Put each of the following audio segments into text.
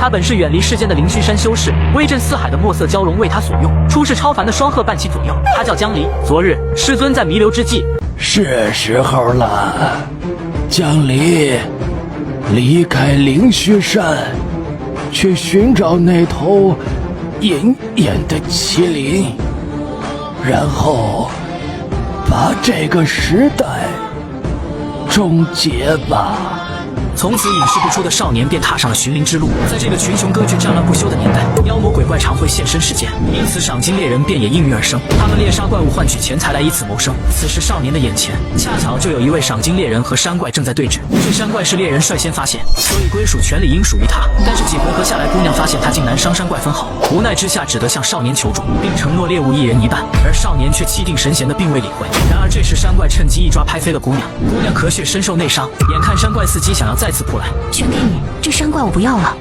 他本是远离世间的灵虚山修士，威震四海的墨色蛟龙为他所用，出世超凡的双鹤伴其左右。他叫江离。昨日师尊在弥留之际，是时候了，江离，离开灵虚山，去寻找那头隐隐的麒麟，然后把这个时代终结吧。从此隐世不出的少年便踏上了寻灵之路。在这个群雄割据、战乱不休的年代，妖魔鬼怪常会现身世间，因此赏金猎人便也应运而生。他们猎杀怪物换取钱财来以此谋生。此时少年的眼前恰巧就有一位赏金猎人和山怪正在对峙。这山怪是猎人率先发现，所以归属权理应属于他。但是几回合下来，姑娘发现他竟然伤山怪分毫，无奈之下只得向少年求助，并承诺猎物一人一半，而少年却气定神闲的并未理会。然而这时山怪趁机一抓拍飞了姑娘，姑娘咳血身受内伤，眼看山怪伺机想要再次扑来，全给你，这山怪我不要了。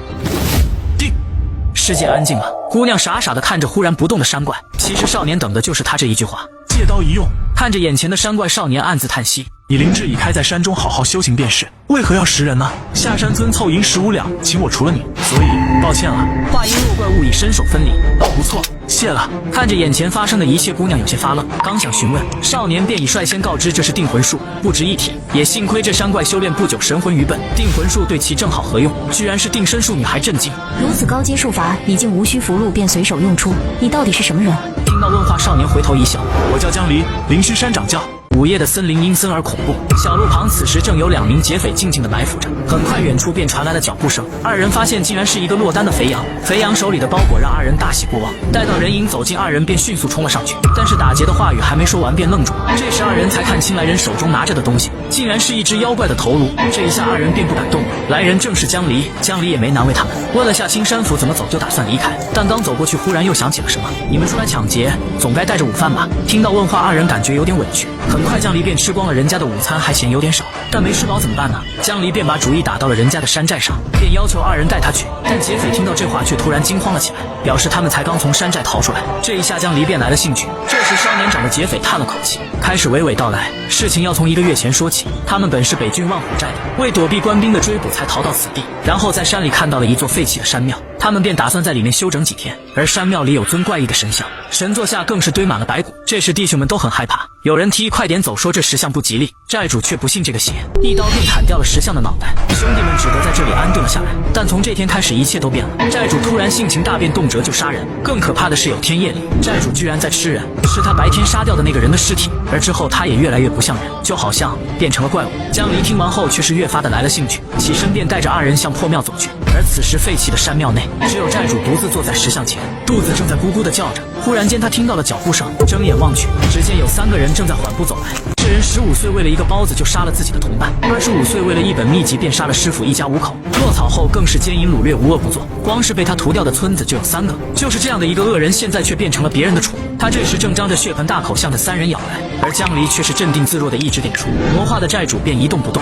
世界安静了，姑娘傻傻地看着忽然不动的山怪。其实少年等的就是他这一句话。借刀一用，看着眼前的山怪，少年暗自叹息。你灵智已开，在山中好好修行便是，为何要食人呢？下山村凑银15两，请我除了你，所以抱歉了。话音落，怪物已身首分离。哦，不错，谢了。看着眼前发生的一切，姑娘有些发愣，刚想询问，少年便已率先告知这是定魂术，不值一提。也幸亏这山怪修炼不久，神魂愚笨，定魂术对其正好合用，居然是定身术。女孩震惊，如此高阶术法，已经无需符箓便随手用出。你到底是什么人？听到问话，少年回头一笑，我叫江离，灵虚山掌教。午夜的森林阴森而恐怖，小路旁此时正有2名劫匪静静地埋伏着。很快远处便传来了脚步声，二人发现竟然是一个落单的肥羊。肥羊手里的包裹让二人大喜过望，待到人影走近，二人便迅速冲了上去。但是打劫的话语还没说完便愣住，这时二人才看清来人手中拿着的东西竟然是一只妖怪的头颅。这一下二人便不敢动了。来人正是江离，江离也没难为他们，问了下青山府怎么走，就打算离开。但刚走过去，忽然又想起了什么，你们出来抢劫，总该带着午饭吧？听到问话，二人感觉有点委屈。很快江离便吃光了人家的午餐，还嫌有点少，但没吃饱怎么办呢？江离便把主意打到了人家的山寨上，便要求二人带他去。但劫匪听到这话却突然惊慌了起来，表示他们才刚从山寨逃出来。这一下江离便来了兴趣。这时稍年长的劫匪叹了口气，开始娓娓道来，事情要从1个月前说起。他们本是北郡望虎寨的，为躲避官兵的追捕才逃到此地，然后在山里看到了一座废弃的山庙，他们便打算在里面休整几天。而山庙里有尊怪异的神像，神座下更是堆满了白骨。这时弟兄们都很害怕，有人提议快点走，说这石像不吉利。寨主却不信这个邪，一刀便砍掉了石像的脑袋。兄弟们只得在这里安顿了下来。但从这天开始，一切都变了。寨主突然性情大变，动辄就杀人。更可怕的是，有天夜里，寨主居然在吃人，吃他白天杀掉的那个人的尸体。而之后他也越来越不像人，就好像变成了怪物。江离听完后却是越发的来了兴趣，起身便带着二人向破庙走去。而此时废弃的山庙内，只有寨主独自坐在石像前，肚子正在咕咕的叫着。忽然间他听到了脚步声，睁眼望去，只见有3个人正在缓步走来。这人15岁为了一个包子就杀了自己的同伴，25岁为了一本秘籍便杀了师傅一家5口，落草后更是奸淫掳掠，无恶不作。光是被他屠掉的村子就有3个。就是这样的一个恶人，现在却变成了别人的宠物。他这时正张着血盆大口向着3人咬来，而江离却是镇定自若的一指点出，魔化的寨主便一动不动。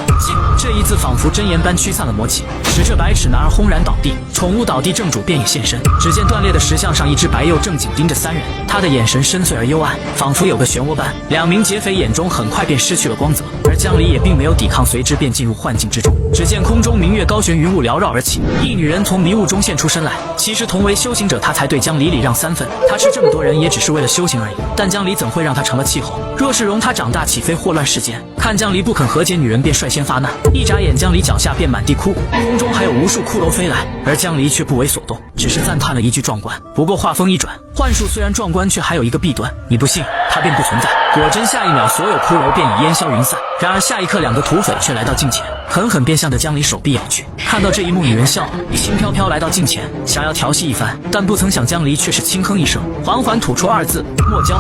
这一字仿佛真言般驱散了魔气，使这白齿男儿轰然倒地。宠物倒地，正主便也现身。只见断裂的石像上，一只白鼬正紧盯着3人，他的眼神深邃而幽暗，仿佛有个漩涡般。2名劫匪眼中很快便失去了光泽，而江离也并没有抵抗，随之便进入幻境之中。只见空中明月高悬，云雾缭绕而起，一女人从迷雾中现出身来。其实同为修行者，她才对江离礼让3分。他吃这么多人也只是为了修行而已，但江离怎会让他成了气候？若是容他长大起飞，祸乱世间。看江离不肯和解，女人便率先发难，一眨眼江离脚下便满地枯骨，空中还有无数骷髅飞来，而江离却不为所动，只是赞叹了一句壮观。不过话锋一转，幻术虽然壮观，却还有一个弊端，你不信它便不存在。果真下一秒所有骷髅便已烟消云散。然而下一刻2个土匪却来到近前，狠狠便向着江离手臂咬去。看到这一幕，女人笑了，轻飘飘来到近前，想要调戏一番，但不曾想江离却是轻哼一声，缓缓吐出2字：莫交。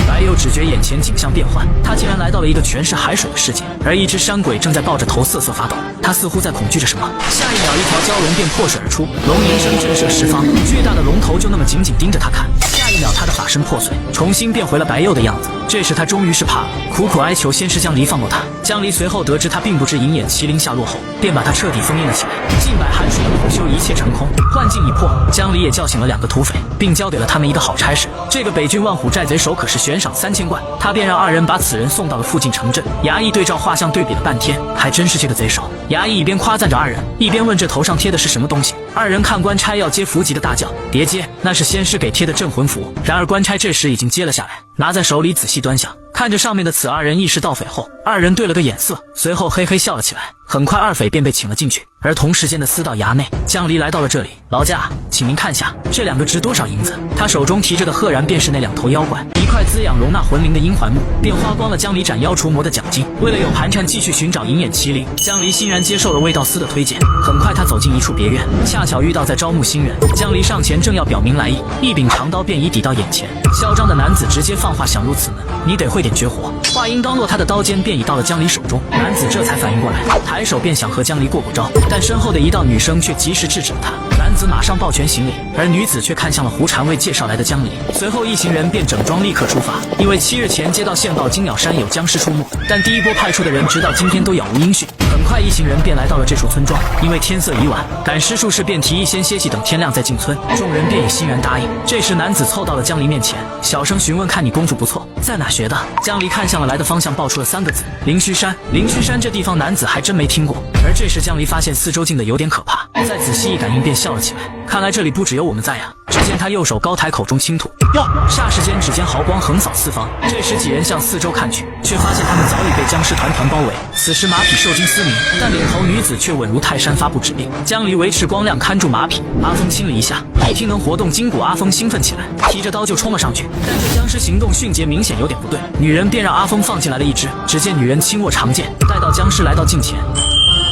白鼬只觉眼前景象变幻，他竟然来到了一个全是海水的世界，而一只山鬼正在抱着头瑟瑟发抖，他似乎在恐惧着什么。下一秒，一条蛟龙便破水而出，龙吟声震慑十方，巨大的龙头就那么紧紧盯着他看。下一一秒，他的法身破碎，重新变回了白幼的样子。这时他终于是怕了，苦苦哀求仙师江离放过他。江离随后得知他并不知银眼麒麟下落后，便把他彻底封印了起来。近百寒暑的苦修一切成空，幻境已破，江离也叫醒了2个土匪，并交给了他们一个好差事。这个北郡万虎寨贼手可是悬赏3000贯，他便让2人把此人送到了附近城镇。衙役对照画像对比了半天，还真是这个贼手。衙役一边夸赞着2人，一边问这头上贴的是什么东西。2人看官差要接符籍的大叫：“别接，那是仙师给贴的镇魂符。”然而官差这时已经接了下来，拿在手里仔细端详，看着上面的此2人意识盗匪后，2人对了个眼色，随后嘿嘿笑了起来。很快2匪便被请了进去，而同时间的私道衙内，江离来到了这里。劳驾，请您看下这2个值多少银子？他手中提着的赫然便是那2头妖怪，一块滋养容纳魂灵的阴环木，便花光了江离斩妖除魔的奖金。为了有盘缠继续寻找银眼麒麟，江离欣然接受了魏道司的推荐。很快他走进一处别院，恰巧遇到在招募新人。江离上前正要表明来意，一柄长刀便已抵到眼前。嚣张的男子直接放话：“想入此门，你得会点绝活。”话音刚落，他的刀尖便已到了江离手中。男子这才反应过来，抬手便想和江离过招，但身后的一道女声却及时制止了他。男子马上抱拳行礼，而女子却看向了胡禅为介绍来的江离。随后一行人便整装立刻出发，因为7日前接到线报金鸟山有僵尸出没，但第一波派出的人直到今天都杳无音讯。很快一行人便来到了这处村庄，因为天色已晚，赶尸术士便提议先歇息，等天亮再进村。众人便也欣然答应。这时男子凑到了江离面前，小声询问：“看你功夫不错，在哪学的？”江离看向了来的方向，报出了3个字：灵虚山。灵虚山这地方男子还真没听过。而这时江离发现四周静得有点可怕，再仔细一感应便笑了起来。看来这里不只有我们在呀！只见他右手高抬，口中轻吐，哟！霎时间，只见毫光横扫四方。这时几人向四周看去，却发现他们早已被僵尸团团包围。此时马匹受惊嘶鸣，但领头女子却稳如泰山，发布指令。江离维持光亮看住马匹，阿峰亲了一下，一听能活动筋骨，阿峰兴奋起来，提着刀就冲了上去。但这僵尸行动迅捷，明显有点不对。女人便让阿峰放进来了一只。只见女人轻握长剑，待到僵尸来到近前，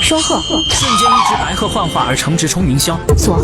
收鹤，瞬间一只白鹤幻化而成，直冲云霄。左。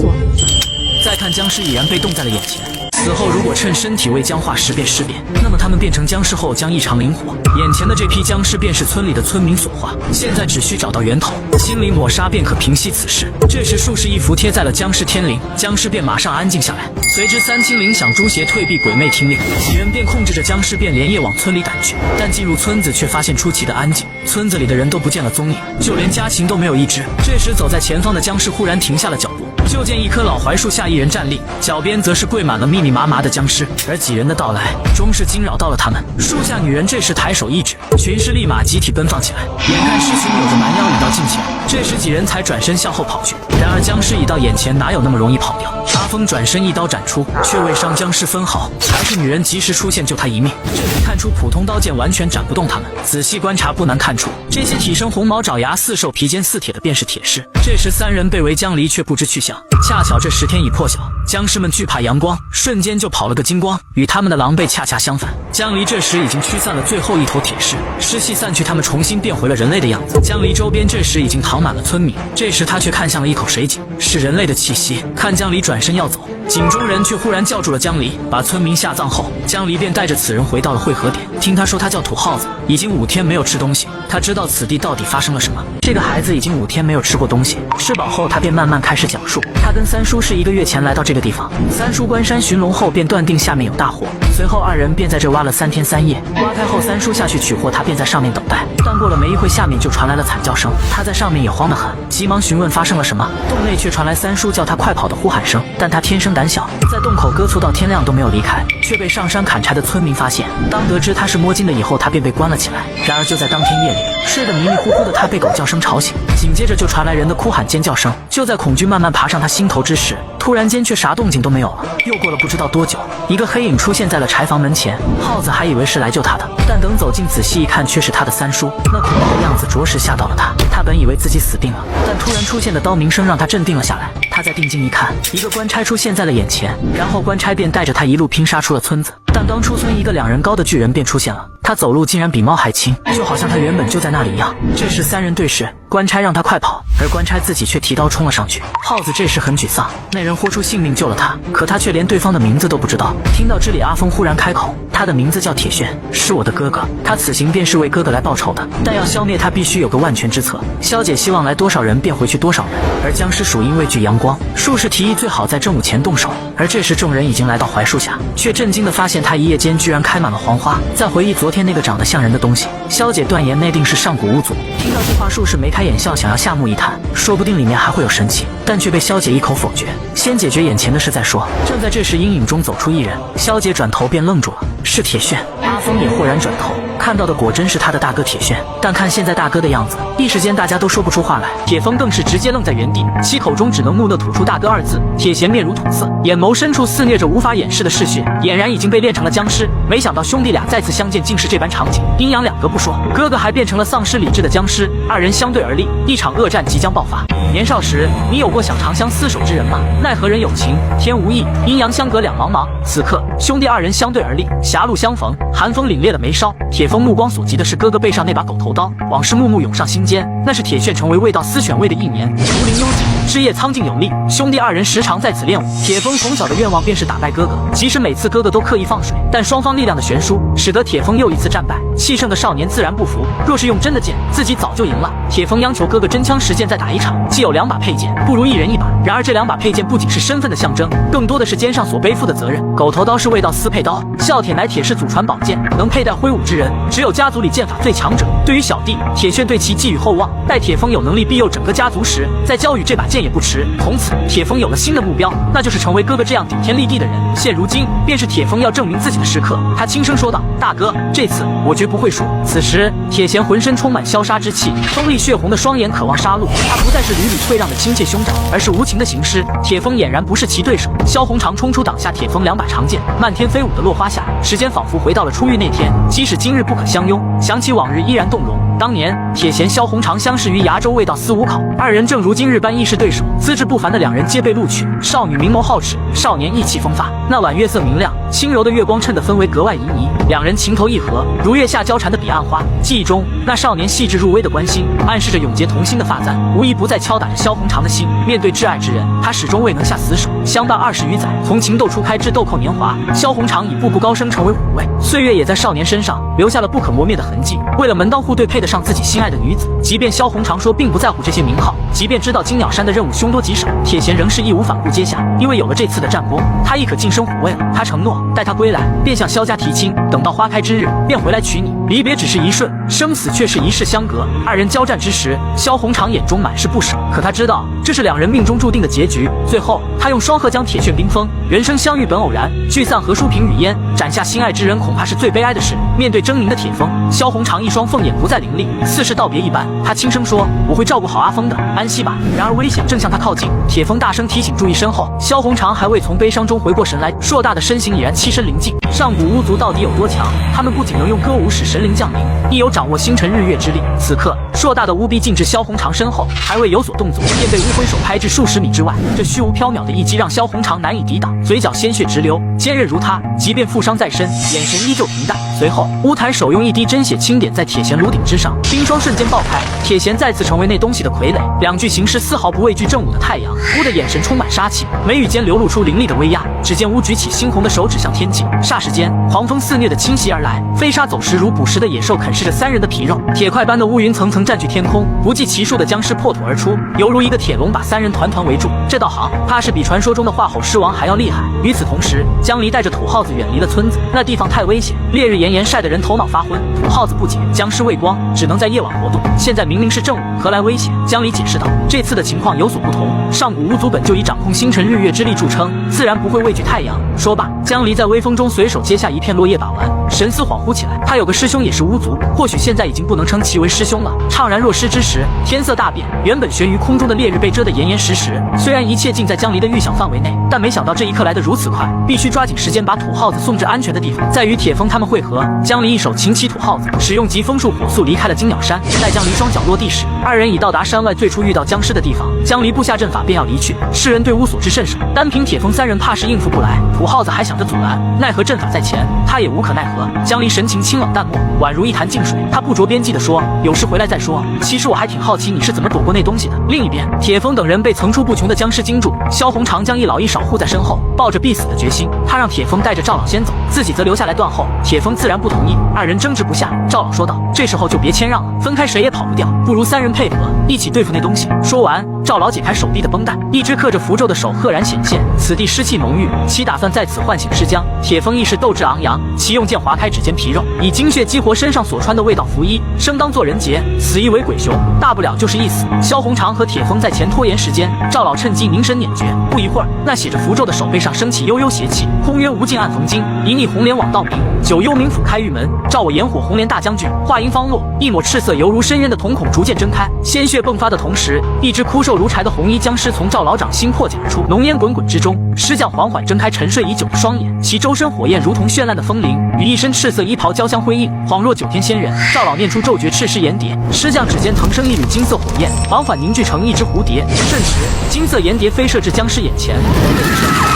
再看僵尸已然被冻在了眼前。此后如果趁身体未僵化时便尸变，那么他们变成僵尸后将异常灵活。眼前的这批僵尸便是村里的村民所化，现在只需找到源头，清理抹杀便可平息此事。这时术士一符贴在了僵尸天灵，僵尸便马上安静下来。随之3清灵响，诛邪退避，鬼魅听令，几人便控制着僵尸便连夜往村里赶去。但进入村子却发现出奇的安静，村子里的人都不见了踪影，就连家禽都没有一只。这时走在前方的僵尸忽然停下了脚步，就见一棵老槐树下一人站立，脚边则是跪满了密密麻麻的僵尸，而几人的到来终是惊扰到了他们。树下女人这时抬手一指，群尸立马集体奔放起来。眼看尸群有着蛮腰已到近前，这时几人才转身向后跑去。然而僵尸已到眼前，哪有那么容易跑掉？阿峰转身一刀斩出，却未伤僵尸分毫，还是女人及时出现救他一命。这可看出普通刀剑完全斩不动他们。仔细观察不难看出，这些体生红毛爪牙似兽皮坚似铁的便是铁尸。这时3人被围僵离，却不知去向。恰巧这时天已破晓，僵尸们惧怕阳光，瞬间就跑了个精光，与他们的狼狈恰恰相反。江离这时已经驱散了最后一头铁尸，尸气散去，他们重新变回了人类的样子。江离周边这时已经躺满了村民，这时他却看向了一口水井，是人类的气息。看江离转身要走，井中人却忽然叫住了江离，把村民下葬后，江离便带着此人回到了汇合点。听他说他叫土耗子，已经5天没有吃东西，他知道此地到底发生了什么。这个孩子已经5天没有吃过东西，吃饱后他便慢慢开始讲述。他跟三叔是1个月前来到这个地方，三叔关山寻龙后便断定下面有大火，随后2人便在这挖了3天3夜，挖开后三叔下去取货，他便在上面等待。但过了没一会，下面就传来了惨叫声，他在上面也慌得很，急忙询问发生了什么。洞内却传来三叔叫他快跑的呼喊声，但他天生胆小，在洞口搁促到天亮都没有离开，却被上山砍柴的村民发现。当得知他是摸金的以后，他便被关了起来。然而就在当天夜里，睡得迷迷糊糊的他被狗叫声吵醒，紧接着就传来人的哭喊尖叫声。就在恐惧慢慢爬上他心头之时，突然间却啥动静都没有了。又过了不知道多久，一个黑影出现在了柴房门前，耗子还以为是来救他的，但等走近仔细一看，却是他的三叔。那恐怖的样子着实吓到了他，他本以为自己死定了，但突然出现的刀鸣声让他镇定了下来。他再定睛一看，一个官差出现在了眼前，然后官差便带着他一路拼杀出了村子。但刚出村，一个2人高的巨人便出现了，他走路竟然比猫还轻，就好像他原本就在那里一样。这时3人对视，官差让他快跑，而官差自己却提刀冲了上去。耗子这时很沮丧，那人豁出性命救了他，可他却连对方的名字都不知道。听到这里，阿峰忽然开口，他的名字叫铁炫，是我的哥哥，他此行便是为哥哥来报仇的，但要消灭他必须有个万全之策，萧姐希望来多少人便回去多少人。而僵尸属因畏惧阳光，术士提议最好在正午前动手，而这时众人已经来到槐树下，却震惊地发现它一夜间居然开满了黄花。再回忆昨天那个长得像人的东西，萧姐断言那定是上古巫族。听到这话，术士眉开眼笑，想要下目一探，说不定里面还会有神奇，但却被萧姐一口否决。先解决眼前的事再说。正在这时，阴影中走出一人，萧姐转头便愣住了，是铁炫。阿峰也豁然转头，看到的果真是他的大哥铁炫，但看现在大哥的样子，一时间大家都说不出话来。铁峰更是直接愣在原地，其口中只能木讷吐出大哥二字。铁贤面如土色，眼眸深处肆虐着无法掩饰的嗜血，俨然已经被练成了僵尸。没想到兄弟俩再次相见竟是这般场景，阴阳两隔不说，哥哥还变成了丧失理智的僵尸。二人相对而立，一场恶战即将爆发。年少时，你有过想长相厮守之人吗？奈何人有情天无意，阴阳相隔两茫茫。此刻兄弟二人相对而立，狭路相逢，寒风凛冽的眉梢。铁峰目光所及的是哥哥背上那把狗头刀，往事幕幕涌上心间。那是铁炫成为味道司选尉的一年，竹林幽静，枝叶苍劲有力。兄弟二人时常在此练武。铁峰从小的愿望便是打败哥哥，即使每次哥哥都刻意放水，但双方力量的悬殊，使得铁峰又一次战败。气盛的少年自然不服，若是用真的剑，自己早就赢了。铁峰央求哥哥真枪实剑再打一场，既有2把佩剑，不如一人一把。然而这2把佩剑不仅是身份的象征，更多的是肩上所背负的责任。狗头刀是味道司佩刀，笑铁乃铁氏祖传宝剑，能佩戴挥舞之人，只有家族里剑法最强者。对于小弟铁炫，对其寄予厚望，待铁峰有能力庇佑整个家族时，再交予这把剑也不迟。从此，铁峰有了新的目标，那就是成为哥哥这样顶天立地的人。现如今，便是铁峰要证明自己的时刻。他轻声说道：“大哥，这次我绝不会输。”此时，铁贤浑身充满消杀之气，锋利血红的双眼渴望杀戮。他不再是屡屡退让的亲切兄长，而是无情的行尸。铁峰俨然不是其对手。萧红长冲出，挡下铁峰2把长剑，漫天飞舞的落花下，时间仿佛回到了初遇那天。即使今日不可相拥，想起往日依然动容。当年铁贤、萧红长相识于崖州味道司五考，二人正如今日般亦是对手。资质不凡的两人皆被录取。少女明眸皓齿，少年意气风发。那晚月色明亮，轻柔的月光衬得氛围格外旖旎。两人情投意合，如月下交缠的彼岸花。记忆中那少年细致入微的关心，暗示着永结同心的发簪，无疑不再敲打着萧红长的心。面对挚爱之人，他始终未能下死手。相伴20余载，从情窦初开至豆蔻年华，萧红长已步步高升，成为虎卫。岁月也在少年身上留下了不可磨灭的痕迹。为了门当户对配得上自己心爱的女子，即便萧红长说并不在乎这些名号，即便知道金鸟山的任务凶多吉少，铁贤仍是义无反顾接下。因为有了这次的战功，他亦可晋升虎卫了。他承诺待他归来，便向萧家提亲，等到花开之日，便回来娶你。离别只是一瞬，生死却是一世相隔。二人交战之时，萧红长眼中满是不舍，可他知道这是两人命中注定的结局。最后，他用双鹤将铁炫冰封。人生相遇本偶然，聚散何殊平与烟。斩下心爱之人，恐怕是最悲哀的事。面对狰狞的铁峰，萧红长一双凤眼不再凌厉，似是道别一般。他轻声说：“我会照顾好阿峰的，安息吧。”然而危险正向他靠近，铁峰大声提醒注意身后。萧红长还未从悲伤中回过神来，硕大的身形已然栖身临近。上古巫族到底有多强？他们不仅能用歌舞使神灵降临，亦有掌握星辰日月之力。此刻，硕大的巫逼近至萧红长身后，还未有所动作，便被巫挥手拍至数十米之外。这虚无缥缈的一击让萧红长难以抵挡，嘴角鲜血直流。坚韧如他，即便负伤在身，眼神依旧平淡。随后，巫坛手用一滴真血轻点在铁贤颅顶之上，冰霜瞬间爆开，铁贤再次成为那东西的傀儡。两具行尸丝毫不畏惧正午的太阳，巫的眼神充满杀气，眉宇间流露出凌厉的威压。只见巫举起猩红的手指向天际，霎时间，狂风肆虐的侵袭而来，飞沙走石如捕食的野兽啃噬着三人的皮肉。铁块般的乌云层层占据天空，不计其数的僵尸破土而出，犹如一个铁笼把三人团团围住。这道行怕是比传说中的化吼狮王还要厉害。与此同时，江离带着土耗子远离了村子，那地方太危险，烈日炎炎晒得人头脑发昏。土耗子不解，僵尸畏光，只能在夜晚活动，现在明明是正午，何来危险？江离解释道：“这次的情况有所不同，上古巫族本就以掌控星辰日月之力著称，自然不会畏惧太阳。”说罢，江离在微风中随手接下一片落叶把玩，神思恍惚起来。他有个师兄也是巫族，或许现在已经不能称其为师兄了。怅然若失之时，天色大变，原本悬于空中的烈日被遮得严严实实。虽然一切尽在江离的预想范围内，但没想到这一刻来得如此快，必须抓紧时间把土耗子送至安全的地方，再与铁峰他们会合。江离一手擎起土耗子，使用疾风术火速离开了金鸟山。待江离双脚落地时，二人已到达山外最初遇到僵尸的地方。江离布下阵法便要离去，世人对巫所知甚少，单凭铁峰三人怕是应付不来。土耗子还想着阻拦，奈何阵法在前，他也无可奈何。江离神情清冷淡漠，宛如一潭静水。他不着边际地说：“有事回来再说。其实我还挺好奇你是怎么躲过那东西的。”另一边，铁峰等人被层出不穷的僵尸惊住，萧红长将一老一少护在身后，抱着必死的决心。他让铁峰带着赵老先走，自己则留下来断后。铁峰自然不同意，二人争执不下。赵老说道：“这时候就别谦让了，分开谁也跑不掉，不如三人配合，一起对付那东西。”说完，赵老解开手臂的绷带，一只刻着符咒的手赫然显现，此地湿气浓郁，其打算在此唤醒尸僵。铁峰亦是斗志昂扬，其用剑划开指尖皮肉，以精血激活身上所穿的味道符衣，生当作人杰，死亦为鬼雄，大不了就是一死。萧红长和铁峰在前拖延时间，赵老趁机凝神捻诀，不一会儿，那写着符咒的手背上升起悠悠邪气，空曰无尽暗逢金，一逆红莲往道明，九幽冥府开玉门，照我炎火红莲大将军。话音方落，一抹赤色犹如深渊的瞳孔逐渐睁开，鲜血迸发的同时，一只枯瘦如柴的红衣僵尸从赵老掌心破茧而出，浓烟滚滚之中，尸将缓缓睁开沉睡已久的双眼，其周身火焰如同绚烂的风铃，与一身赤色衣袍交相辉映，恍若九天仙人。赵老念出咒诀，赤尸眼蝶，尸将指尖腾生一缕金色火焰，缓缓凝聚成一只蝴蝶。瞬时，金色岩蝶飞射至僵尸眼前，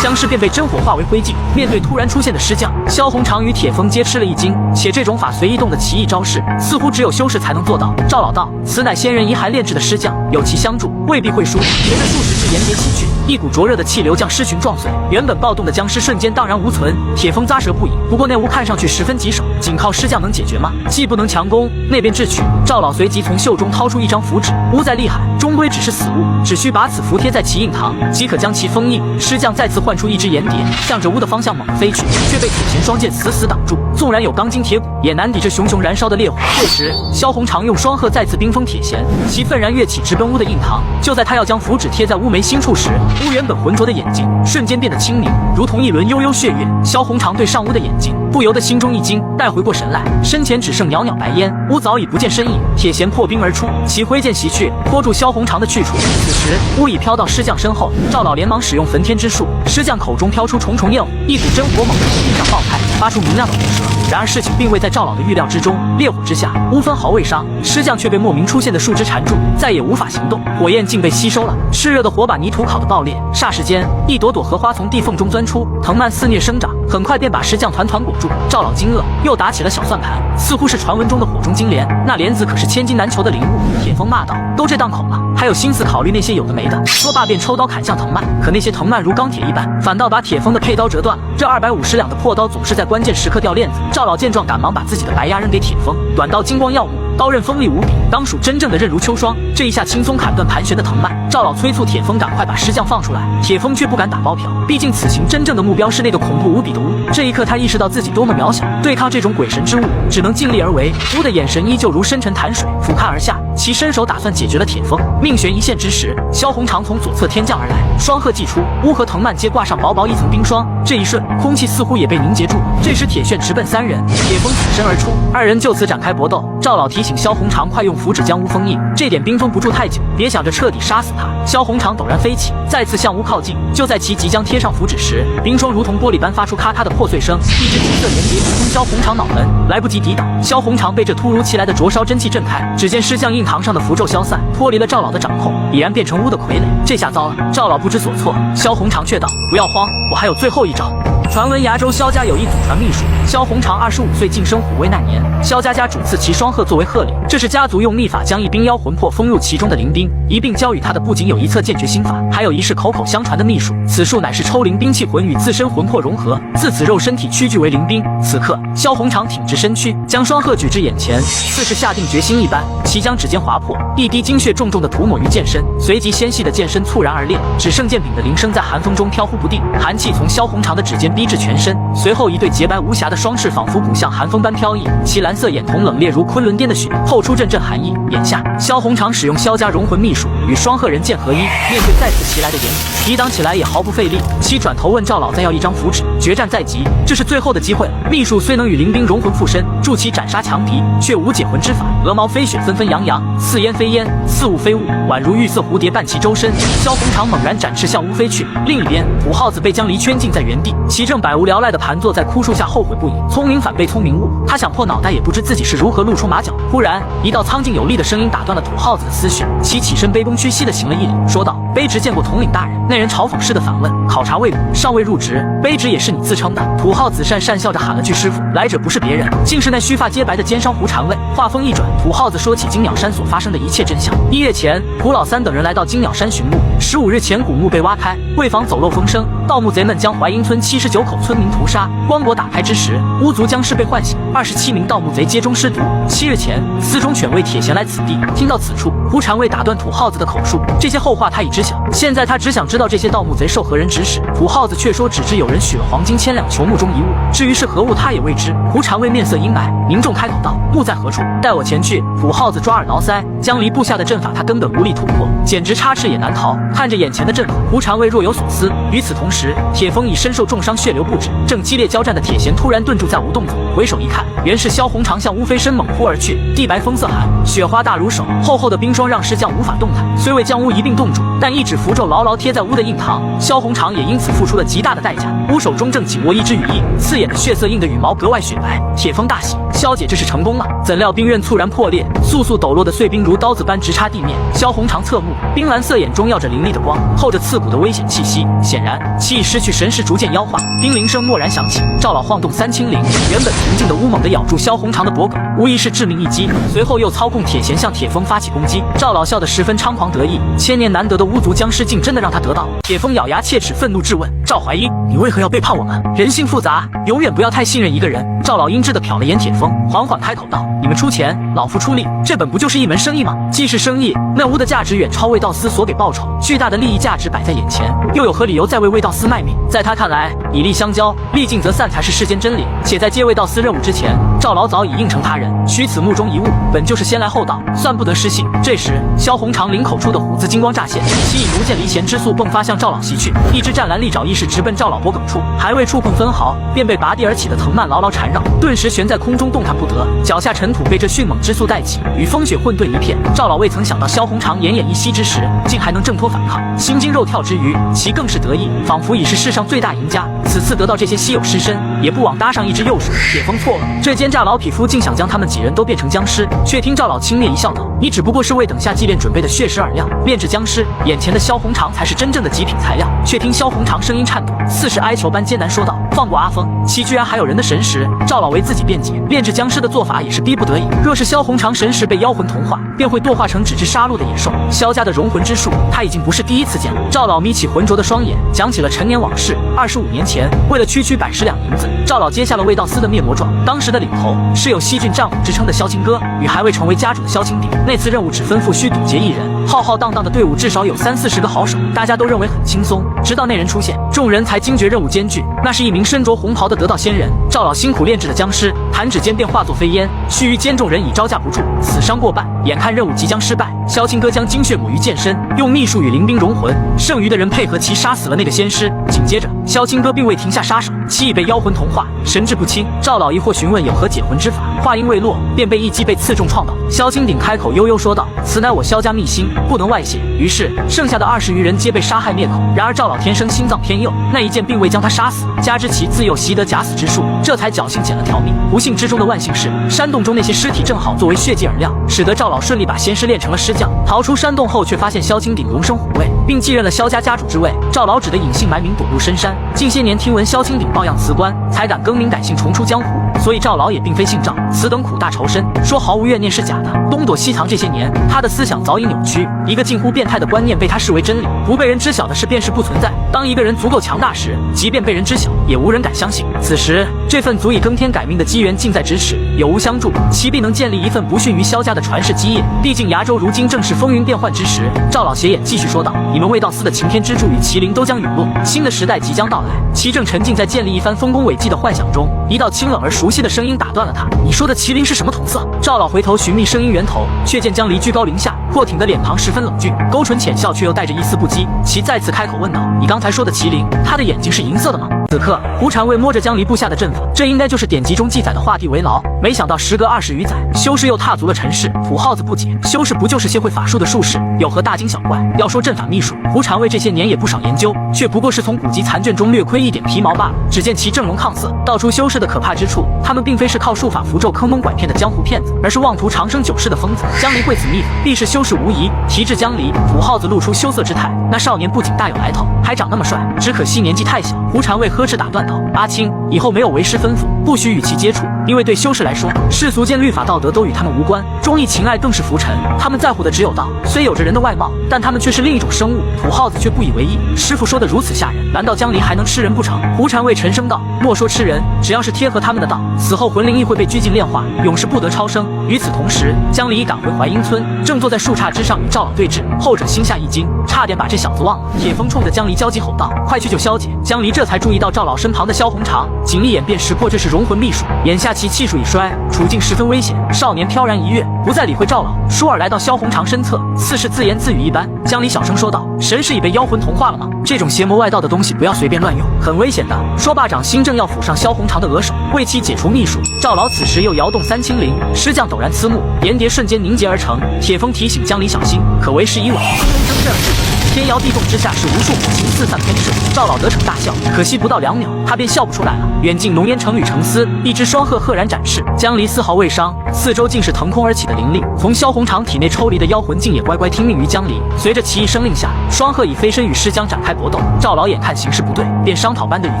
僵尸便被真火化为灰烬。面对突然出现的尸将，萧红长与铁峰皆吃了一惊，且这种法随意动的奇异招式，似乎只有修士才能做到。赵老道：“此乃仙人遗骸炼制的尸将，有其相助，未必会输。”随着数十只岩蝶起去，一股灼热的气流将尸群撞碎，原本暴动的僵尸瞬间荡然无存。铁峰咂舌不已，不过那物看上去十分棘手，仅靠尸将能解决吗？既不能强攻，那便智取。赵老随即从袖中掏出一张符纸，物再厉害，终归只是死物，只需把此符贴在其印堂，即可将其封印。尸将再次唤出一只岩蝶，向着屋的方向猛地飞去，却被铁弦双剑死死挡住。纵然有钢筋铁骨，也难抵这熊熊燃烧的烈火。这时，萧红长用双鹤再次冰封铁弦，其愤然跃起，直奔屋的印堂。就在他要将符纸贴在乌眉心处时，乌原本浑浊的眼睛瞬间变得清明，如同一轮悠悠血月。萧红长对上乌的眼睛不由得心中一惊，待回过神来，身前只剩袅袅白烟，乌早已不见身影。铁弦破冰而出，其挥剑袭去，拖住萧红长的去处。此时，乌已飘到尸将身后，赵老连忙使用焚天之术，尸将口中飘出重重焰火，一股真火猛地从地上爆开，发出明亮的火舌。然而事情并未在赵老的预料之中，烈火之下，乌分毫未伤，尸将却被莫名出现的树枝缠住，再也无法行动，火焰竟被吸收了。炽热的火把泥土烤得爆裂，霎时间，一朵朵荷花从地缝中钻出，藤蔓肆虐生长，很快便把尸将团团裹住。赵老惊愕，又打起了小算盘，似乎是传闻中的火中金莲，那莲子可是千金难求的灵物。铁峰骂道：“都这档口了，还有心思考虑那些有的没的？”说罢便抽刀砍向藤蔓，可那些藤蔓如钢铁一般，反倒把铁峰的佩刀折断了。这250两的破刀总是在关键时刻掉链子。赵老见状，赶忙把自己的白鸭扔给铁峰，短刀金光耀目，刀刃锋利无比，当属真正的刃如秋霜。这一下轻松砍断盘旋的藤蔓。赵老催促铁峰赶快把尸将放出来，铁峰却不敢打包票，毕竟此行真正的目标是那个恐怖无比的乌。这一刻，他意识到自己多么渺小，对抗这种鬼神之物，只能尽力而为。乌的眼神依旧如深沉潭水，俯瞰而下，其伸手打算解决了铁峰。命悬一线之时，萧红长从左侧天降而来，双鹤祭出，乌和藤蔓皆挂上薄薄一层冰霜。这一瞬，空气似乎也被凝结住。这时，铁炫直奔三人，铁峰挺身而出，二人就此展开搏斗。赵老提醒萧红长快用符纸将乌封印，这点冰封不住太久，别想着彻底杀死他。萧红长陡然飞起，再次向乌靠近。就在其即将贴上符纸时，冰霜如同玻璃般发出咔嗒的破碎声，一只金色岩蝶直冲萧红长脑门，来不及抵挡，萧红长被这突如其来的灼烧真气震开。只见尸将印堂上的符咒消散，脱离了赵老的掌控，已然变成乌的傀儡。这下糟了，赵老不知所措。萧红长却道：“不要慌，我还有最后一招。”传闻崖州萧家有一祖传秘术，萧红长25岁晋升虎威那年，萧家主赐其双鹤作为贺礼，这是家族用秘法将一冰妖魂魄封入其中的灵兵，一并交予他的不仅有一册剑诀心法，还有一式口口相传的秘术。此术乃是抽灵兵器魂与自身魂魄融合，自此肉身体躯具为灵兵。此刻萧红长挺直身躯，将双鹤举至眼前，似是下定决心一般，其将指尖划破，一滴精血重重地涂抹于剑身，随即纤细的剑身猝然而裂，只剩剑柄的铃声在寒风中飘忽不定，寒气从萧红长的指尖逼至全身。随后一对洁白无瑕的双翅仿佛鼓像寒风般飘逸，其蓝色眼瞳冷冽如昆仑巅的雪，透出阵阵寒意。眼下萧红长使用萧家融魂秘术，与双鹤人剑合一，面对再次袭来的岩体，抵挡起来也毫不费力。其转头问赵老再要一张符纸，决战在即，这是最后的机会了。秘术虽能与灵兵融魂附身，助其斩杀强敌，却无解魂之法。鹅毛飞雪纷纷扬扬，似烟非烟，似雾非雾，宛如玉色蝴蝶伴其周身。萧红长猛然展翅向乌飞去。另一边，土耗子被江离圈禁在原地，其正百无聊赖地盘坐在枯树下，后悔不已。聪明反被聪明误，他想破脑袋也不知自己是如何露出马脚。忽然，一道苍劲有力的声音打断了土耗子的思绪，其起身卑躬屈膝地行了一礼，说道：“卑职见过统领大人。”那人嘲讽似的反问：“考察未果，尚未入职，卑职也是你自称的？”土耗子讪讪笑着喊了句：“师傅。”来者不是别人，竟是那须发皆白的奸商胡禅卫。话锋一转，土耗子说起金鸟山所发生的一切真相。1月前，胡老三等人来到金鸟山寻墓，15日前古墓被挖开，为防走漏风声，盗墓贼们将淮阴村79 49口村民屠杀。光国打开之时，巫族僵尸被唤醒，27名盗墓贼皆中尸毒。7日前，司中犬卫铁贤来此地，听到此处，胡禅卫打断土耗子的口述，这些后话他已知晓。现在他只想知道这些盗墓贼受何人指使。土耗子却说只知有人许了黄金1000两求墓中一物，至于是何物他也未知。胡禅卫面色阴霾，凝重开口道：墓在何处？带我前去。土耗子抓耳挠腮，江离部下的阵法他根本无力突破，简直插翅也难逃。看着眼前的阵法，胡禅卫若有所思。与此同时，铁峰已身受重伤，血流不止，正激烈交战的铁贤突然顿住，再无动作。回首一看，原是萧红长向乌飞身猛扑而去。地白风色寒，雪花大如手，厚厚的冰霜让尸将无法动弹。虽未将乌一并冻住，但一指符咒牢牢贴在乌的印堂，萧红长也因此付出了极大的代价。乌手中正紧握一只羽翼，刺眼的血色映得羽毛格外雪白。铁峰大喜，萧姐这是成功了。怎料冰刃猝然破裂，簌簌抖落的碎冰如刀子般直插地面。萧红长侧目，冰蓝色眼中耀着凌厉的光，透着刺骨的危险气息。显然其已失去神识，逐渐妖化。叮铃声蓦然响起，赵老晃动三清灵，原本平静的乌猛地咬住萧红长的脖颈，无疑是致命一击。随后又操控铁弦向铁峰发起攻击。赵老笑得十分猖狂得意，千年难得的巫族僵尸竟真的让他得到。铁峰咬牙切齿，愤怒质问赵怀英：你为何要背叛我们？人性复杂，永远不要太信任一个人。赵老阴鸷地瞟了眼铁峰，缓缓开口道：你们出钱，老夫出力，这本不就是一门生意吗？既是生意，那巫的价值远超魏道司所给报酬，巨大的利益价值摆在眼前，又有何理由再为魏道司卖命？在他看来，以利相交，利尽则散才是世间真理。且在接魏道司任务之前，赵老早已应承他人，许此墓中一物，本就是先来后到，算不得失信。这时，萧红长领口处的虎子金光乍现，其以如箭离弦之速迸发向赵老袭去。一只湛蓝利爪翼势直奔赵老脖颈处，还未触碰分毫，便被拔地而起的藤蔓牢牢缠绕，顿时悬在空中动弹不得，脚下尘土被这迅猛之速带起，与风雪混沌一片。赵老未曾想到萧红长奄奄一息之时，竟还能挣脱反抗，心惊肉跳之余，其更是得意，仿佛已是世上最大赢家。此次得到这些稀有尸身，也不枉搭上一只右手。铁峰错了，这奸诈老匹夫竟想将他们几人都变成僵尸。却听赵老轻蔑一笑道：你只不过是为等下祭炼准备的血石饵料，炼制僵尸，眼前的萧红长才是真正的极品材料。却听萧红长声音颤抖，似是哀求般艰难说道：放过阿峰，其居然还有人的神识。赵老为自己辩解，炼制僵尸的做法也是逼不得已，若是萧红长神识被妖魂同化，便会堕化成只知杀戮的野兽。萧家的融魂之术，他已经不是第一次见了。赵老眯起浑浊的双眼，讲起了陈年往事。25年前，为了区区100两银子，赵老接下了魏道司的灭魔状。当时的领头是有西郡战虎之称的萧青哥，与还未成为家主的萧青鼎。那次任务只吩咐需堵截一人，浩浩荡荡的队伍至少有30-40个好手，大家都认为很轻松。直到那人出现，众人才惊觉任务艰巨。那是一名身着红袍的得道仙人。赵老辛苦炼制的僵尸，弹指间便化作飞烟。须臾间，众人已招架不住，死伤过半。眼看任务即将失败，萧青哥将精血抹于剑身，用秘术与灵兵融魂，剩余的人配合其杀死了那个仙师。紧接着，萧青哥并未停下杀手，其已被妖魂同化，神志不清。赵老疑惑询问有何解魂之法，话音未落，便被一击被刺中撞倒。萧青鼎开口悠悠说道：此乃我萧家秘辛，不能外泄。于是剩下的20余人皆被杀害灭口。然而赵老天生心脏偏右，那一剑并未将他杀死，加之其自幼习得假死之术，这才侥幸捡了条命。不幸之中的万幸是，山洞中那些尸体正好作为血祭饵料，使得赵老顺利把仙师炼成了尸将。逃出山洞后，却发现萧青鼎荣升虎位，并继任了萧家家主之位。赵老只得隐姓埋名躲入深山。近些年听闻萧青鼎抱恙辞官，才敢更名改姓重出江湖。所以赵老也并非姓赵，此等苦大仇深，说毫无怨念是假的。东躲西藏这些年，他的思想早已扭曲，一个近乎变态的观念被他视为真理，不被人知晓的事便是不存在。当一个人足够强大时，即便被人知晓，也无人敢相信。此时，这份足以更天改命的机缘近在咫尺，有无相助，其必能建立一份不逊于萧家的传世基业。毕竟崖州如今正是风云变幻之时。赵老斜眼继续说道：你们魏道司的擎天之柱与麒麟都将陨落，新的时代即将到来。其正沉浸在建立一番丰功伟绩的幻想中，一道清冷而熟悉的声音打断了他：你说的麒麟是什么瞳色？赵老回头寻觅声音源头，却见江离居高临下，阔挺的脸庞十分冷峻，勾唇浅笑，却又带着一丝不羁。其再次开口问道：你刚才说的麒麟，他的眼睛是银色的吗？此刻胡禅卫摸着江离部下的阵法，这应该就是典籍中记载的画地为牢。没想到时隔20余载，修士又踏足了尘世。土耗子不解，修士不就是些会法术的术士，有何大惊小怪？要说阵法秘术，胡禅卫这些年也不少研究，却不过是从古籍残卷中略窥一点皮毛罢了。只见其阵容抗色，道出修士的可怕之处。他们并非是靠术法符咒坑蒙拐骗的江湖骗子，而是妄图长生久世的疯子。江离会此秘法，必是修士无疑。提至江离，土耗子露出羞涩之态。那少年不仅大有来头，还长那么帅，只可惜年纪太小。胡禅卫呵斥打断道：阿青，以后没有为师吩咐，不许与其接触，因为对修士来说，世俗间律法道德都与他们无关，忠义情爱更是浮尘，他们在乎的只有道。虽有着人的外貌，但他们却是另一种生物。土耗子却不以为意，师傅说的如此吓人，难道江离还能吃人不成？胡禅为陈生道，莫说吃人，只要是贴合他们的道，死后魂灵亦会被拘禁炼化，永世不得超生。与此同时，江离已赶回淮阴村，正坐在树杈之上与赵老对峙，后者心下一惊，差点把这小子忘了。铁风冲着江离焦急吼道：“快去救萧姐！”江离这才注意到赵老身旁的萧红长，仅一眼便识破这是融魂秘术。眼下其气数已衰，处境十分危险。少年飘然一跃，不再理会赵老，倏尔来到萧红长身侧，似是自言自语一般。江离小声说道：“神识已被妖魂同化了吗？这种邪魔外道的东西不要随便乱用，很危险的。”说罢，掌心正要抚上萧红长的额首，为其解除秘术。赵老此时又摇动三清灵，尸将陡然刺目，岩蝶瞬间凝结而成。铁风提醒江离小心，可为时已晚。声震而至，天摇地动之下，是无数火星四散喷射。赵老得逞大笑，可惜不到2秒，他便笑不出来了。远近浓烟成缕成丝，一只双鹤赫然展翅。江离丝毫未伤，四周竟是腾空而起的灵力。从萧红长体内抽离的妖魂竟也乖乖听命于江离。随着其一声令下，双鹤已飞身与尸将展开搏斗。赵老眼看形势不对，便商讨般的与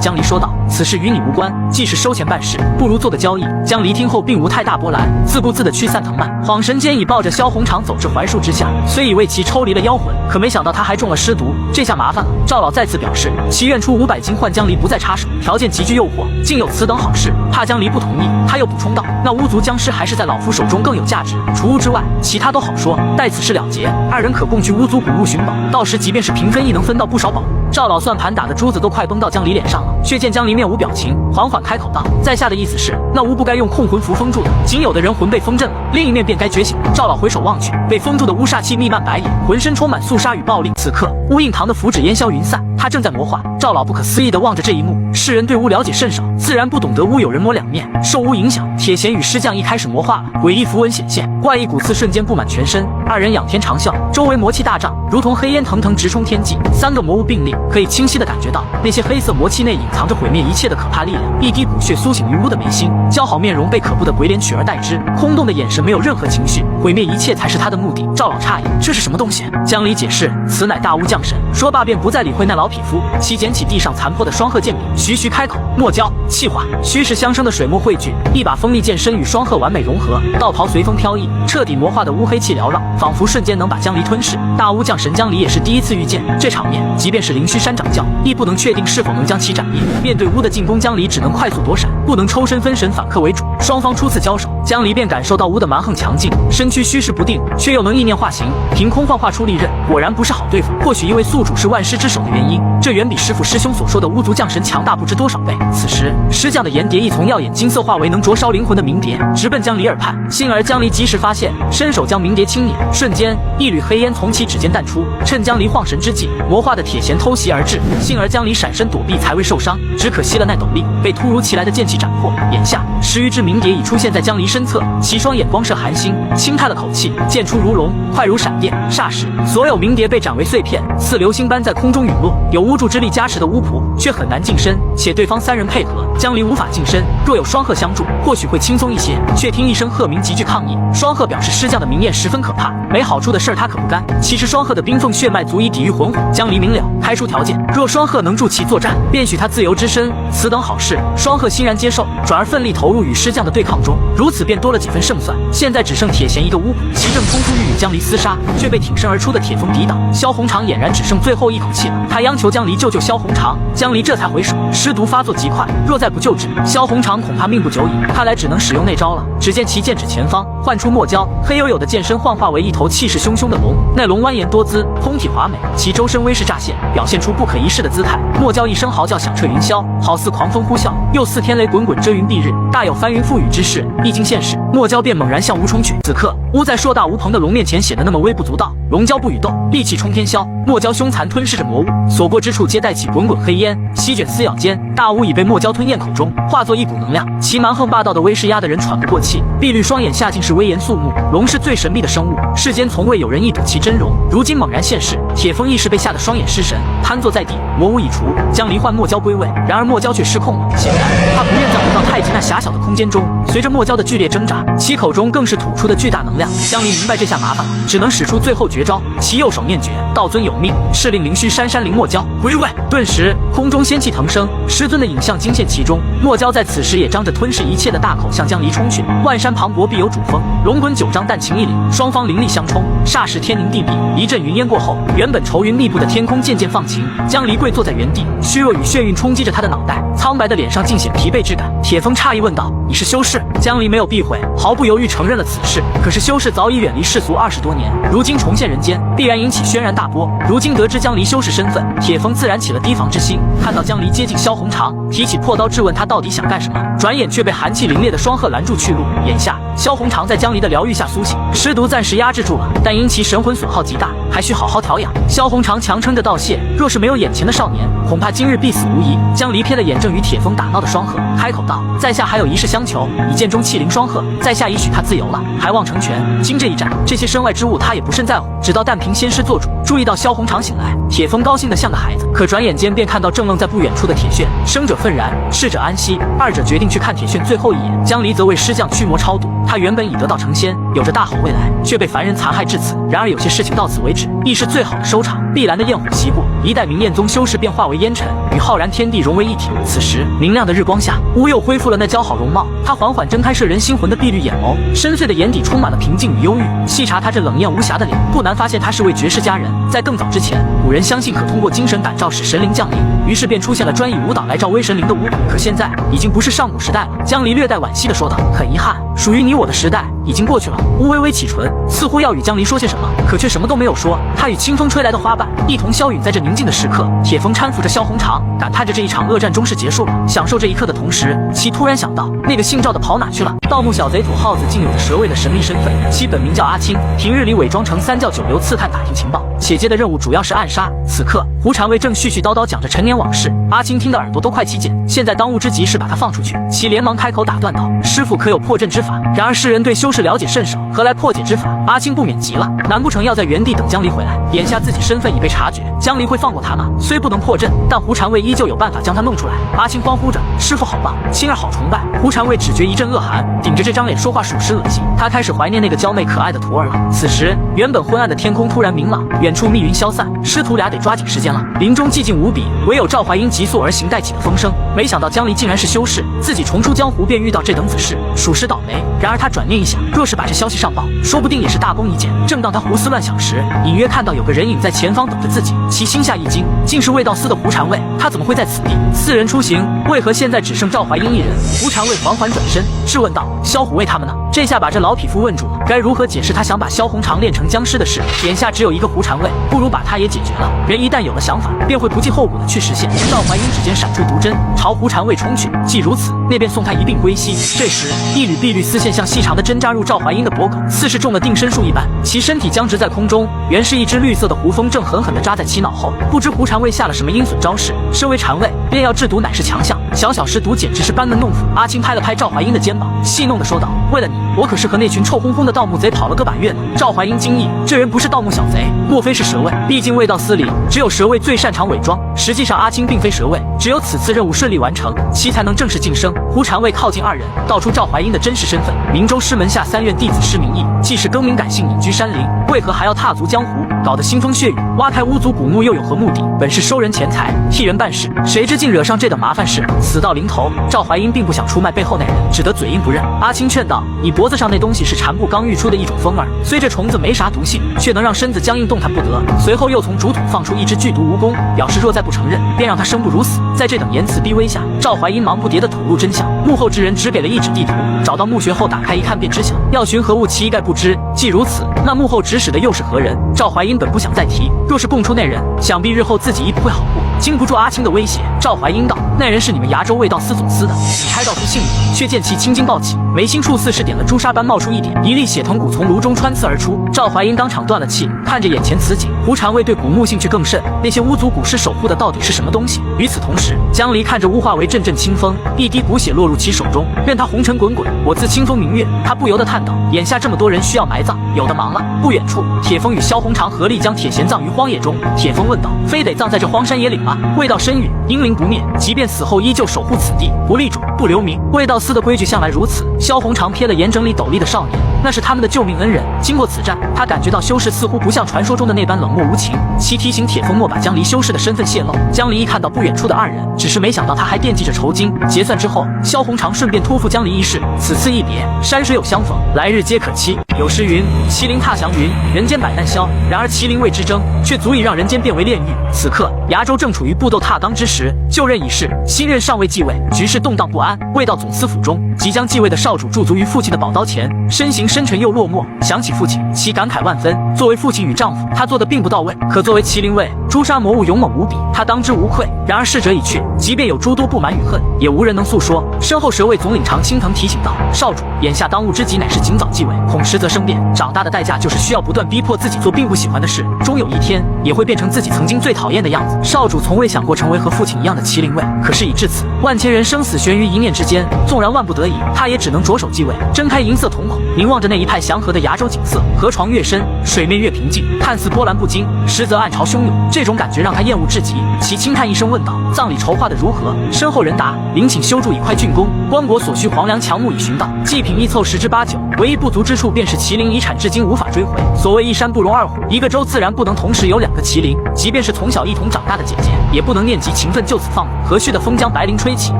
江离说道：“此事与你无关，既是收钱办事，不如做个交易。”江离听后并无太大波澜，自顾自的驱散藤蔓，恍神间已抱着萧红长走至槐树之下。虽已为其抽离了妖魂，可没想到他还中了尸毒，这下麻烦了。赵老再次表示，其愿出500金换江离不再插手，条件极具诱惑，竟有此等好事，怕江离不同意。他又补充道：“那巫族僵尸还是在老夫手中更有价值，除巫之外，其他都好说。待此事了结，二人可共去巫族古物寻宝，到时即便是平分亦能分到不少宝物。”赵老算盘打的珠子都快崩到江离脸上了，却见江离面无表情，缓缓开口道：“在下的意思是，那巫不该用控魂符封住的，仅有的人魂被封震了，另一面便该觉醒。”赵老回首望去，被封住的巫煞气弥漫白眼，浑身充满肃杀与暴力。此刻，巫印堂的符纸烟消云散，他正在魔化。赵老不可思议地望着这一幕，世人对巫了解甚少，自然不懂得巫有人魔两面，受巫影响，铁贤与尸将一开始魔化了，诡异符文显现，怪异骨刺瞬间布满全身。二人仰天长啸，周围魔气大涨，如同黑烟腾腾直冲天际。3个魔物并立，可以清晰地感觉到那些黑色魔气内隐藏着毁灭一切的可怕力量。一滴骨血苏醒于巫的眉心，姣好面容被可怖的鬼脸取而代之，空洞的眼神没有任何情绪，毁灭一切才是他的目的。赵老诧异，这是什么东西？江离解释，此乃大巫降神。说罢便不再理会那老匹夫，其捡起地上残破的双鹤剑柄，徐徐开口：“墨胶气化，虚实相生的水墨汇聚，一把锋利剑身与双鹤完美融合，道袍随风飘逸，彻底魔化的乌黑气缭绕，仿佛瞬间能把江离吞噬。大巫降神江离也是第一次遇见这场面，即便是灵虚山掌教，亦不能确定是否能将其斩灭。面对巫的进攻，江离只能快速躲闪，不能抽身分神反客为主。双方初次交手，江离便感受到巫的蛮横强劲，身躯虚实不定，却又能意念化形，凭空幻化出利刃，果然不是好对付。或许因为宿主是万师之首的原因，这远比师傅师兄所说的巫族降神强大不知多少倍。此时，尸将的岩蝶亦从耀眼金色化为能灼烧灵魂的明蝶，直奔江离耳畔。幸而江离及时发现，伸手将明蝶轻捻，瞬间一缕黑烟从其指尖淡出，趁江离晃神之际，魔化的铁弦偷袭而至。幸而江离闪身躲避，才未受伤，只可惜了那斗笠，被突如其来的剑气斩破。眼下10余只明蝶已出现在江离身侧，其双眼光射寒星，轻叹了口气，剑出如龙，快如闪电。霎时，所有明蝶被斩为碎片，似流星般在空中陨落。有巫助之力加持的巫仆却很难近身，且对方3人配合，江离无法近身。若有双鹤相助，或许会轻松一些。却听一声鹤鸣，极具抗议。双鹤表示尸将的明焰十分可怕，没好处的事儿他可不干。其实双鹤的冰凤血脉足以抵御魂火。江离明了，开出条件，若双鹤能助其作战，便许他自由之身。此等好事，双鹤欣然接受，转而奋力投入与尸将的对抗中，如此便多了几分胜算。现在只剩铁贤一个巫仆，其正冲出欲与江离厮杀，却被挺身而出的铁风抵挡。萧红长俨然只剩最后一口气了，他央求江离救萧红长，江离这才回首，尸毒发作极快，若再不救治，萧红长恐怕命不久矣。看来只能使用那招了。只见其剑指前方，唤出墨胶，黑黝黝的剑身幻化为一头气势汹汹的龙，那龙蜿蜒多姿，通体华美，其周身威势乍现，表现出不可一世的姿态。墨胶一声嚎叫响彻云霄，好似狂风呼啸，又似天雷滚滚遮云蔽日，大有翻云覆雨之势。一经现世，墨胶便猛然向巫冲去。此刻，巫在硕大无朋的龙面前显得那么微不足道。龙蛟不语动，戾气冲天霄。墨胶凶残吞噬着魔物，所过之处皆带起滚滚黑烟，席卷撕咬间，大巫已被墨胶吞咽口中，化作一股能量。其蛮横霸道的威势压得人喘不过气，碧绿双眼下竟是威严肃穆。龙是最神秘的生物，世间从未有人一睹其真容，如今猛然现世，铁风一时被吓得双眼失神，瘫坐在地。魔物已除，江离唤墨胶归位，然而墨胶却失控了，显然他不愿再回到太极那狭小的空间中。随着墨胶的剧烈挣扎，其口中更是吐出的巨大能量。江离明白这下麻烦了，只能使出最后绝招，其右手念诀，道尊有命，敕令灵虚姗姗灵墨胶归位。顿时空中仙气腾升，10师尊的影像惊现其中。诺娇在此时也张着吞噬一切的大口向江离冲去。万山磅礴必有主峰，龙滚九章但情一凛，双方灵力相冲，霎时天凝地闭。一阵云烟过后，原本愁云密布的天空渐渐放晴。江离跪坐在原地，虚弱与眩晕冲击着他的脑袋，苍白的脸上尽显疲惫之感。铁峰诧异问道：“你是修士？”江离没有避讳，毫不犹豫承认了此事。可是修士早已远离世俗20多年，如今重现人间，必然引起轩然大波。如今得知江离修士身份，铁峰自然起了提防之心。看到江离接近萧红长，提起破刀质问他到底想干什么，转眼却被寒气凛冽的双鹤拦住去路。眼下萧红长在江离的疗愈下苏醒，尸毒暂时压制住了，但因其神魂损耗极大，还需好好调养。萧红长强撑着道谢，若是没有眼前的少年，恐怕今日必死无疑。江离瞥了眼正与铁峰打闹的双鹤，开口道：“在下还有一事相求，以剑中气凌双鹤，在下已许他自由了，还望成全。”经这一战，这些身外之物他也不甚在乎，直到但凭仙师做主。注意到萧红长醒来，铁峰高兴得像个孩子，可转眼间便看到正愣在不远处的铁炫。生者愤然，逝者安息，二者决定去看铁炫最后一眼。江离则为师将驱魔超度，他原本已得道成仙，有着大好未来，却被凡人残害至此。然而有些事情到此为止，亦是最好的收场。碧蓝的焰火袭过，一代明焰宗修士便化为烟尘，与浩然天地融为一体。此时明亮的日光下，乌又恢复了那姣好容貌。他缓缓睁开摄人心魂的碧绿眼眸，深邃的眼底充满了平静与忧郁。细查他这冷艳无瑕的脸，不难发现他是位绝世佳人。在更早之前，古人相信可通过精神感召使神灵降临，于是便出现了专以舞蹈来召威神灵的巫。可现在已经不是上古时代了。江离略带惋惜地说道：“很遗憾，属于你我的时代已经过去了。”巫微微启唇，似乎要与江离说些什么，可却什么都没有说。他与清风吹来的花瓣一同消陨在这宁静的时刻。铁峰搀扶着萧红长，感叹着这一场恶战终是结束了。享受这一刻的同时，其突然想到，那个姓赵的跑哪去了？盗墓小贼土耗子竟有着蛇卫的神秘身份，其本名叫阿青，平日里伪装成三教九流刺探打听情报，且接的任务主要是暗杀。此刻胡禅卫正絮絮叨叨讲着陈年往事，阿青听得耳朵都快起茧。现在当务之急是把他放出去。其连忙开口打断道：“师父可有破阵之法？”然而世人对修士了解甚少，何来破解之法？阿青不免急了，难不成要在原地等江离回来？眼下自己身份已被察觉，江离会放过他吗？虽不能破阵，但胡禅卫依旧有办法将他弄出来。阿青欢呼着：“师父好棒，青儿好崇拜！”胡禅卫只觉一阵恶寒，顶着这张脸说话属实恶心。他开始怀念那个娇媚可爱的徒儿了。此时原本昏暗的天空突然明朗，远处密云消散，师徒俩得抓紧时间了。林中寂静无比，唯有赵怀英急速而行带起的风声。没想到江离竟然是修士，自己重出江湖便遇到这等子事，属实倒霉。然而他转念一想，若是把这消息上报，说不定也是大功一件。正当他胡思乱想时，隐约看到有个人影在前方等着自己，其心下一惊，竟是卫道司的胡禅卫。他怎么会在此地？四人出行，为何现在只剩赵怀英一人？胡禅卫缓缓转身质问道：“萧虎卫他们呢？”这下把这老匹夫问住了，该如何解释他想把萧红长练成僵尸的事？眼下只有一个胡禅卫，不如把他也解决了。人一旦有了想法，便会不计后果的去实现。赵怀英指尖闪出毒针，朝胡禅卫冲去。既如此，那便送他一并归西。这时，一缕碧绿丝线像细长的针扎入赵怀英的脖颈，似是中了定身术一般，其身体僵直在空中。原是一只绿色的胡蜂正狠狠地扎在其脑后。不知胡禅卫下了什么阴损招式，身为禅卫，便要制毒乃是强项，小小施毒简直是班门弄斧。阿青拍了拍赵怀英的肩膀，戏弄地说道：“为了你，我可是和那群臭烘烘的盗墓贼跑了个把月呢。”赵怀英惊异，这人不是盗墓小贼，莫非是蛇卫？毕竟卫道司里只有蛇卫最擅长伪装。实际上阿青并非蛇卫，只有此次任务顺利完成，其才能正式晋升。胡禅卫靠近二人，道出赵怀英的真实身份：明州师门下3院弟子施明义，既是更名改姓隐居山林，为何还要踏足江湖，搞得腥风血雨？挖开巫族古墓又有何目的？本是收人钱财，替人办事，谁知竟惹上这等麻烦事，死到临头。赵怀英并不想出卖背后那人，只得嘴硬不认。阿青劝道：“你脖子上那东西是禅布刚育出的一种蜂儿，虽这虫子没啥毒性，却能让身子僵硬动弹不得。”随后又从竹筒放出一只剧毒蜈蚣，表示若再不承认，便让他生不如死。在这等言辞逼威下，赵怀英忙不迭地吐露真相。幕后之人只给了一纸地图，找到墓穴后打开一看便知晓，要寻何物其一概不知。既如此，那幕后指使的又是何人？赵怀英本不想再提，若是供出那人，想必日后自己亦不会好过。经不住阿青的威胁，赵怀英道：“那人是你们崖州卫道司总司的。”你猜道出姓名，却见其青筋暴起，眉心处似是点了朱砂般冒出一点，一粒血藤骨从颅中穿刺而出。赵怀英当场断了气，看着眼前此景，胡禅卫对古墓兴趣更甚。那些巫族古尸守护的到底是什么东西？与此同时，江离看着巫化为阵阵清风，一滴骨血落入其手中，任他红尘滚滚，我自清风明月。他不由得叹道：眼下这么多人需要埋葬，有的忙了。不远处，铁峰与萧红长合力将铁贤葬于荒野中。铁峰问道：非得葬在这荒山野岭吗？卫道深远，英灵不灭，即便死后依旧守护此地，不立主不留名。卫道司的规矩向来如此。萧红长瞥了眼整理斗笠的少年，那是他们的救命恩人。经过此战，他感觉到修士似乎不像传说中的那般冷漠无情，其提醒铁峰莫把江离修士的身份泄露。江离一看到不远处的二人，只是没想到他还惦记着酬金。结算之后，萧红长顺便托付江离一事，此次一别，山水有相逢，来日皆可期。有诗云：麒麟踏祥云，人间百难消。然而麒麟位之争，却足以让人间变为炼狱。此刻，崖州正处于布斗踏纲之时，就任已逝，新任尚未继位，局势动荡不安。未到总司府中，即将继位的少主驻足于父亲的宝刀前，身形深沉又落寞。想起父亲，其感慨万分。作为父亲与丈夫，他做的并不到位，可作为麒麟卫，诛杀魔物勇猛无比，他当之无愧。然而逝者已去，即便有诸多不满与恨，也无人能诉说。身后蛇卫总领常青藤提醒道：“少主，眼下当务之急乃是尽早继位，恐实则生变。长大的代价就是需要不断逼迫自己做并不喜欢的事，终有一天也会变成自己曾经最讨厌的样子。”少主从未想过成为和父亲一样的麒麟卫，可是已至此，万千人生死悬于一念之间，纵然万不得已，他也只能着手继位。睁开银色瞳孔，凝望着那一派祥和的崖州景色，河床越深，水面越平静，看似波澜不惊，实则暗潮汹涌。这种感觉让他厌恶至极。其轻叹一声问道：“葬礼筹划的如何？”身后人答：“陵寝修筑已快竣工，棺椁所需黄梁墙木已寻到，祭品亦凑10之8、9，唯一不足之处便是麒麟遗产至今无法追回。所谓一山不容二虎，一个州自然不能同时有2个麒麟，即便是从小一同长大的姐姐，也不能念及情分就此放过。和煦的风将白绫吹起，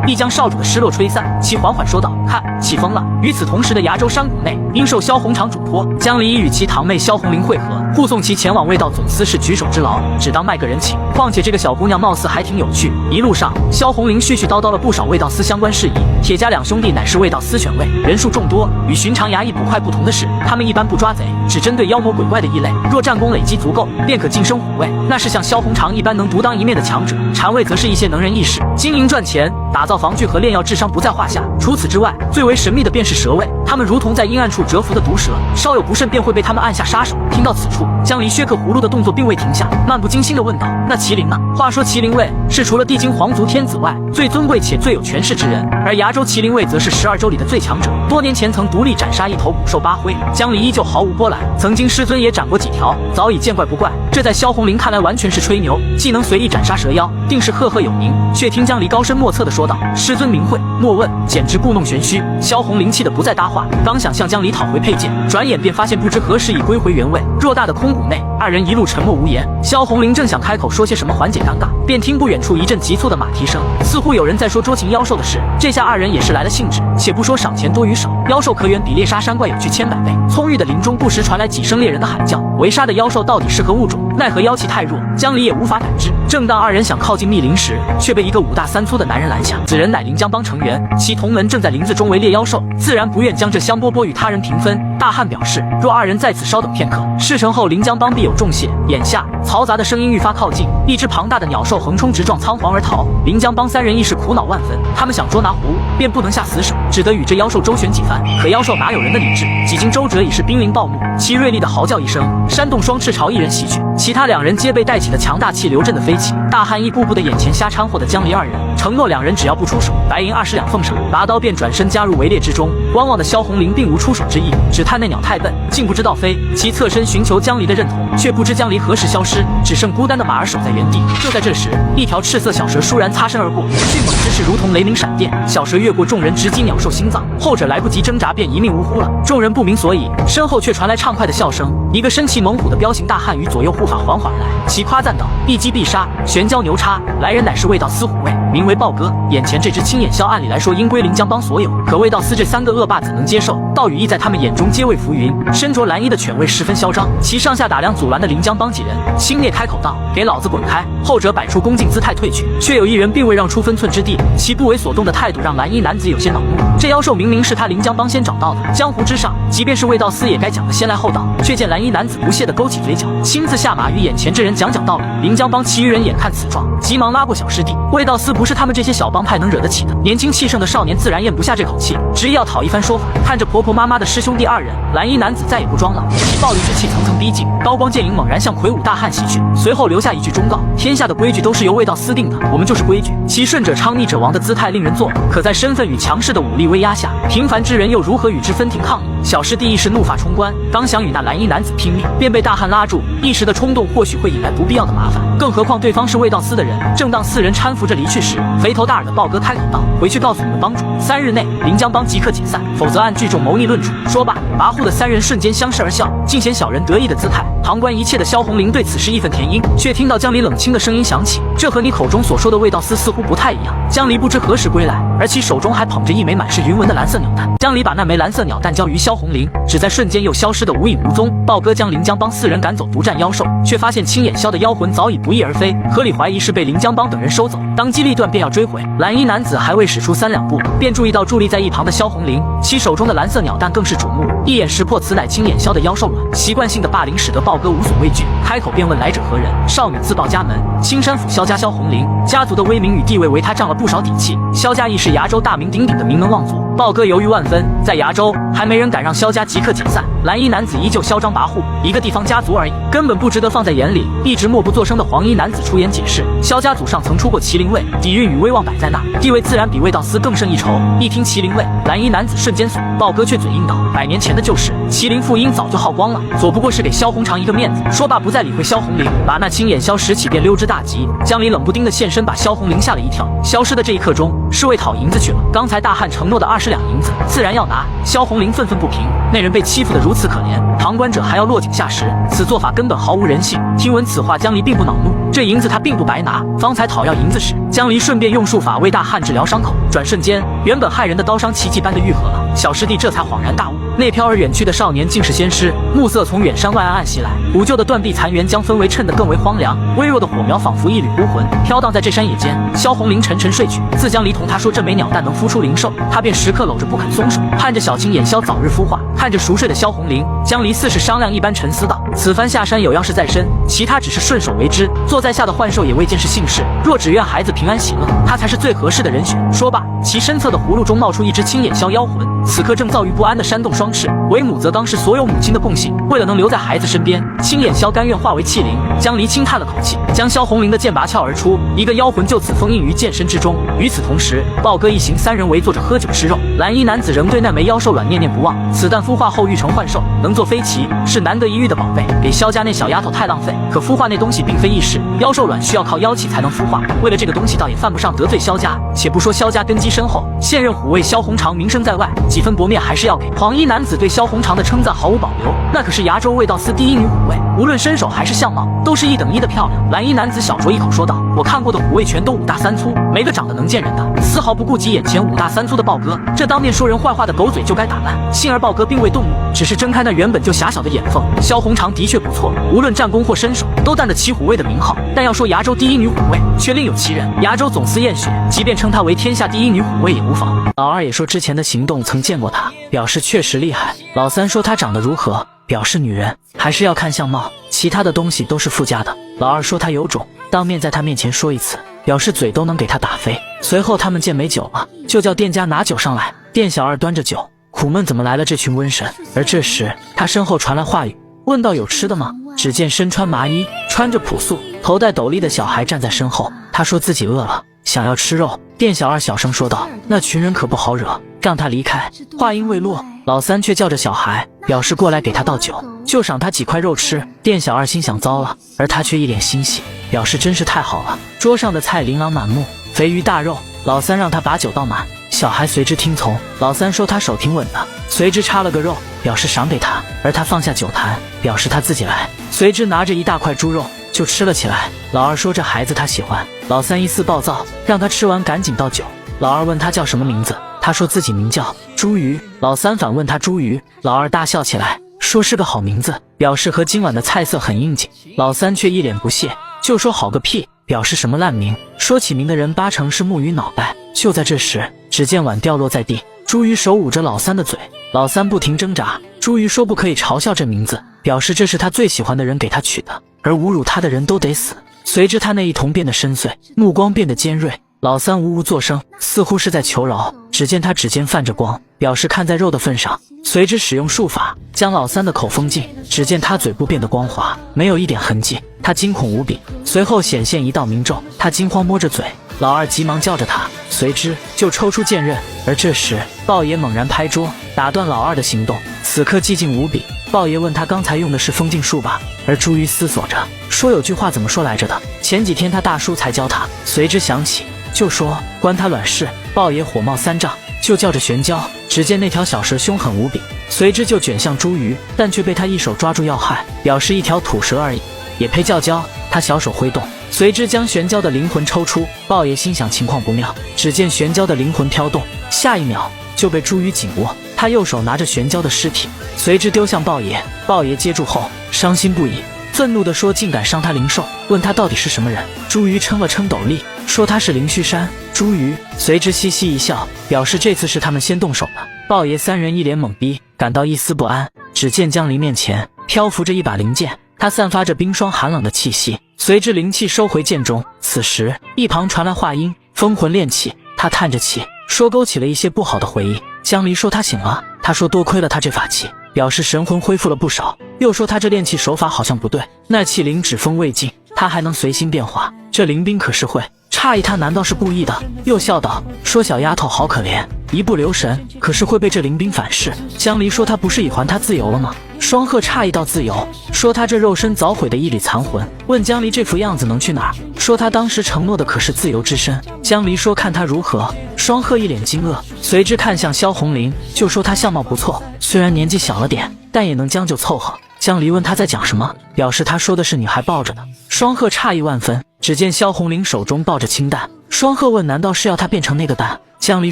必将少主的失落吹散。”其缓缓说道：“看，起风了。”与此同时的崖州山谷内，因受萧红长嘱托，江离已与其堂妹萧红玲会合，护送其前往卫道总司是举手之劳，只当卖个人情。况且这个小姑娘貌似还挺有趣。一路上，萧红玲絮絮叨叨了不少卫道司相关事宜。铁家两兄弟乃是卫道司选卫，人数众多，与寻常衙役捕快不同的是，他们一般不抓贼，只针对妖魔鬼怪的异类。若战功累积足够，便可晋升虎卫，那是像萧红长一般能独当一面的强者。禅卫则是一些能人异士，经营赚钱，打造防具和炼药智商不在话下。除此之外，最为神秘的便是蛇卫，他们如同在阴暗处蛰伏的毒蛇，稍有不慎便会被他们按下杀手。听到此处，江离削刻葫芦的动作并未停下，漫不经心地问道：“那麒麟呢？”话说麒麟卫是除了地精皇族天子外最尊贵且最有权势之人，而崖州麒麟卫则是12州里的最强者，多年前曾独立斩杀一头古兽八辉。江离依旧毫无波澜，曾经师尊也斩过几条，早已见怪不怪。这在萧红玲看来完全是吹牛，既能随意斩杀蛇妖，定是赫赫有名。却听江离高深莫测地说道：“师尊名讳，莫问，简直故弄玄虚。”萧红玲气得不再搭话，刚想向江离讨回佩剑，转眼便发现不知何时已归回原位。偌大的空谷内，二人一路沉默无言。萧红玲正想开口说些什么缓解尴尬，便听不远处一阵急促的马蹄声，似乎有人在说捉禽妖兽的事。这下二人也是来了兴致。且不说赏钱多与少，妖兽可远比猎杀山怪有趣千百倍。葱郁的林中不时传来几声猎人的喊叫，围杀的妖兽到底是何物种？奈何妖气太弱，江离也无法感知。正当二人想靠近密林时，却被一个5大3粗的男人拦下。此人乃临江帮成员，其同门正在林子中围猎妖兽，自然不愿将这香饽饽与他人平分。大汉表示，若二人在此稍等片刻，事成后临江帮必有重谢。眼下嘈杂的声音愈发靠近，一只庞大的鸟兽横冲直撞，仓皇而逃。临江帮3人一时苦恼万分，他们想捉拿活物，便不能下死手，只得与这妖兽周旋几番。可妖兽哪有人的理智？几经周折，已是濒临暴怒。其锐利的嚎叫一声，扇动双翅朝一人袭去，其他2人皆被带起的强大气流震得飞起。大汉一步步的眼前瞎掺和的江离二人，承诺2人只要不出手，白银20两奉上。拔刀便转身加入围猎之中。观望的萧红玲并无出手之意，只叹那鸟太笨，竟不知道飞。其侧身寻求江离的认同，却不知江离何时消失，只剩孤单的马儿守在原地。就在这时，一条赤色小蛇倏然擦身而过，迅猛之势如同雷鸣闪电，小蛇越过众人，直击鸟兽心脏，后者来不及挣扎便一命呜呼了。众人不明所以，身后却传来畅快的笑声。一个身骑猛虎的彪形大汉与左右护法缓缓而来，其夸赞道：“一击必杀，玄蛟牛叉！来人乃是卫道司虎卫，名为豹哥。眼前这只青眼枭，按理来说应归临江帮所有，可卫道司这3个恶霸怎能接受？道语亦在他们眼中皆为浮云。”身着蓝衣的犬卫十分嚣张，其上下打量阻拦的临江帮几人，轻蔑开口道：“给老子滚开！”后者摆出恭敬姿态退去，却有一人并未让出分寸之地，其不为所动的态度让蓝衣男子有些恼怒。这妖兽明明是他临江帮先找到的，江湖之上，即便是卫道司也该讲的先来后到，却见蓝衣男子不屑地勾起嘴角，亲自下马与眼前这人讲道理。临江帮其余人眼看此状，急忙拉过小师弟。卫道司不是他们这些小帮派能惹得起的，年轻气盛的少年自然咽不下这口气，执意要讨一番说法。看着婆婆妈妈的师兄弟2人，蓝衣男子再也不装了，其暴力之气层层逼近，刀光剑影猛然向魁梧大汉袭去，随后留下一句忠告：天下的规矩都是由卫道司定的，我们就是规矩。其顺者昌，逆者亡的姿态令人作呕，可在身份与强势的武力威压下，平凡之人又如何与之分庭抗礼？小师弟一时怒发冲冠，刚想与那蓝衣男子拼命，便被大汉拉住。一时的冲动或许会引来不必要的麻烦，更何况对方是卫道司的人。正当四人搀扶着离去时，肥头大耳的豹哥开口道：“回去告诉你们帮主，3日内临江帮即刻解散，否则按聚众谋逆论处。”说罢，跋扈的3人瞬间相视而笑，尽显小人得意的姿态。旁观一切的萧红玲对此事义愤填膺，却听到江离冷清的声音响起：“这和你口中所说的卫道司似乎不太一样。”江离不知何时归来，而其手中还捧着一枚满是云纹的蓝色鸟蛋。江离把那枚蓝色鸟蛋交于萧红玲，只在瞬间又消失得无影无踪。豹哥将临江帮4人赶走独占妖兽，却发现青眼枭的妖魂早已不翼而飞，合理怀疑是被临江帮等人收走。当机立断便要追回，蓝衣男子还未使出3两步，便注意到伫立在一旁的萧红玲，其手中的蓝色鸟蛋更是瞩目，一眼识破此乃青眼枭的妖兽卵。习惯性的霸凌使得豹哥无所畏惧，开口便问来者何人。少女自报家门，青山府萧家萧红玲，家族的威名与地位为他仗了不少底气。萧家亦是崖州大名鼎鼎的名门望族。豹哥犹豫万分，在崖州还没人敢让萧家即刻解散。蓝衣男子依旧嚣张跋扈，一个地方家族而已，根本不值得放在眼里。一直默不作声的黄衣男子出言解释，萧家祖上曾出过麒麟卫，底蕴与威望摆在那，地位自然比卫道司更胜一筹。一听麒麟卫，蓝衣男子瞬间怂，豹哥却嘴硬道：“100年前的旧事，麒麟副鹰早就耗光了，左不过是给萧红长一个面子。”说罢不再理会萧红玲，把那青眼枭拾起便溜之大吉。江离冷不丁的现身把萧红玲吓了一跳，消失的这一刻钟是为讨银子去了。刚才大汉承诺的20两银子，自然要拿。萧红玲愤愤不平，那人被欺负得如此可怜，旁观者还要落井下石，此做法根本毫无人性。听闻此话，江离并不恼怒，这银子他并不白拿。方才讨要银子时，江离顺便用术法为大汉治疗伤口，转瞬间，原本害人的刀伤奇迹般的愈合了。小师弟这才恍然大悟，那飘而远去的少年竟是仙师。暮色从远山外暗暗袭来，古旧的断壁残垣将氛围衬得更为荒凉，微弱的火苗仿佛一缕孤魂，飘荡在这山野间。萧红玲沉沉睡去，自江离同他说这枚鸟蛋能孵出灵兽，他便时刻搂着不肯松手，盼着小青眼枭早日孵化。看着熟睡的萧红玲，江离似是商量一般沉思道：“此番下山有要事在身，其他只是顺手为之。坐在下的幻兽也未见是幸事，若只愿孩子平安喜乐，他才是最合适的人选。”说罢，其身侧的葫芦中冒出一只青眼枭妖魂，此刻正躁郁不安地扇动双翅。为母则当是所有母亲的共性，为了能留在孩子身边，青眼枭甘愿化为器灵。江离轻叹了口气，将萧红玲的剑拔鞘而出，一个妖魂就此封印于剑身之中。与此同时，豹哥一行3人围坐着喝酒吃肉，蓝衣男子仍对那枚妖兽卵念念不忘。此蛋孵化后育成幻兽，能做飞骑，是难得一遇的宝贝。给萧家那小丫头太浪费，可孵化那东西并非易事，妖兽卵需要靠妖气才能孵化。为了这个东西，倒也犯不上得罪萧家。且不说萧家根基深厚，现任虎卫萧红长名声在外，几分薄面还是要给。黄衣男子对萧红长的称赞毫无保留，那可是崖州卫道司第一女虎卫，无论身手还是相貌，都是1等1的漂亮。蓝衣男子小酌一口说道：“我看过的虎卫全都5大3粗，没个长得能见人的，丝毫不顾及眼前5大3粗的豹哥。这当面说人坏话的狗嘴就该打烂。”幸而豹哥并未动怒，只是睁开那原本就狭小的眼缝。萧红长的确不错，无论战功或身手，都担得起虎卫的名号。但要说崖州第一女虎卫，却另有其人。崖州总司燕雪，即便称她为天下第一女虎卫也无妨。老二也说之前的行动曾见过她，表示确实厉害。老三说她长得如何，表示女人还是要看相貌，其他的东西都是附加的。老二说她有种，当面在她面前说一次，表示嘴都能给她打飞。随后他们见没酒了，就叫店家拿酒上来。店小二端着酒，苦闷怎么来了这群瘟神。而这时他身后传来话语，问道有吃的吗？只见身穿麻衣，穿着朴素，头戴斗笠的小孩站在身后。他说自己饿了，想要吃肉。店小二小声说道：“那群人可不好惹，让他离开。”话音未落，老三却叫着小孩，表示过来给他倒酒，就赏他几块肉吃。店小二心想糟了，而他却一脸欣喜，表示真是太好了。桌上的菜琳琅满目，肥鱼大肉。老三让他把酒倒满，小孩随之听从。老三说他手挺稳的，随之插了个肉，表示赏给他。而他放下酒坛，表示他自己来，随之拿着一大块猪肉就吃了起来。老二说这孩子他喜欢。老三一丝暴躁，让他吃完赶紧倒酒。老二问他叫什么名字，他说自己名叫朱鱼。老三反问他朱鱼，老二大笑起来，说是个好名字，表示和今晚的菜色很应景。老三却一脸不屑，就说好个屁，表示什么烂名，说起名的人8成是木鱼脑袋。就在这时，只见碗掉落在地，朱鱼手捂着老三的嘴，老三不停挣扎。朱鱼说不可以嘲笑这名字，表示这是他最喜欢的人给他取的，而侮辱他的人都得死。随之他那一瞳变得深邃，目光变得尖锐。老三无无作声，似乎是在求饶。只见他指尖泛着光，表示看在肉的份上。随之使用术法将老三的口封禁，只见他嘴部变得光滑，没有一点痕迹。他惊恐无比，随后显现一道明咒，他惊慌摸着嘴。老二急忙叫着他，随之就抽出剑刃。而这时豹爷猛然拍桌，打断老二的行动。此刻寂静无比。豹爷问他刚才用的是风镜术吧？而朱鱼思索着，说有句话怎么说来着的？前几天他大叔才教他。随之想起，就说关他卵事。豹爷火冒三丈，就叫着玄蛟。只见那条小蛇凶狠无比，随之就卷向朱鱼，但却被他一手抓住要害，表示一条土蛇而已，也配叫蛟？他小手挥动，随之将玄蛟的灵魂抽出。豹爷心想情况不妙，只见玄蛟的灵魂飘动，下一秒就被朱鱼紧握。他右手拿着玄蛟的尸体，随之丢向豹爷。豹爷接住后伤心不已，愤怒地说竟敢伤他灵兽，问他到底是什么人。朱鱼称了称斗笠，说他是灵虚山。朱鱼随之嘻嘻一笑，表示这次是他们先动手的。豹爷三人一脸懵逼，感到一丝不安。只见江离面前漂浮着一把灵剑，它散发着冰霜寒冷的气息，随之灵气收回剑中。此时一旁传来话音：封魂炼气。他叹着气说勾起了一些不好的回忆。江离说他醒了，他说多亏了他这法器，表示神魂恢复了不少，又说他这炼气手法好像不对，那气灵指风未尽，他还能随心变化，这灵兵可是会。诧异他难道是故意的，又笑道说小丫头好可怜，一不留神可是会被这灵兵反噬。江离说他不是已还他自由了吗？双鹤诧异到自由，说他这肉身早毁的一缕残魂，问江离这副样子能去哪儿，说他当时承诺的可是自由之身。江离说看他如何。双鹤一脸惊愕，随之看向萧红林，就说他相貌不错，虽然年纪小了点，但也能将就凑合。江离问他在讲什么，表示他说的是你还抱着呢。双鹤诧异万分，只见萧红林手中抱着青蛋。双鹤问难道是要他变成那个蛋？江离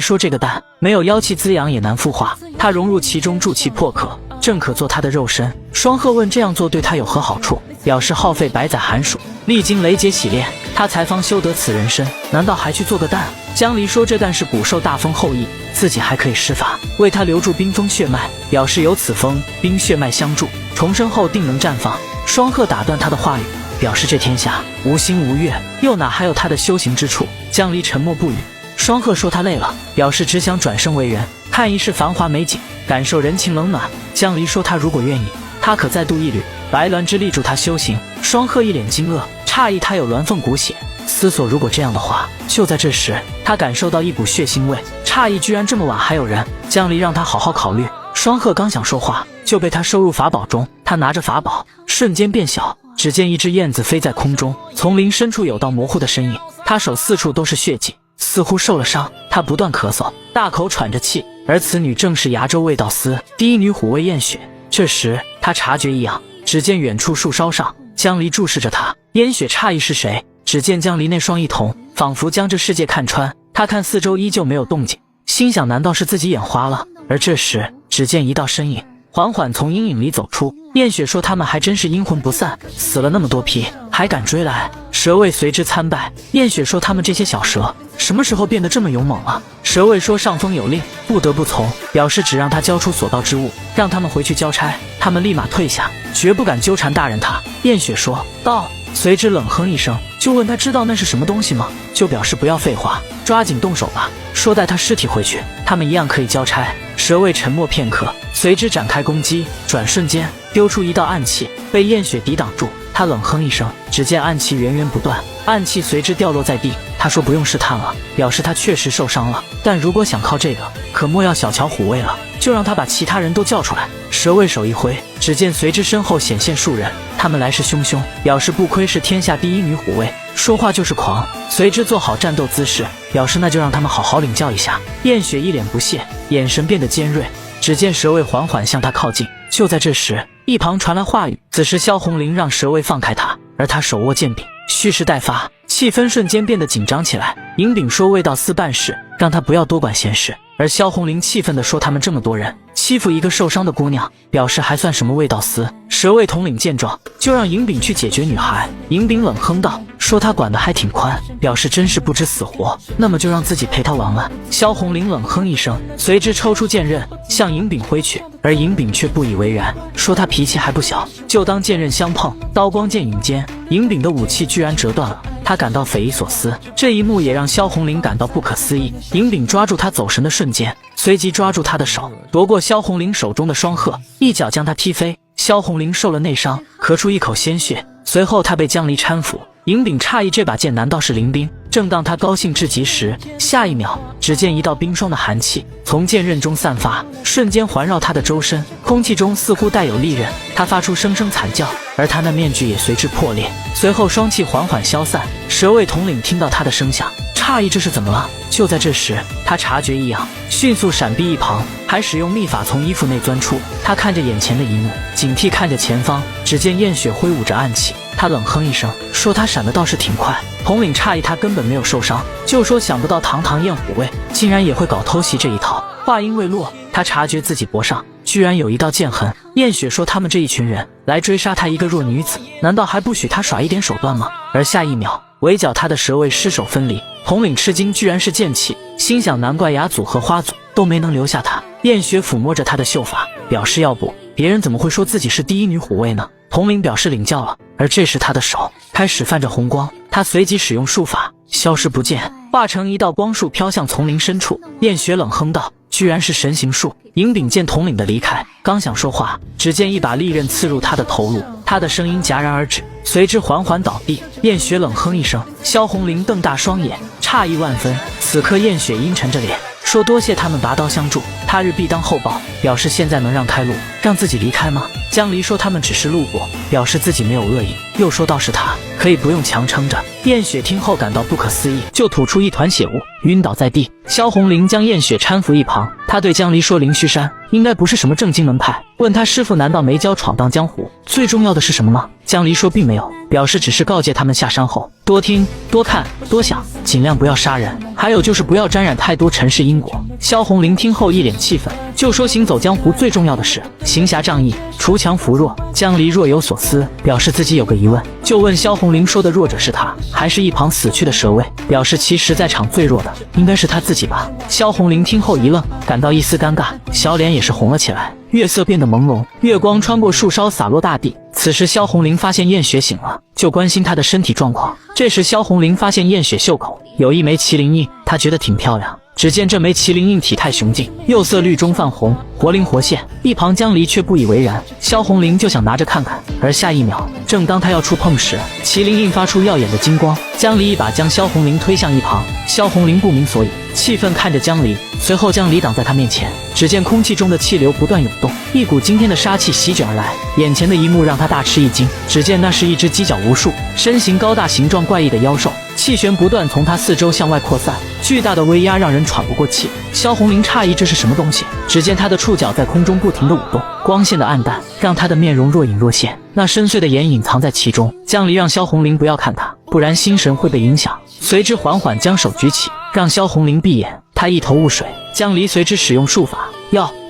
说这个蛋没有妖气滋养也难孵化，他融入其中助气破壳，正可做他的肉身。双鹤问这样做对他有何好处，表示耗费百载寒暑，历经雷劫洗炼，他才方修得此人身，难道还去做个蛋？江离说这蛋是古兽大风后裔，自己还可以施法为他留住冰封血脉，表示有此风冰血脉相助，重生后定能绽放。双鹤打断他的话语，表示这天下无星无月，又哪还有他的修行之处？江离沉默不语。双鹤说他累了，表示只想转生为人，看一世繁华美景，感受人情冷暖。江离说他如果愿意，他可再度一缕白鸾之力助他修行。双鹤一脸惊愕，诧异他有鸾凤骨血，思索如果这样的话。就在这时，他感受到一股血腥味，诧异居然这么晚还有人。江离让他好好考虑。双鹤刚想说话，就被他收入法宝中。他拿着法宝，瞬间变小，只见一只燕子飞在空中，丛林深处有道模糊的身影，他手四处都是血迹，似乎受了伤。他不断咳嗽，大口喘着气，而此女正是崖州卫道司第一女虎卫燕雪。这时他察觉异样，只见远处树梢上江离注视着他。燕雪诧异是谁，只见江离那双一瞳仿佛将这世界看穿。他看四周依旧没有动静，心想难道是自己眼花了？而这时只见一道身影缓缓从阴影里走出。燕雪说他们还真是阴魂不散，死了那么多批还敢追来。蛇卫随之参拜。燕雪说他们这些小蛇什么时候变得这么勇猛了？蛇卫说上峰有令，不得不从，表示只让他交出所到之物，让他们回去交差。他们立马退下，绝不敢纠缠大人他。燕雪说到，随之冷哼一声，就问他知道那是什么东西吗？就表示不要废话，抓紧动手吧，说带他尸体回去，他们一样可以交差。蛇卫沉默片刻，随之展开攻击，转瞬间丢出一道暗器，被燕雪抵挡住。他冷哼一声，只见暗器源源不断，暗器随之掉落在地。他说不用试探了，表示他确实受伤了，但如果想靠这个，可莫要小瞧虎卫了，就让他把其他人都叫出来。蛇卫手一挥，只见随之身后显现数人，他们来势汹汹，表示不愧是天下第一女虎卫，说话就是狂。随之做好战斗姿势，表示那就让他们好好领教一下。燕雪一脸不屑，眼神变得尖锐，只见蛇卫缓缓向他靠近。就在这时，一旁传来话语，此时萧红林让蛇卫放开他，而他手握剑柄，蓄势待发，气氛瞬间变得紧张起来。银炳说卫道司办事，让他不要多管闲事，而萧红林气愤地说他们这么多人欺负一个受伤的姑娘，表示还算什么卫道司。蛇卫统领见状，就让银炳去解决女孩。银炳冷哼道，说他管得还挺宽，表示真是不知死活，那么就让自己陪他玩玩。萧红林冷哼一声，随之抽出剑刃向银炳挥去，而银炳却不以为然，说他脾气还不小，就当剑刃相碰，刀光剑影间，银炳的武器居然折断了。他感到匪夷所思，这一幕也让萧红林感到不可思议。银炳抓住他走神的瞬间，随即抓住他的手，夺过萧红林手中的双鹤，一脚将他踢飞。萧红林受了内伤，咳出一口鲜血，随后他被江离搀扶。银炳诧异这把剑难道是灵兵？正当他高兴至极时，下一秒，只见一道冰霜的寒气从剑刃中散发，瞬间环绕他的周身，空气中似乎带有利刃。他发出声声惨叫，而他那面具也随之破裂，随后霜气缓缓消散。蛇卫统领听到他的声响，诧异这是怎么了。就在这时，他察觉异样，迅速闪避一旁，还使用秘法从衣服内钻出。他看着眼前的一幕，警惕看着前方，只见燕雪挥舞着暗器。他冷哼一声，说他闪的倒是挺快。统领诧异他根本没有受伤，就说想不到堂堂燕虎卫竟然也会搞偷袭这一套。话音未落，他察觉自己脖上居然有一道剑痕。燕雪说他们这一群人来追杀他一个弱女子，难道还不许他耍一点手段吗？而下一秒，围剿他的蛇卫失手分离。统领吃惊，居然是剑气，心想难怪雅祖和花祖都没能留下他。燕雪抚摸着他的秀发，表示要不别人怎么会说自己是第一女虎卫呢？统领表示领教了。而这时他的手开始泛着红光，他随即使用术法消失不见，化成一道光束飘向丛林深处。燕雪冷哼道，居然是神行术。银柄见统领的离开，刚想说话，只见一把利刃刺入他的头颅，他的声音戛然而止，随之缓缓倒地。燕雪冷哼一声，萧红玲瞪大双眼，诧异万分。此刻燕雪阴沉着脸说，多谢他们拔刀相助，他日必当厚报，表示现在能让开路让自己离开吗？江离说他们只是路过，表示自己没有恶意，又说倒是他可以不用强撑着。燕雪听后感到不可思议，就吐出一团血雾，晕倒在地。萧红玲将燕雪搀扶一旁，他对江离说，灵虚山应该不是什么正经门派，问他师父难道没教闯荡江湖最重要的是什么吗？江离说并没有，表示只是告诫他们下山后多听多看多想，尽量不要杀人，还有就是不要沾染太多尘世因果。萧红玲听后一脸气愤，就说行走江湖最重要的是行侠仗义，除强扶弱。江离若有所思，表示自己有个疑问，就问萧红玲说的弱者是他还是一旁死去的蛇卫，表示其实在场最弱的应该是他自己吧。萧红玲听后一愣，感到一丝尴尬，小脸也是红了起来。月色变得朦胧，月光穿过树梢洒落大地。此时萧红玲发现燕雪醒了，就关心她的身体状况。这时萧红玲发现燕雪袖口有一枚麒麟印，她觉得挺漂亮。只见这枚麒麟印体态雄劲，釉色绿中泛红，活灵活现。一旁江离却不以为然，萧红玲就想拿着看看。而下一秒，正当他要触碰时，麒麟印发出耀眼的金光，江离一把将萧红玲推向一旁。萧红玲不明所以，气愤看着江离，随后江离挡在他面前。只见空气中的气流不断涌动，一股惊天的杀气席卷而来。眼前的一幕让他大吃一惊，只见那是一只犄角无数、身形高大、形状怪异的妖兽，气旋不断从他四周向外扩散，巨大的威压让人喘不过气。萧红玲诧异这是什么东西，只见他的触角在空中不停地舞动，光线的暗淡让他的面容若隐若现，那深邃的眼隐藏在其中。江离让萧红玲不要看他，不然心神会被影响，随之缓缓将手举起，让萧红玲闭眼。他一头雾水，江离随之使用术法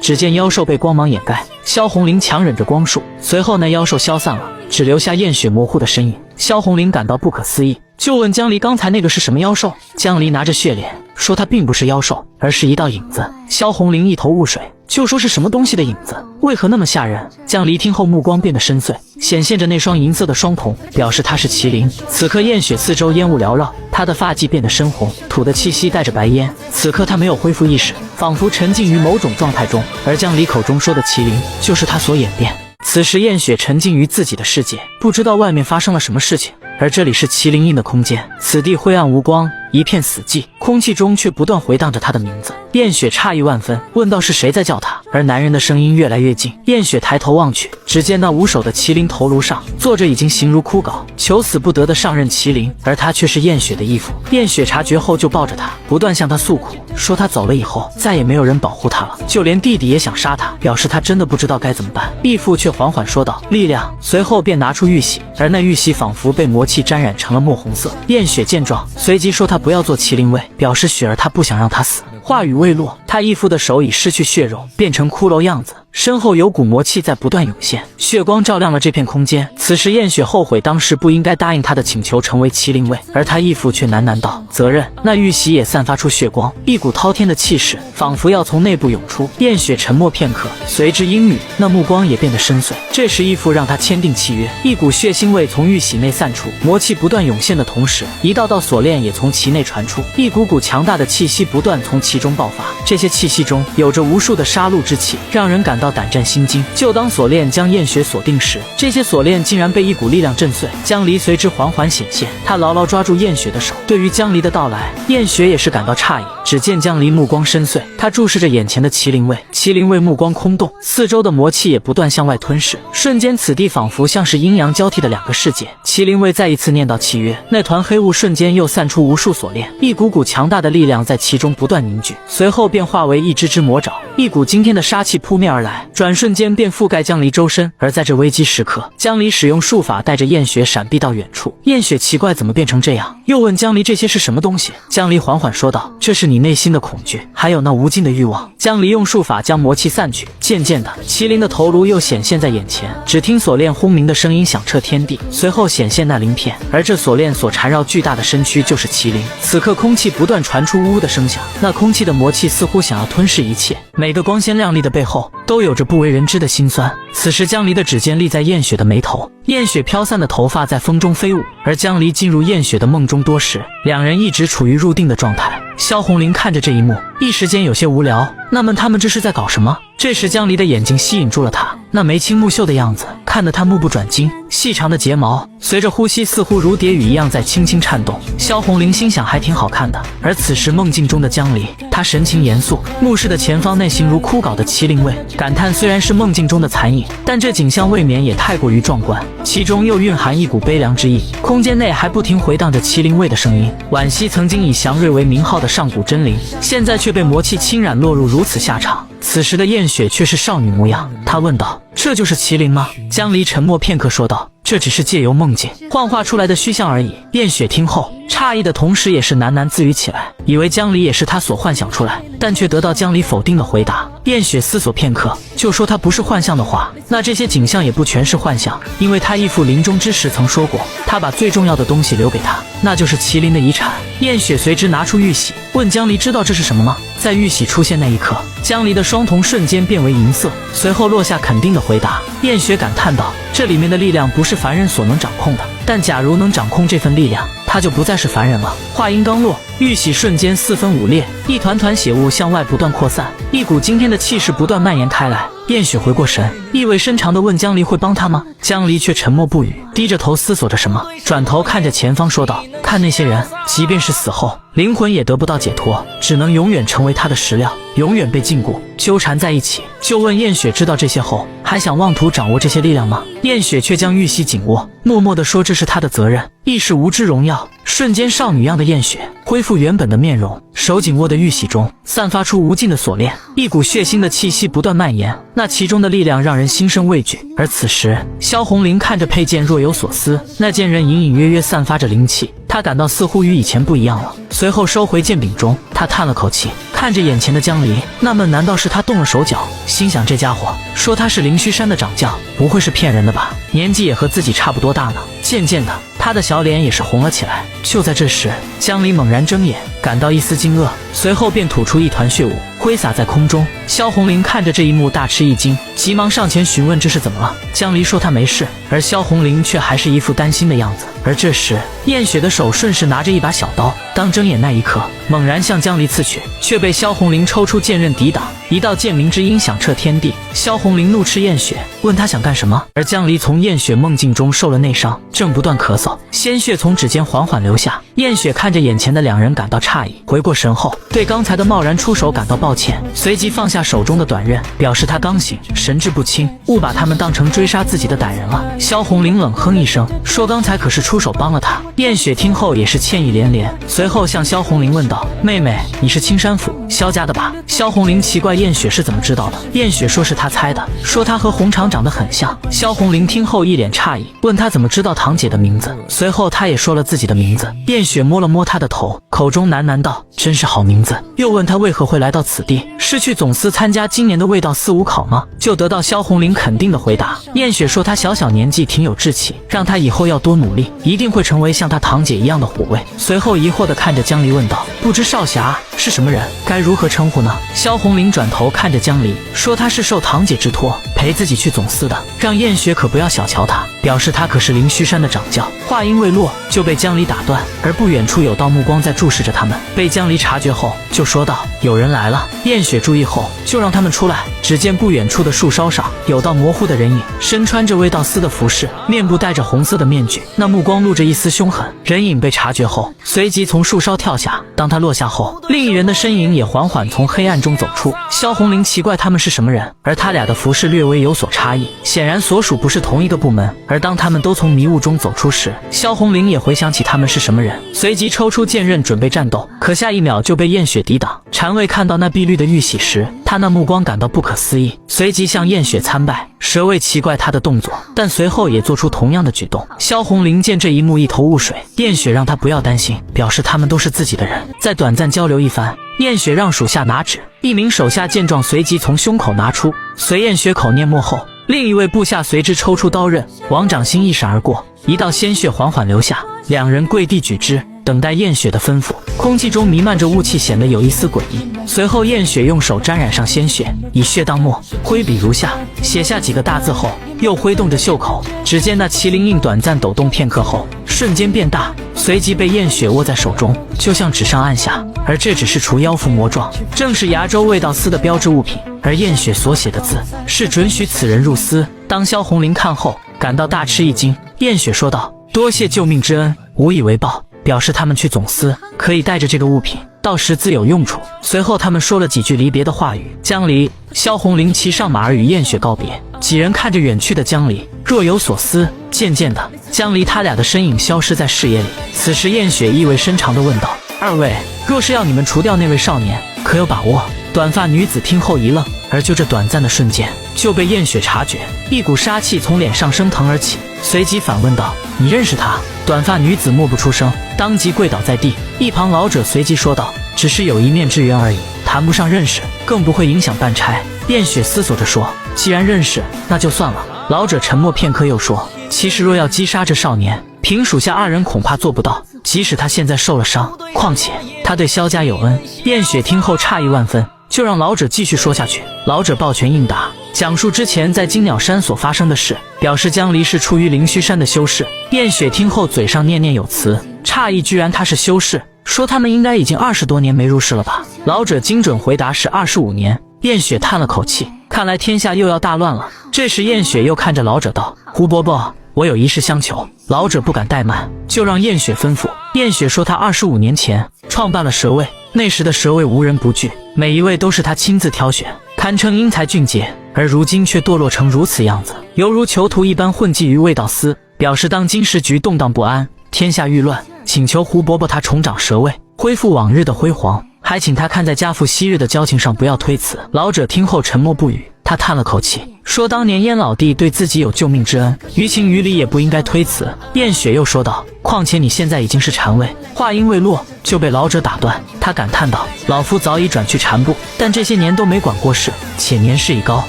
只见妖兽被光芒掩盖，萧红玲强忍着光束，随后那妖兽消散了，只留下燕雪模糊的身影。萧红玲感到不可思议，就问江离刚才那个是什么妖兽。江离拿着血脸说他并不是妖兽，而是一道影子。萧红玲一头雾水，就说是什么东西的影子，为何那么吓人？江离听后目光变得深邃，显现着那双银色的双瞳，表示他是麒麟。此刻燕雪四周烟雾缭绕，她的发髻变得深红，土的气息带着白烟。此刻她没有恢复意识，仿佛沉浸于某种状态中，而江离口中说的麒麟就是她所演变。此时燕雪沉浸于自己的世界，不知道外面发生了什么事情，而这里是麒麟印的空间，此地灰暗无光，一片死寂，空气中却不断回荡着他的名字。燕雪诧异万分，问道是谁在叫他，而男人的声音越来越近。燕雪抬头望去，只见那无手的麒麟头颅上坐着已经形如枯槁、求死不得的上任麒麟，而他却是燕雪的义父。燕雪察觉后就抱着他，不断向他诉苦，说他走了以后再也没有人保护他了，就连弟弟也想杀他，表示他真的不知道该怎么办。义父却缓缓说道力量，随后便拿出玉玺，而那玉玺仿佛被魔气沾染成了墨红色。燕雪见状，随即说他不要做麒麟卫，表示雪儿她不想让他死。话语未落，他义父的手已失去血肉，变成骷髅样子，身后有股魔气在不断涌现，血光照亮了这片空间。此时燕雪后悔当时不应该答应他的请求成为麒麟卫，而他义父却喃喃道责任。那玉玺也散发出血光，一股滔天的气势仿佛要从内部涌出。燕雪沉默片刻，随之阴语，那目光也变得深邃。这时义父让他签订契约，一股血腥味从玉玺内散出，魔气不断涌现的同时，一道道锁链也从其内传出，一股股强大的气息不断从其中爆发，这些气息中有着无数的杀戮之气，让人感到胆战心惊。就当锁链将燕雪锁定时，这些锁链竟然被一股力量震碎，江离随之缓缓显现。他牢牢抓住燕雪的手。对于江离的到来，燕雪也是感到诧异。只见江离目光深邃，他注视着眼前的麒麟卫，麒麟卫目光空洞，四周的魔气也不断向外吞噬。瞬间，此地仿佛像是阴阳交替的两个世界。麒麟卫再一次念到契约，那团黑雾瞬间又散出无数锁链，一股股强大的力量在其中不断凝聚，随后便化为一只只魔爪，一股惊天的杀气扑面而来，转瞬间便覆盖江离周身。而在这危机时刻，江离使用术法带着燕雪闪避到远处。燕雪奇怪怎么变成这样，又问江离这些是什么东西。江离缓缓说道：“这是你内心的恐惧，还有那无尽的欲望。”江离用术法将魔气散去，渐渐的，麒麟的头颅又显现在眼前。只听锁链轰鸣的声音响彻天地，随后显现那鳞片，而这锁链所缠绕巨大的身躯就是麒麟。此刻空气不断传出呜呜的声响，那空气的魔气似乎想要吞噬一切。每个光鲜亮丽的背后，都有着不为人知的辛酸。此时江离的指尖立在燕雪的眉头，燕雪飘散的头发在风中飞舞，而江离进入燕雪的梦中多时，两人一直处于入定的状态。萧红林看着这一幕，一时间有些无聊，纳闷他们这是在搞什么。这时江离的眼睛吸引住了他，那眉清目秀的样子看得他目不转睛，细长的睫毛随着呼吸似乎如蝶羽一样在轻轻颤动。萧红林心想还挺好看的。而此时梦境中的江离，他神情严肃，目视的前方那形如枯槁的麒麟卫，感叹虽然是梦境中的残影，但这景象未免也太过于壮观，其中又蕴含一股悲凉之意。空间内还不停回荡着麒麟卫的声音，惋惜曾经以祥瑞为名号的上古真灵，现在却被魔气侵染，落入如此下场。此时的燕雪却是少女模样，她问道：“这就是麒麟吗？”江离沉默片刻说道：“这只是借由梦境幻化出来的虚像而已。”燕雪听后诧异的同时也是喃喃自语起来，以为江离也是她所幻想出来，但却得到江离否定的回答。燕雪思索片刻，就说她不是幻象的话，那这些景象也不全是幻象，因为她义父临终之时曾说过，他把最重要的东西留给她，那就是麒麟的遗产。燕雪随之拿出玉玺，问江离知道这是什么吗？在玉玺出现那一刻，江离的双瞳瞬间变为银色，随后落下肯定的回答。燕雪感叹道：“这里面的力量不是凡人所能掌控的，但假如能掌控这份力量，他就不再是凡人了。”话音刚落，玉玺瞬间四分五裂，一团团血雾向外不断扩散，一股惊天的气势不断蔓延开来。燕雪回过神，意味深长地问江离会帮他吗？江离却沉默不语，低着头思索着什么，转头看着前方说道：“看那些人，即便是死后，灵魂也得不到解脱，只能永远成为他的食料，永远被禁锢纠缠在一起。”就问燕雪知道这些后，还想妄图掌握这些力量吗？燕雪却将玉玺紧握，默默地说这是她的责任，亦是无知荣耀。瞬间少女样的燕雪恢复原本的面容，手紧握的玉玺中散发出无尽的锁链，一股血腥的气息不断蔓延，那其中的力量让人心生畏惧。而此时萧红林看着佩剑若有所思，那剑刃隐隐约约散发着灵气，他感到似乎与以前不一样了，随后收回剑柄中，他叹了口气，看着眼前的江离，纳闷难道是他动了手脚？心想这家伙说他是灵虚山的掌教，不会是骗人的吧？年纪也和自己差不多大呢。渐渐的，他的小脸也是红了起来。就在这时，江离猛然睁眼，感到一丝惊愕，随后便吐出一团血雾，挥洒在空中。萧红林看着这一幕大吃一惊，急忙上前询问这是怎么了。江离说他没事，而萧红林却还是一副担心的样子。而这时，燕雪的手顺势拿着一把小刀，当睁眼那一刻，猛然向江离刺去，却被萧红林抽出剑刃抵挡，一道剑鸣之音响彻天地。萧红林怒斥燕雪，问他想干什么。而江离从燕雪梦境中受了内伤，正不断咳嗽，鲜血从指尖缓缓流下。燕雪看着眼前的两人感到诧异，回过神后对刚才的贸然出手感到抱歉，随即放下手中的短刃，表示他刚醒，神志不清，误把他们当成追杀自己的歹人了。萧红林冷哼一声，说刚才可是出手帮了他。燕雪听后也是歉意连连，随后向萧红林问道：“妹妹，你是青山府萧家的吧？”萧红林奇怪燕雪是怎么知道的，燕雪说是她猜的，说她和红长长得很像。萧红林听后一脸诧异，问她怎么知道堂姐的名字，随后她也说了自己的名字。燕雪摸了摸她的头，口中喃喃道：“真是好名字。”又问她为何会来到此地，是去总司参加今年的味道四五考吗？就得到萧红林肯定的回答。燕雪说她小小年纪挺有志气，让她以后要多努力，一定会成为像她堂姐一样的虎卫。随后疑惑地看着江离问道：“不知少侠是什么人，该如何称呼呢？”萧红林转头看着江离，说他是受堂姐之托陪自己去总司的，让燕雪可不要小瞧他，表示他可是灵虚山的掌教。话音未落，就被江离打断，而不远处有道目光在注视着他们。被江离察觉后，就说道：“有人来了。”燕雪注意后，就让他们出来。只见不远处的树梢上有道模糊的人影，身穿着卫道司的服饰，面部戴着红色的面具，那目光露着一丝凶狠。人影被察觉后，随即从树梢跳下。当他落下后，另一人的身影也缓缓从黑暗中走出。萧红玲奇怪他们是什么人，而他俩的服饰略微有所差异，显然所属不是同一个部门。而当他们都从迷雾中走出时，萧红玲也回想起他们是什么人，随即抽出剑刃准备战斗，可下一秒就被燕雪抵挡。禅尉看到那碧绿的玉玺时，他那目光感到不可思议，随即向燕雪参拜。蛇卫奇怪他的动作，但随后也做出同样的举动。萧红玲见这一幕一头雾水，燕雪让他不要担心，表示他们都是自己的人。在短暂交流一番，燕雪让属下拿纸，一名手下见状随即从胸口拿出，随燕雪口念默后，另一位部下随之抽出刀刃，王掌心一闪而过，一道鲜血缓缓流下，两人跪地举之，等待燕雪的吩咐。空气中弥漫着雾气，显得有一丝诡异。随后燕雪用手沾染上鲜血，以血当墨，挥笔如下，写下几个大字后，又挥动着袖口，只见那麒麟印短暂抖动片刻后，瞬间变大，随即被燕雪握在手中，就像纸上按下。而这只是除妖符魔状，正是崖州卫道司的标志物品。而燕雪所写的字是准许此人入司。当萧红玲看后，感到大吃一惊。燕雪说道：“多谢救命之恩，无以为报。”表示他们去总司可以带着这个物品，到时自有用处。随后他们说了几句离别的话语。江离、萧红玲骑上马儿与燕雪告别。几人看着远去的江离，若有所思。渐渐的，江离他俩的身影消失在视野里。此时燕雪意味深长地问道：“二位，若是要你们除掉那位少年，可有把握？”短发女子听后一愣，而就这短暂的瞬间，就被燕雪察觉，一股杀气从脸上升腾而起，随即反问道：“你认识他？”短发女子默不出声，当即跪倒在地。一旁老者随即说道：“只是有一面之缘而已，谈不上认识，更不会影响办差。”燕雪思索着说：“既然认识，那就算了。”老者沉默片刻，又说：“其实若要击杀这少年，凭属下二人恐怕做不到，即使他现在受了伤，况且他对萧家有恩。”燕雪听后诧异万分，就让老者继续说下去。老者抱拳应答，讲述之前在金鸟山所发生的事，表示江离是出于灵虚山的修士。燕雪听后嘴上念念有词，诧异居然他是修士，说他们应该已经20多年没入世了吧。老者精准回答是25年。燕雪叹了口气，看来天下又要大乱了。这时燕雪又看着老者道：“胡伯伯，我有一事相求。”老者不敢怠慢，就让燕雪吩咐。燕雪说他25年前创办了蛇卫，那时的蛇卫无人不惧，每一位都是他亲自挑选，堪称英才俊杰，而如今却堕落成如此样子，犹如囚徒一般混迹于卫道司，表示当今时局动荡不安，天下愈乱，请求胡伯伯他重掌蛇卫，恢复往日的辉煌，还请他看在家父昔日的交情上不要推辞。老者听后沉默不语，他叹了口气，说当年燕老弟对自己有救命之恩，于情于理也不应该推辞。燕雪又说道：“况且你现在已经是禅尉。”话音未落，就被老者打断。他感叹道：“老夫早已转去禅部，但这些年都没管过事，且年事已高，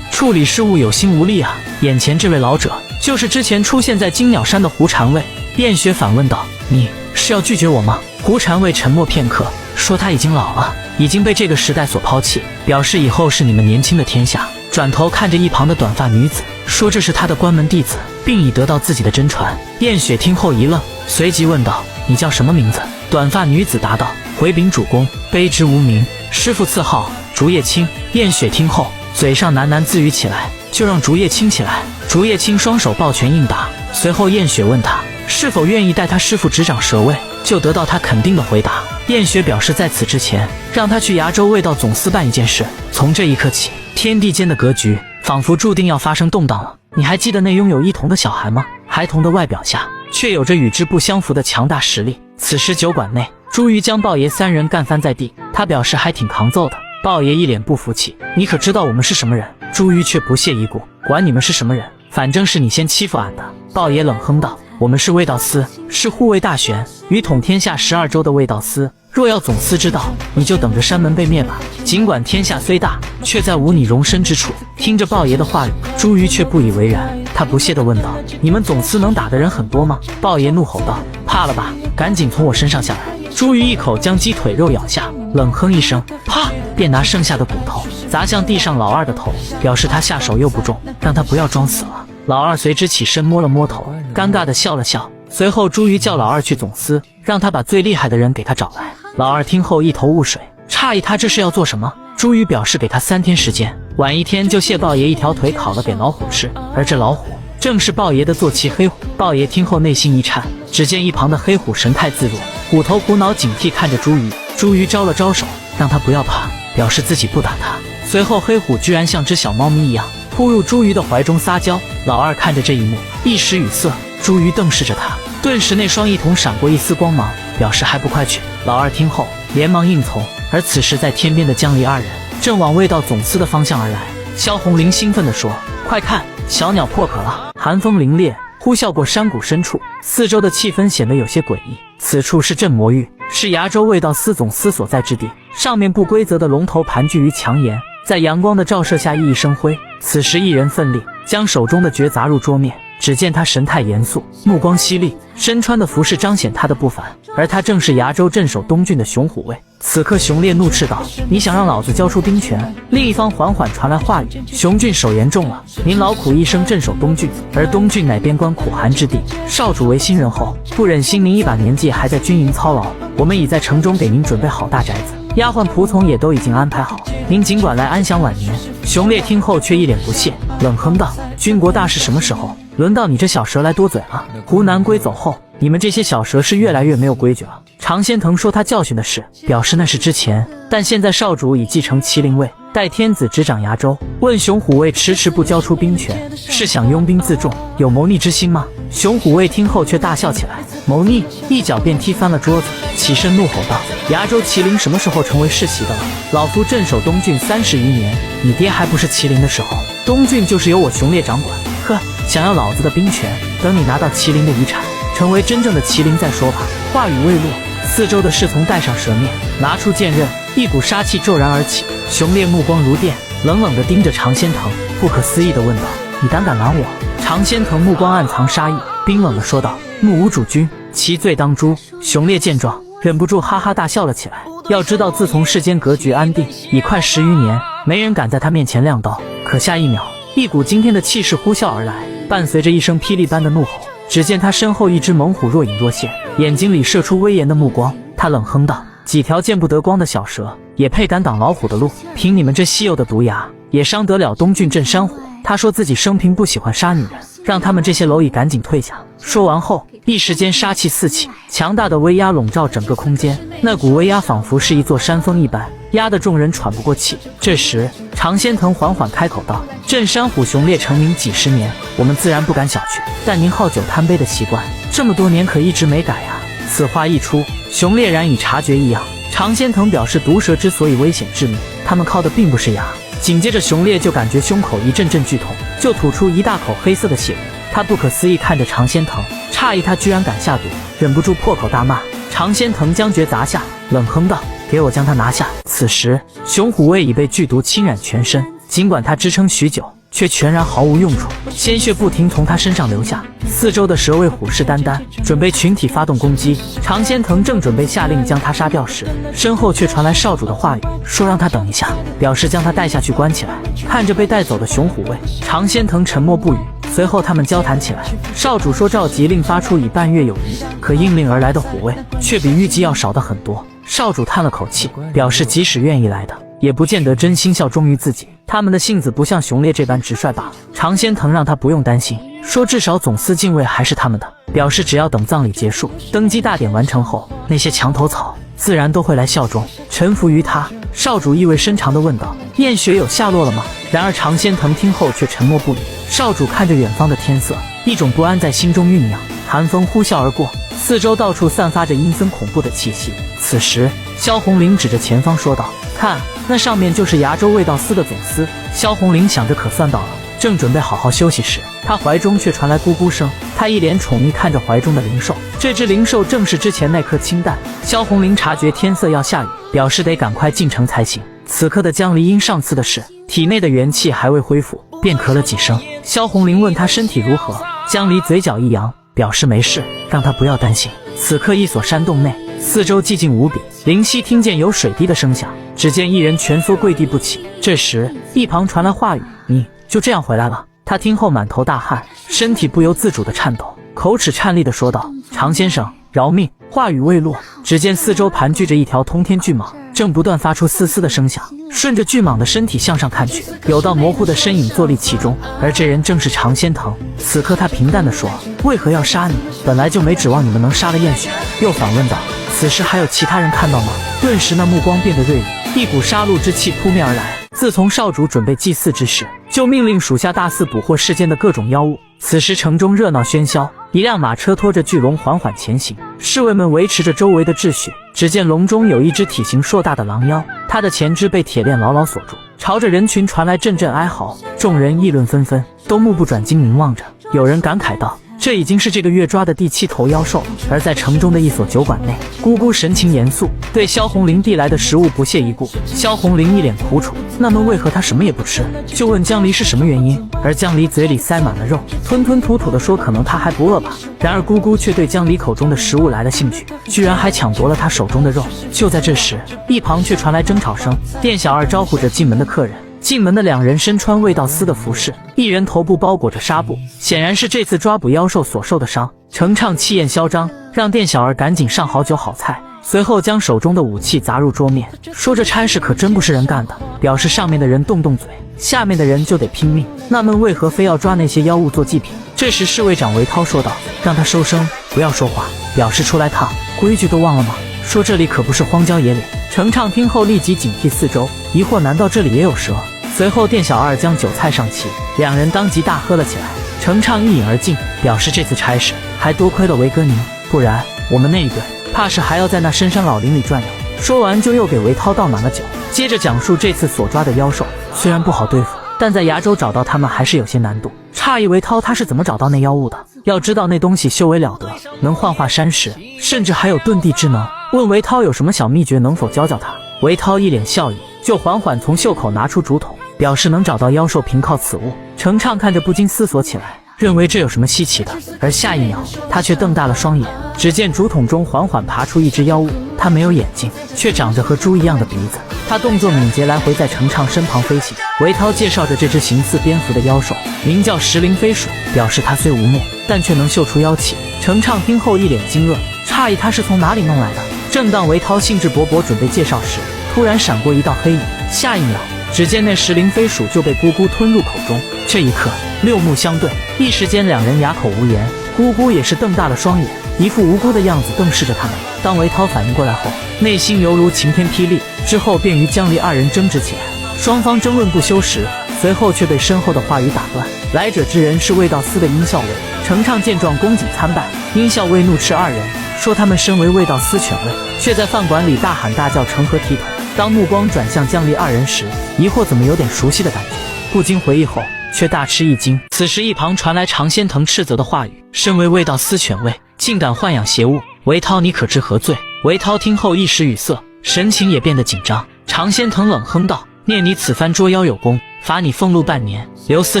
处理事务有心无力啊。”眼前这位老者，就是之前出现在金鸟山的胡禅尉。燕雪反问道：“你是要拒绝我吗？”胡禅尉沉默片刻，说他已经老了，已经被这个时代所抛弃，表示以后是你们年轻的天下。转头看着一旁的短发女子，说这是他的关门弟子，并已得到自己的真传。燕雪听后一愣，随即问道：“你叫什么名字？”短发女子答道：“回禀主公，卑职无名，师父赐号竹叶青。”燕雪听后，嘴上喃喃自语起来，就让竹叶青起来。竹叶青双手抱拳应答。随后燕雪问他是否愿意带他师父执掌蛇卫，就得到他肯定的回答。燕雪表示在此之前，让他去崖州卫道总司办一件事。从这一刻起，天地间的格局仿佛注定要发生动荡了。你还记得那拥有一童的小孩吗？孩童的外表下，却有着与之不相符的强大实力。此时酒馆内，朱瑜将豹爷3人干翻在地，他表示还挺扛揍的。豹爷一脸不服气：“你可知道我们是什么人？”朱瑜却不屑一顾：“管你们是什么人，反正是你先欺负俺的。”豹爷冷哼道：“我们是卫道司，是护卫大权，与统天下12州的卫道司。若要总司知道，你就等着山门被灭吧。尽管天下虽大，却再无你容身之处。”听着豹爷的话语，朱瑜却不以为然，他不屑地问道：“你们总司能打的人很多吗？”豹爷怒吼道：“怕了吧，赶紧从我身上下来！”朱瑜一口将鸡腿肉咬下，冷哼一声，啪，便拿剩下的骨头砸向地上老二的头，表示他下手又不重，让他不要装死了。老二随之起身摸了摸头，尴尬地笑了笑。随后朱瑜叫老二去总司，让他把最厉害的人给他找来。老二听后一头雾水，诧异他这是要做什么。朱瑜表示给他3天时间，晚1天就谢豹爷一条腿烤了给老虎吃，而这老虎正是豹爷的坐骑黑虎。豹爷听后内心一颤，只见一旁的黑虎神态自若，虎头虎脑警惕看着朱瑜。朱瑜招了招手，让他不要怕，表示自己不打他。随后黑虎居然像只小猫咪一样扑入朱瑜的怀中撒娇。老二看着这一幕一时语塞，朱瑜瞪视着他，顿时那双翼瞳闪过一丝光芒，表示还不快去。老二听后连忙应从。而此时在天边的江离二人正往未到总司的方向而来。萧红玲兴奋地说：快看，小鸟破壳了！寒风凛冽呼啸过山谷深处，四周的气氛显得有些诡异。此处是镇魔域，是崖州卫道司总司所在之地，上面不规则的龙头盘踞于墙沿，在阳光的照射下熠熠生辉。此时一人奋力将手中的爵砸入桌面，只见他神态严肃，目光犀利，身穿的服饰彰显他的不凡，而他正是崖州镇守东郡的熊虎卫。此刻熊烈怒斥道：你想让老子交出兵权？另一方缓缓传来话语：熊郡手严重了，您劳苦一生镇守东郡，而东郡乃边关苦寒之地，少主为新人后不忍心您一把年纪还在军营操劳，我们已在城中给您准备好大宅子，丫鬟仆从也都已经安排好，您尽管来安享晚年。熊烈听后却一脸不屑，冷哼道：军国大事什么时候轮到你这小蛇来多嘴了？胡南归走后，你们这些小蛇是越来越没有规矩了。常仙藤说他教训的事，表示那是之前，但现在少主已继承麒麟位，待天子执掌崖州。问熊虎卫迟迟不交出兵权，是想拥兵自重，有谋逆之心吗？熊虎卫听后却大笑起来，谋逆！一脚便踢翻了桌子，起身怒吼道：崖州麒麟什么时候成为世袭的了？老夫镇守东郡30余年，你爹还不是麒麟的时候，东郡就是由我熊烈掌管。呵，想要老子的兵权，等你拿到麒麟的遗产，成为真正的麒麟再说吧。话语未落，四周的侍从带上蛇面，拿出剑刃，一股杀气骤然而起。熊烈目光如电，冷冷地盯着常仙藤，不可思议地问道：你胆敢拦我？常仙藤目光暗藏杀意，冰冷地说道：目无主君，其罪当诛。熊烈见状，忍不住哈哈大笑了起来。要知道，自从世间格局安定已快10余年，没人敢在他面前亮刀。可下一秒，一股惊天的气势呼啸而来，伴随着一声霹雳般的怒吼。只见他身后一只猛虎若隐若现，眼睛里射出威严的目光。他冷哼道：几条见不得光的小蛇也配敢挡老虎的路？凭你们这稀有的毒牙，也伤得了东郡镇山虎？他说自己生平不喜欢杀女人，让他们这些蝼蚁赶紧退下。说完后，一时间杀气四起，强大的威压笼罩整个空间，那股威压仿佛是一座山峰一般，压得众人喘不过气。这时常仙藤缓缓开口道：镇山虎熊烈成名几10年，我们自然不敢小觑，但您好酒贪杯的习惯这么多年可一直没改啊。此话一出，熊烈然已察觉异样。常仙藤表示，毒蛇之所以危险致命，他们靠的并不是牙。紧接着熊烈就感觉胸口一阵阵剧痛，就吐出一大口黑色的血。他不可思议看着常仙藤，诧异他居然敢下毒，忍不住破口大骂。常仙藤将爵砸下，冷哼道：给我将他拿下。此时熊虎卫已被剧毒侵染全身，尽管他支撑许久，却全然毫无用处，鲜血不停从他身上流下。四周的蛇卫虎视眈眈，准备群体发动攻击。常仙藤正准备下令将他杀掉时，身后却传来少主的话语，说让他等一下，表示将他带下去关起来。看着被带走的熊虎卫，常仙藤沉默不语。随后他们交谈起来，少主说召集令发出已半月有余，可应令而来的虎卫却比预计要少的很多。少主叹了口气，表示即使愿意来的，也不见得真心效忠于自己。他们的性子不像熊烈这般直率罢了。常仙藤让他不用担心，说至少总司禁卫还是他们的，表示只要等葬礼结束，登基大典完成后，那些墙头草自然都会来效忠，臣服于他。少主意味深长地问道：燕雪有下落了吗？然而常仙藤听后却沉默不语。少主看着远方的天色，一种不安在心中酝酿。寒风呼啸而过，四周到处散发着阴森恐怖的气息。此时萧红玲指着前方说道：看，那上面就是崖州卫道司的总司。萧红玲想着可算到了，正准备好好休息时，她怀中却传来咕咕声。她一脸宠溺看着怀中的灵兽，这只灵兽正是之前那颗清蛋。萧红玲察觉天色要下雨，表示得赶快进城才行。此刻的江离因上次的事，体内的元气还未恢复，便咳了几声。萧红玲问他身体如何，江离嘴角一扬，表示没事，让他不要担心。此刻一所山洞内，四周寂静无比，灵犀听见有水滴的声响，只见一人蜷缩跪地不起。这时一旁传来话语：“你就这样回来了？”他听后满头大汗，身体不由自主地颤抖，口齿颤栗地说道：“常先生，饶命！”话语未落，只见四周盘踞着一条通天巨蟒，正不断发出嘶嘶的声响。顺着巨蟒的身体向上看去，有道模糊的身影坐立其中，而这人正是常仙藤。此刻他平淡地说：“为何要杀你？本来就没指望你们能杀了燕雪。”又反问道：“此时还有其他人看到吗？”顿时那目光变得锐利，一股杀戮之气扑面而来。自从少主准备祭祀之时，就命令属下大肆捕获世间的各种妖物。此时城中热闹喧嚣，一辆马车拖着巨龙缓缓前行，侍卫们维持着周围的秩序。只见笼中有一只体型硕大的狼妖，它的前肢被铁链牢牢锁住，朝着人群传来阵阵哀嚎。众人议论纷纷，都目不转睛凝望着。有人感慨道：“这已经是这个月抓的第7头妖兽了。”而在城中的一所酒馆内，姑姑神情严肃，对萧红玲递来的食物不屑一顾。萧红玲一脸苦楚，那么为何她什么也不吃？就问江离是什么原因，而江离嘴里塞满了肉，吞吞吐吐地说：“可能他还不饿吧。”然而姑姑却对江离口中的食物来了兴趣，居然还抢夺了他手中的肉。就在这时，一旁却传来争吵声，店小二招呼着进门的客人。进门的两人身穿味道丝的服饰，一人头部包裹着纱布，显然是这次抓捕妖兽所受的伤。程畅气焰嚣张，让店小二赶紧上好酒好菜，随后将手中的武器砸入桌面，说这差事可真不是人干的，表示上面的人动动嘴，下面的人就得拼命。纳闷为何非要抓那些妖物做祭品。这时侍卫长韦涛说道：“让他收声，不要说话，表示出来烫。规矩都忘了吗？说这里可不是荒郊野岭。”程畅听后立即警惕四周，疑惑难道这里也有蛇？随后店小二将酒菜上齐，两人当即大喝了起来。程畅一饮而尽，表示这次差事还多亏了维哥您，不然我们那一队怕是还要在那深山老林里转悠。说完就又给韦涛倒满了酒，接着讲述这次所抓的妖兽虽然不好对付，但在崖州找到他们还是有些难度。诧异韦涛他是怎么找到那妖物的？要知道那东西修为了得，能幻化山石，甚至还有遁地之能。问韦涛有什么小秘诀能否教教他。韦涛一脸笑意，就缓缓从袖口拿出竹筒，表示能找到妖兽凭靠此物。程畅看着不禁思索起来，认为这有什么稀奇的，而下一秒他却瞪大了双眼，只见竹筒中缓缓爬出一只妖物，它没有眼睛，却长着和猪一样的鼻子。他动作敏捷，来回在程畅身旁飞行。韦涛介绍着这只形似蝙蝠的妖兽，名叫石灵飞鼠，表示它虽无目，但却能嗅出妖气。程畅听后一脸惊愕，诧异他是从哪里弄来的。正当韦涛兴致勃勃准备介绍时，突然闪过一道黑影，下一秒只见那石灵飞鼠就被姑姑吞入口中。这一刻六目相对，一时间两人哑口无言。姑姑也是瞪大了双眼，一副无辜的样子瞪视着他们。当韦涛反应过来后，内心犹如晴天霹雳，之后便与江离二人争执起来。双方争论不休时，随后却被身后的话语打断。来者之人是卫道司的殷校尉。程畅见状恭谨参拜，殷校尉怒斥二人，说他们身为卫道司权位，却在饭馆里大喊大叫，成何体统。当目光转向江离二人时，疑惑怎么有点熟悉的感觉，不经回忆后却大吃一惊。此时一旁传来常仙藤斥责的话语：“身为卫道司权位，竟敢豢养邪物，韦涛你可知何罪？”韦涛听后一时语塞，神情也变得紧张。常仙藤冷哼道：“念你此番捉妖有功，罚你俸禄半年，留司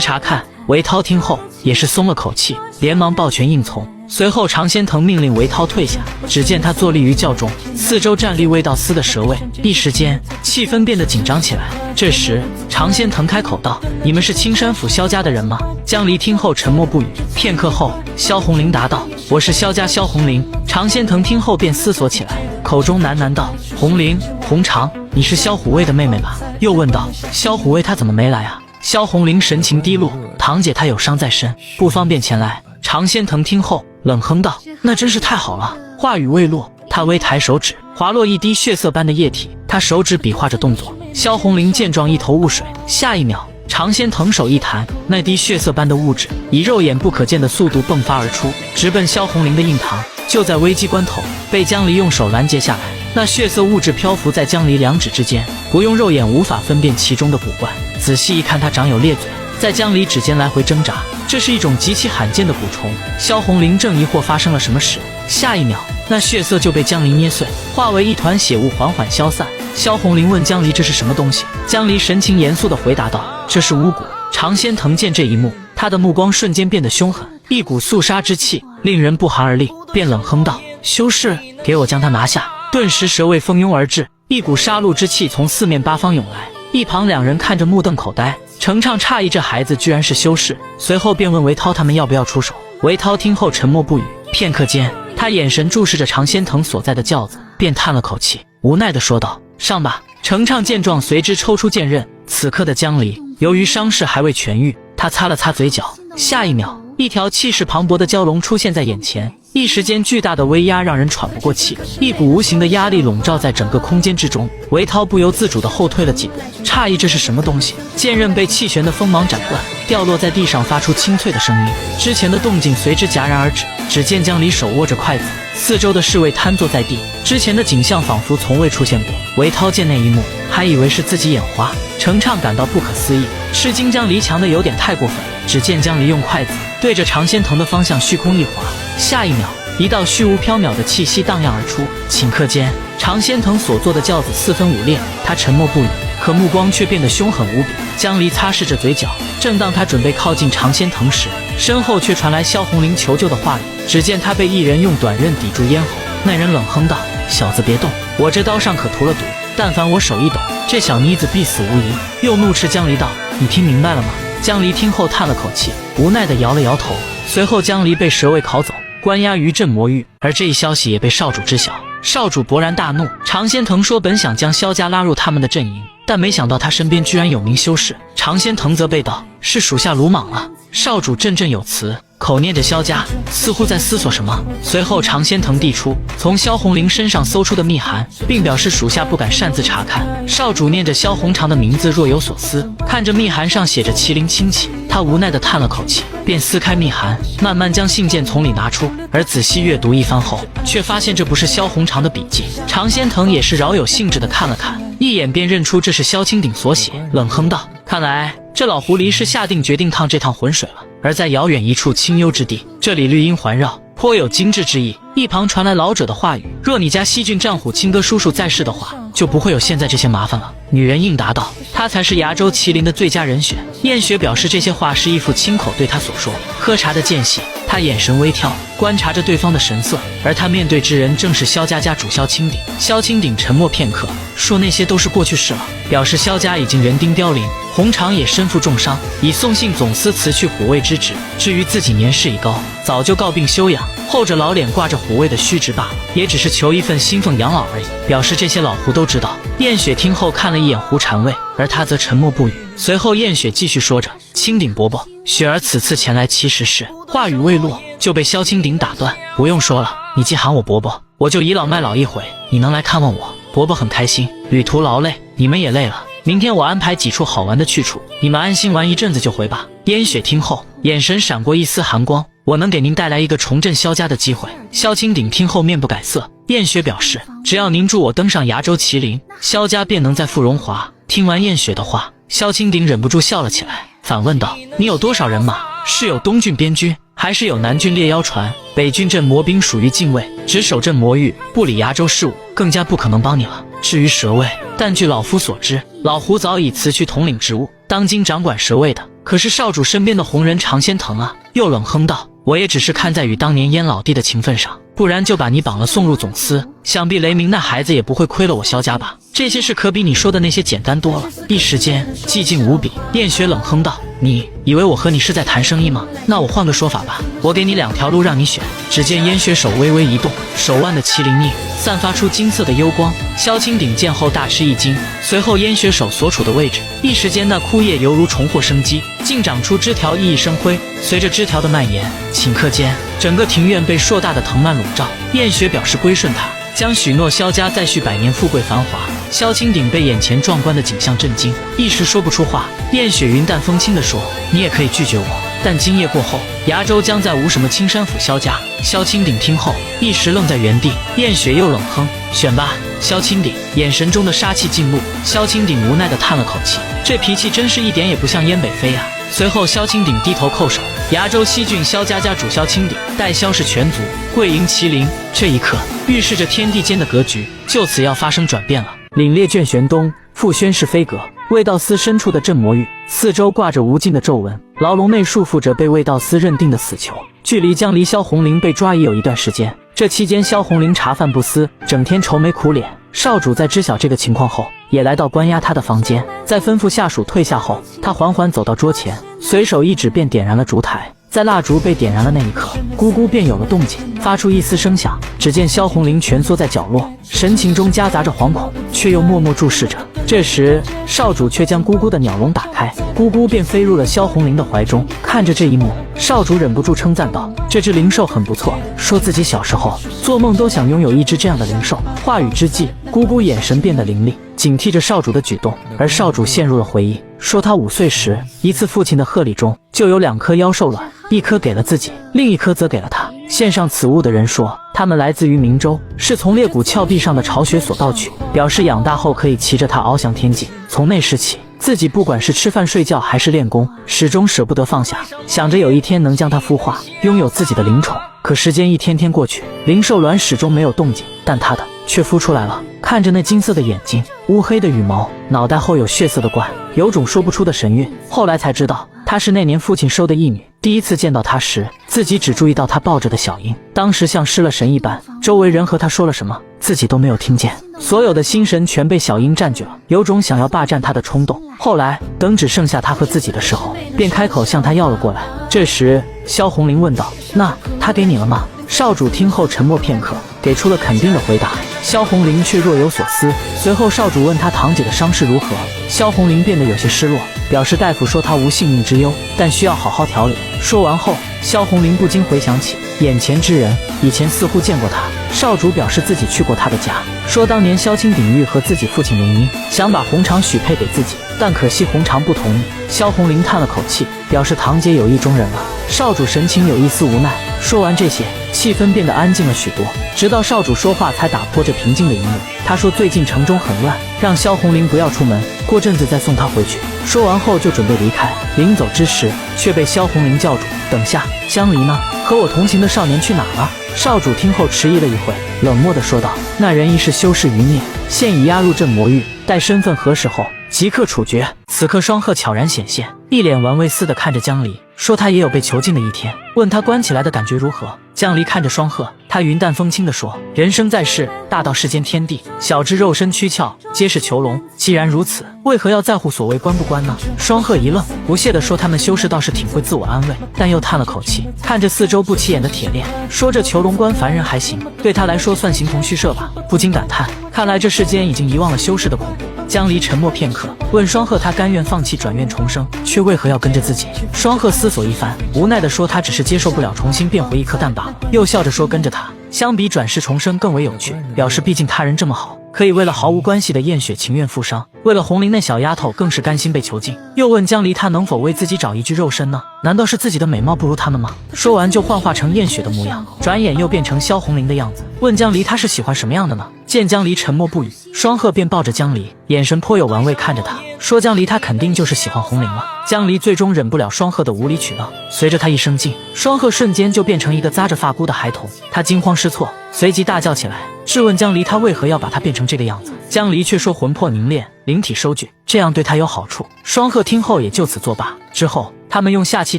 察看。”韦涛听后也是松了口气，连忙抱拳应从。随后常仙藤命令韦涛退下，只见他坐立于轿中，四周站立卫道司的蛇卫，一时间气氛变得紧张起来。这时常仙藤开口道：“你们是青山府萧家的人吗？”江离听后沉默不语，片刻后萧红玲答道：“我是萧家萧红玲。”常仙藤听后便思索起来，口中喃喃道：“红玲，红长，你是萧虎卫的妹妹吧？”又问道：“萧虎卫他怎么没来啊？”萧红玲神情低落：“堂姐她有伤在身，不方便前来。”常仙藤听后冷哼道：“那真是太好了。”话语未落，他微抬手指，滑落一滴血色般的液体，他手指比划着动作。萧红玲见状一头雾水，下一秒常仙藤手一弹，那滴血色般的物质以肉眼不可见的速度迸发而出，直奔萧红玲的印堂。就在危机关头，被江离用手拦截下来。那血色物质漂浮在江离两指之间，不用肉眼无法分辨其中的古怪，仔细一看它长有裂嘴，在江离指间来回挣扎。这是一种极其罕见的蛊虫。萧红玲正疑惑发生了什么时，下一秒那血色就被江离捏碎，化为一团血雾缓缓消散。萧红玲问江离这是什么东西，江离神情严肃地回答道：“这是巫蛊。”常仙藤见这一幕，他的目光瞬间变得凶狠，一股肃杀之气令人不寒而栗，便冷哼道：“修士，给我将他拿下。”顿时蛇卫蜂拥而至，一股杀戮之气从四面八方涌来。一旁两人看着目瞪口呆，程畅诧异这孩子居然是修士，随后便问韦涛他们要不要出手。韦涛听后沉默不语，片刻间，他眼神注视着常仙藤所在的轿子，便叹了口气，无奈地说道：“上吧。”程畅见状，随之抽出剑刃。此刻的江离，由于伤势还未痊愈，他擦了擦嘴角，下一秒，一条气势磅礴的蛟龙出现在眼前。一时间，巨大的威压让人喘不过气，一股无形的压力笼罩在整个空间之中。韦涛不由自主地后退了几步，诧异这是什么东西。剑刃被气旋的锋芒斩断，掉落在地上，发出清脆的声音。之前的动静随之戛然而止。只见江离手握着筷子，四周的侍卫瘫坐在地，之前的景象仿佛从未出现过。韦涛见那一幕，还以为是自己眼花。程畅感到不可思议，吃惊江离强的有点太过分。只见江离用筷子对着常仙藤的方向虚空一划，下一秒，一道虚无缥缈的气息荡漾而出。顷刻间，常仙藤所坐的轿子四分五裂。他沉默不语，可目光却变得凶狠无比。江离擦拭着嘴角，正当他准备靠近常仙藤时，身后却传来萧红林求救的话语。只见他被一人用短刃抵住咽喉，那人冷哼道：“小子别动，我这刀上可涂了毒，但凡我手一抖，这小妮子必死无疑。”又怒斥江离道：“你听明白了吗？”江离听后叹了口气，无奈地摇了摇头。随后江离被蛇卫拷走，关押于镇魔狱。而这一消息也被少主知晓，少主勃然大怒。常仙藤说本想将萧家拉入他们的阵营，但没想到他身边居然有名修士。常仙藤责备道：“是属下鲁莽了。”少主振振有词，口念着萧家，似乎在思索什么。随后常仙藤递出从萧红林身上搜出的密函，并表示属下不敢擅自查看。少主念着萧红长的名字，若有所思，看着密函上写着麒麟亲戚，他无奈地叹了口气，便撕开密函，慢慢将信件从里拿出。而仔细阅读一番后，却发现这不是萧红长的笔记。常仙藤也是饶有兴致地看了看，一眼便认出这是萧清鼎所写，冷哼道：“看来这老狐狸是下定决定趟这趟浑水了。”而在遥远一处清幽之地，这里绿荫环绕，颇有精致之意。一旁传来老者的话语：“若你家西郡战虎青哥叔叔在世的话，就不会有现在这些麻烦了。”女人应答道：“他才是崖州麒麟的最佳人选。”燕雪表示这些话是义父亲口对她所说。喝茶的间隙，她眼神微挑，观察着对方的神色，而她面对之人正是萧家家主萧清鼎。萧清鼎沉默片刻，说那些都是过去式了，表示萧家已经人丁凋零，红长也身负重伤，以宋姓总司辞去虎卫之职。至于自己年事已高，早就告病休养，后者老脸挂着虎卫的虚职罢了，也只是求一份薪俸养老而已，表示这些老胡都知道。燕雪听后看了一眼胡禅卫，而他则沉默不语。随后燕雪继续说着：“清鼎伯伯，雪儿此次前来其实是……”话语未落，就被萧清鼎打断：“不用说了，你既喊我伯伯，我就倚老卖老一回。你能来看望我，伯伯很开心。旅途劳累，你们也累了，明天我安排几处好玩的去处，你们安心玩一阵子就回吧。”燕雪听后，眼神闪过一丝寒光：“我能给您带来一个重振萧家的机会。”萧清鼎听后面不改色。燕雪表示：“只要您助我登上崖州麒麟，萧家便能再复荣华。”听完燕雪的话，萧清鼎忍不住笑了起来，反问道：“你有多少人马？是有东郡边军，还是有南郡猎妖船？北郡镇魔兵属于禁卫，只守镇魔域，不理崖州事务，更加不可能帮你了。至于蛇卫，但据老夫所知，老胡早已辞去统领职务，当今掌管蛇卫的可是少主身边的红人常仙藤啊。”又冷哼道：“我也只是看在与当年燕老弟的情分上，不然就把你绑了送入总司，想必雷鸣那孩子也不会亏了我萧家吧？这些事可比你说的那些简单多了。”一时间寂静无比。燕雪冷哼道：“你以为我和你是在谈生意吗？那我换个说法吧，我给你两条路让你选。”只见燕雪手微微一动，手腕的麒麟翼散发出金色的幽光。萧清鼎见后大吃一惊，随后燕雪手所处的位置，一时间那枯叶犹如重获生机，竟长出枝条熠熠生辉。随着枝条的蔓延，顷刻间整个庭院被硕大的藤蔓笼罩。燕雪表示归顺他，将许诺萧家再续百年富贵繁华。萧清鼎被眼前壮观的景象震惊，一时说不出话。燕雪云淡风轻地说：“你也可以拒绝我，但今夜过后，崖州将再无什么青山府萧家。”萧清鼎听后一时愣在原地。燕雪又冷哼：“选吧。”萧清鼎眼神中的杀气尽露。萧清鼎无奈地叹了口气，这脾气真是一点也不像燕北飞啊。随后萧清鼎低头叩首：“崖州西郡萧家家主萧清鼎，代萧氏全族，跪迎麒麟。”这一刻预示着天地间的格局就此要发生转变了。凛冽卷玄东，复宣室飞阁，卫道司深处的镇魔域，四周挂着无尽的皱纹，牢笼内束缚着被卫道司认定的死囚。距离萧红林被抓已有一段时间，这期间萧红林茶饭不思，整天愁眉苦脸，少主在知晓这个情况后，也来到关押他的房间，在吩咐下属退下后，他缓缓走到桌前，随手一指便点燃了烛台。在蜡烛被点燃的那一刻，咕咕便有了动静，发出一丝声响。只见萧红玲蜷缩在角落，神情中夹杂着惶恐，却又默默注视着。这时，少主却将咕咕的鸟笼打开，咕咕便飞入了萧红玲的怀中。看着这一幕，少主忍不住称赞道：“这只灵兽很不错。”说自己小时候做梦都想拥有一只这样的灵兽。话语之际，咕咕眼神变得凌厉，警惕着少主的举动。而少主陷入了回忆，说他5岁时，一次父亲的贺礼中就有2颗妖兽卵，一颗给了自己，另一颗则给了他。献上此物的人说，他们来自于明州，是从裂谷峭壁上的巢穴所盗取，表示养大后可以骑着它翱翔天际。从那时起，自己不管是吃饭睡觉还是练功，始终舍不得放下，想着有一天能将它孵化，拥有自己的灵宠。可时间一天天过去，灵兽卵始终没有动静，但它的却孵出来了。看着那金色的眼睛，乌黑的羽毛，脑袋后有血色的冠，有种说不出的神韵。后来才知道，她是那年父亲收的义女。第一次见到她时，自己只注意到她抱着的小鹰，当时像失了神一般，周围人和她说了什么，自己都没有听见，所有的心神全被小鹰占据了，有种想要霸占她的冲动。后来等只剩下她和自己的时候，便开口向她要了过来。这时萧红玲问道：“那她给你了吗？”少主听后沉默片刻，给出了肯定的回答。萧红玲却若有所思。随后少主问她堂姐的伤势如何，萧红玲变得有些失落，表示大夫说她无性命之忧，但需要好好调理。说完后，萧红玲不禁回想起眼前之人，以前似乎见过他。少主表示自己去过他的家，说当年萧青鼎玉和自己父亲联姻，想把红长许配给自己，但可惜红长不同意。萧红玲叹了口气，表示堂姐有意中人了。少主神情有一丝无奈。说完这些，气氛变得安静了许多，直到少主说话才打破这平静的一幕。他说最近城中很乱，让萧红玲不要出门，过阵子再送她回去。说完后就准备离开，临走之时却被萧红玲叫住：“等下，江离呢？和我同行的少年去哪了？”少主听后迟疑了一会，冷漠地说道：“那人已是修士余孽，现已押入镇魔狱，待身份核实后即刻处决。”此刻双鹤悄然显现，一脸玩味似的看着江离，说他也有被囚禁的一天，问他关起来的感觉如何。江离看着双鹤，他云淡风轻地说：“人生在世，大到世间天地，小至肉身躯壳，皆是囚笼。既然如此，为何要在乎所谓关不关呢？”双鹤一愣，不屑地说：“他们修士倒是挺会自我安慰。”但又叹了口气，看着四周不起眼的铁链，说：“这囚笼关凡人还行，对他来说算形同虚设吧。”不禁感叹，看来这世间已经遗忘了修士的恐怖。江离沉默片刻，问双鹤：“他甘愿放弃转院重生，却为何要跟着自己？”双鹤思索一番，无奈地说：“他只是接受不了重新变回一颗蛋罢了。”又笑着说：“跟着他，相比转世重生更为有趣。”表示毕竟他人这么好，可以为了毫无关系的燕雪情愿负伤，为了红玲那小丫头更是甘心被囚禁。又问江离他能否为自己找一具肉身呢？难道是自己的美貌不如他们吗？说完就幻化成燕雪的模样，转眼又变成萧红玲的样子。问江离他是喜欢什么样的呢？见江离沉默不语，双鹤便抱着江离，眼神颇有玩味看着他，说江离他肯定就是喜欢红玲了。江离最终忍不了双鹤的无理取闹，随着他一声劲，双鹤瞬间就变成一个扎着发箍的孩童。他惊慌失措，随即大叫起来，质问江离他为何要把他变成这个样子。江离却说魂魄凝练，灵体收据，这样对他有好处。双鹤听后也就此作罢。之后他们用下棋